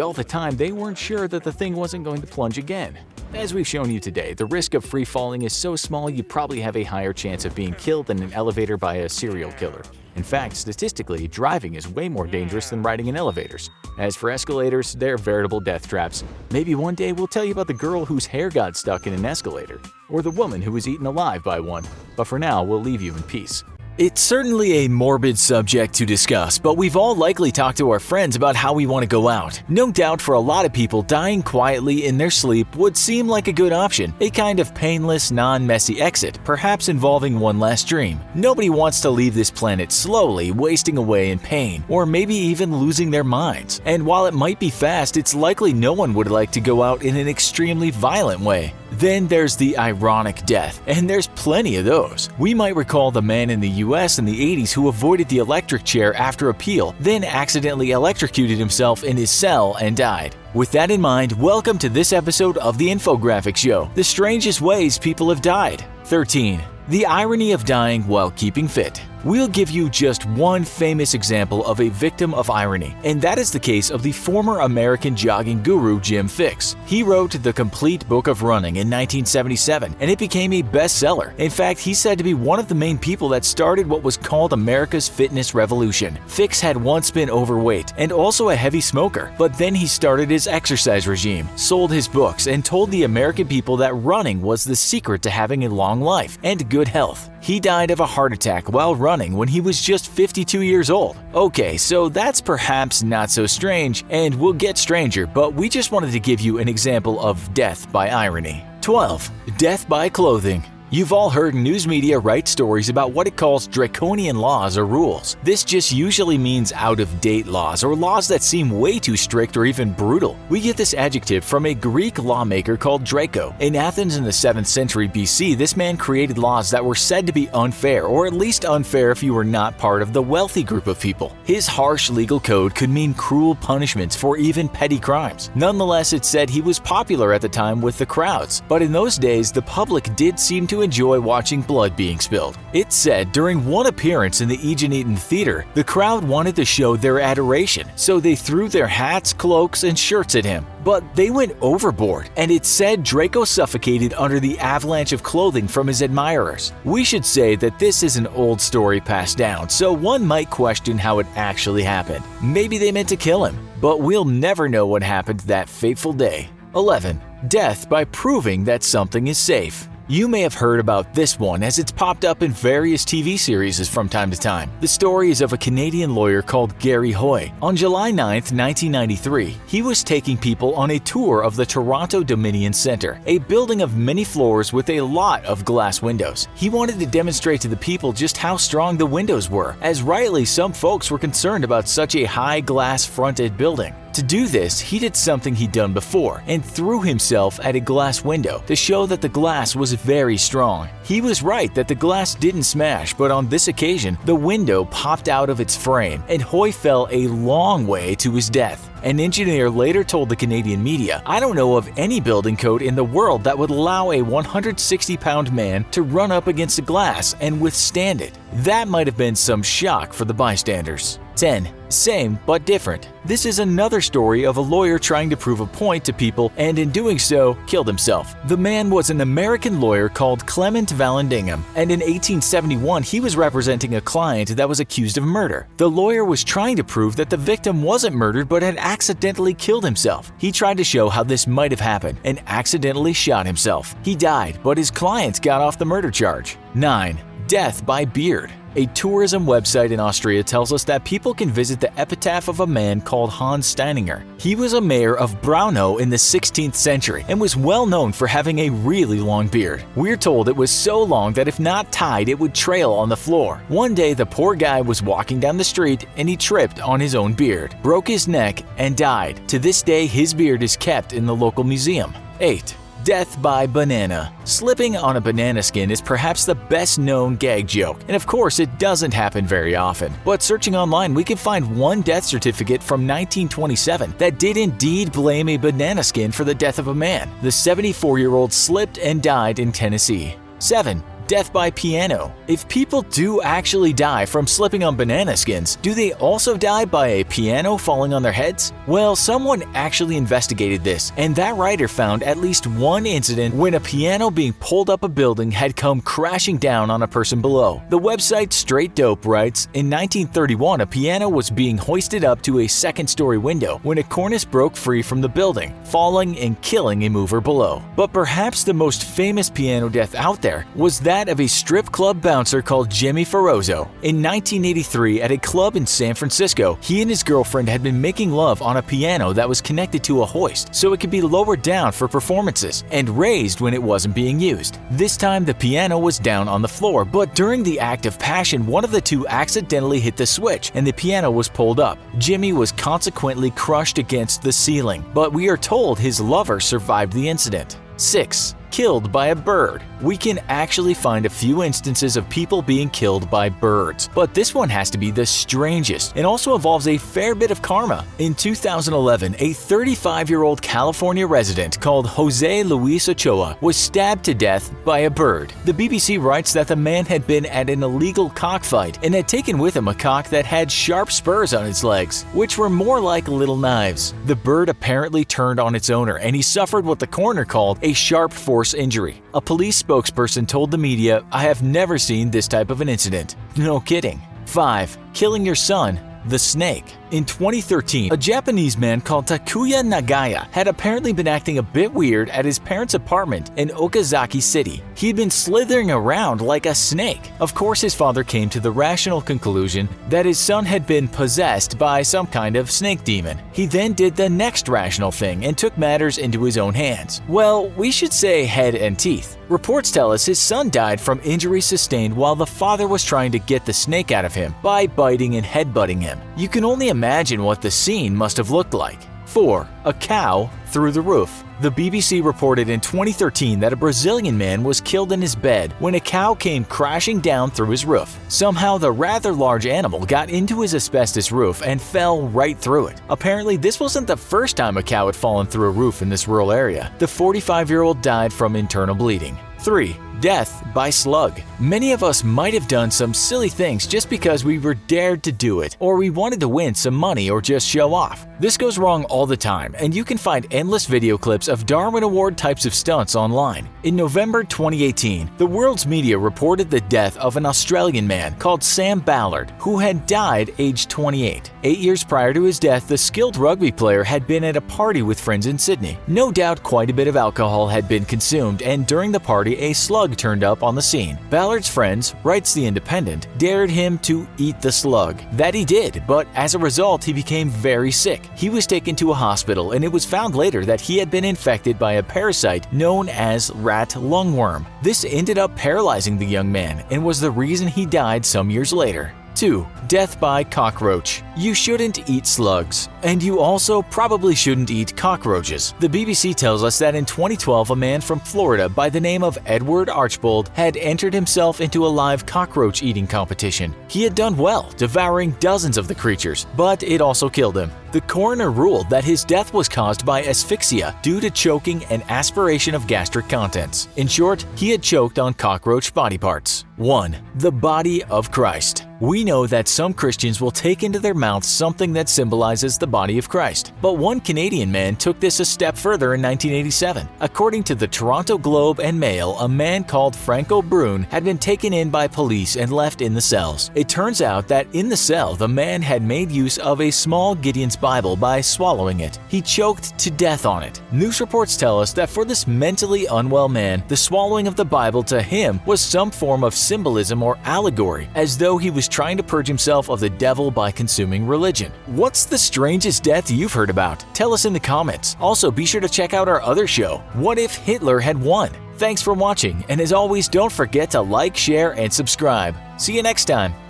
all the time they weren't sure that the thing wasn't going to plunge again. As we've shown you today, the risk of free falling is so small you probably have a higher chance of being killed in an elevator by a serial killer. In fact, statistically, driving is way more dangerous than riding in elevators. As for escalators, they're veritable death traps. Maybe one day we'll tell you about the girl whose hair got stuck in an escalator, or the woman who was eaten alive by one. But for now, we'll leave you in peace. It's certainly a morbid subject to discuss, but we've all likely talked to our friends about how we want to go out. No doubt for a lot of people, dying quietly in their sleep would seem like a good option, a kind of painless, non-messy exit, perhaps involving one last dream. Nobody wants to leave this planet slowly, wasting away in pain, or maybe even losing their minds. And while it might be fast, it's likely no one would like to go out in an extremely violent way. Then there's the ironic death, and there's plenty of those. We might recall the man in the US in the 80s who avoided the electric chair after a peel, then accidentally electrocuted himself in his cell and died. With that in mind, welcome to this episode of the Infographics Show, the strangest ways people have died. 13. The irony of dying while keeping fit. We'll give you just one famous example of a victim of irony, and that is the case of the former American jogging guru Jim Fixx. He wrote The Complete Book of Running in 1977, and it became a bestseller. In fact, he's said to be one of the main people that started what was called America's fitness revolution. Fixx had once been overweight and also a heavy smoker, but then he started his exercise regime, sold his books, and told the American people that running was the secret to having a long life and good health. He died of a heart attack while running when he was just 52 years old. Okay, so that's perhaps not so strange, and we'll get stranger, but we just wanted to give you an example of death by irony. 12. Death by clothing. You've all heard news media write stories about what it calls draconian laws or rules. This just usually means out-of-date laws or laws that seem way too strict or even brutal. We get this adjective from a Greek lawmaker called Draco. In Athens in the 7th century BC, this man created laws that were said to be unfair, or at least unfair if you were not part of the wealthy group of people. His harsh legal code could mean cruel punishments for even petty crimes. Nonetheless, it said he was popular at the time with the crowds. But in those days, the public did seem to to enjoy watching blood being spilled. It's said during one appearance in the Eugenian Theater, the crowd wanted to show their adoration, so they threw their hats, cloaks, and shirts at him. But they went overboard, and it's said Draco suffocated under the avalanche of clothing from his admirers. We should say that this is an old story passed down, so one might question how it actually happened. Maybe they meant to kill him, but we'll never know what happened that fateful day. 11. Death by proving that something is safe. You may have heard about this one as it's popped up in various TV series from time to time. The story is of a Canadian lawyer called Gary Hoy. On July 9, 1993, he was taking people on a tour of the Toronto Dominion Centre, a building of many floors with a lot of glass windows. He wanted to demonstrate to the people just how strong the windows were, as rightly some folks were concerned about such a high glass-fronted building. To do this, he did something he'd done before and threw himself at a glass window to show that the glass was very strong. He was right that the glass didn't smash, but on this occasion, the window popped out of its frame and Hoy fell a long way to his death. An engineer later told the Canadian media, "I don't know of any building code in the world that would allow a 160-pound man to run up against a glass and withstand it." That might have been some shock for the bystanders. 10. Same but different. This is another story of a lawyer trying to prove a point to people and in doing so, killed himself. The man was an American lawyer called Clement Vallandigham, and in 1871 he was representing a client that was accused of murder. The lawyer was trying to prove that the victim wasn't murdered but had accidentally killed himself. He tried to show how this might have happened and accidentally shot himself. He died, but his client got off the murder charge. 9. Death by beard. A tourism website in Austria tells us that people can visit the epitaph of a man called Hans Steininger. He was a mayor of Braunau in the 16th century and was well known for having a really long beard. We're told it was so long that if not tied, it would trail on the floor. One day, the poor guy was walking down the street and he tripped on his own beard, broke his neck, and died. To this day, his beard is kept in the local museum. 8. Death by banana. Slipping on a banana skin is perhaps the best known gag joke, and of course it doesn't happen very often. But searching online, we can find one death certificate from 1927 that did indeed blame a banana skin for the death of a man. The 74-year-old slipped and died in Tennessee. 7. Death by piano. If people do actually die from slipping on banana skins, do they also die by a piano falling on their heads? Well, someone actually investigated this, and that writer found at least one incident when a piano being pulled up a building had come crashing down on a person below. The website Straight Dope writes, in 1931 a piano was being hoisted up to a second-story window when a cornice broke free from the building, falling and killing a mover below. But perhaps the most famous piano death out there was that of a strip club bouncer called Jimmy Ferrozzo. In 1983, at a club in San Francisco, he and his girlfriend had been making love on a piano that was connected to a hoist so it could be lowered down for performances and raised when it wasn't being used. This time the piano was down on the floor, but during the act of passion, one of the two accidentally hit the switch and the piano was pulled up. Jimmy was consequently crushed against the ceiling, but we are told his lover survived the incident. 6. Killed by a bird. We can actually find a few instances of people being killed by birds, but this one has to be the strangest and also involves a fair bit of karma. In 2011, a 35-year-old California resident called Jose Luis Ochoa was stabbed to death by a bird. The BBC writes that the man had been at an illegal cockfight and had taken with him a cock that had sharp spurs on its legs, which were more like little knives. The bird apparently turned on its owner and he suffered what the coroner called a sharp force injury. A police spokesperson told the media, "I have never seen this type of an incident." No kidding. 5. Killing your son. The snake. In 2013, a Japanese man called Takuya Nagaya had apparently been acting a bit weird at his parents' apartment in Okazaki City. He'd been slithering around like a snake. Of course, his father came to the rational conclusion that his son had been possessed by some kind of snake demon. He then did the next rational thing and took matters into his own hands. Well, we should say head and teeth. Reports tell us his son died from injuries sustained while the father was trying to get the snake out of him by biting and headbutting him. You can only imagine what the scene must have looked like. 4. A cow through the roof. The BBC reported in 2013 that a Brazilian man was killed in his bed when a cow came crashing down through his roof. Somehow the rather large animal got into his asbestos roof and fell right through it. Apparently this wasn't the first time a cow had fallen through a roof in this rural area. The 45-year-old died from internal bleeding. 3. Death by slug. Many of us might have done some silly things just because we were dared to do it, or we wanted to win some money or just show off. This goes wrong all the time, and you can find endless video clips of Darwin Award types of stunts online. In November 2018, the world's media reported the death of an Australian man called Sam Ballard, who had died aged 28. 8 years prior to his death, the skilled rugby player had been at a party with friends in Sydney. No doubt quite a bit of alcohol had been consumed, and during the party a slug turned up on the scene. Ballard's friends, writes The Independent, dared him to eat the slug. That he did, but as a result he became very sick. He was taken to a hospital, and it was found later that he had been infected by a parasite known as rat lungworm. This ended up paralyzing the young man and was the reason he died some years later. 2. Death by cockroach. You shouldn't eat slugs. And you also probably shouldn't eat cockroaches. The BBC tells us that in 2012 a man from Florida by the name of Edward Archbold had entered himself into a live cockroach eating competition. He had done well, devouring dozens of the creatures, but it also killed him. The coroner ruled that his death was caused by asphyxia due to choking and aspiration of gastric contents. In short, he had choked on cockroach body parts. 1. The body of Christ. We know that some Christians will take into their mouths something that symbolizes the body of Christ, but one Canadian man took this a step further in 1987. According to the Toronto Globe and Mail, a man called Franco Brune had been taken in by police and left in the cells. It turns out that in the cell, the man had made use of a small Gideon's Bible by swallowing it. He choked to death on it. News reports tell us that for this mentally unwell man, the swallowing of the Bible to him was some form of symbolism or allegory, as though he was trying to purge himself of the devil by consuming religion. What's the strangest death you've heard about? Tell us in the comments. Also, be sure to check out our other show, What If Hitler Had Won? Thanks for watching, and as always, don't forget to like, share, and subscribe. See you next time.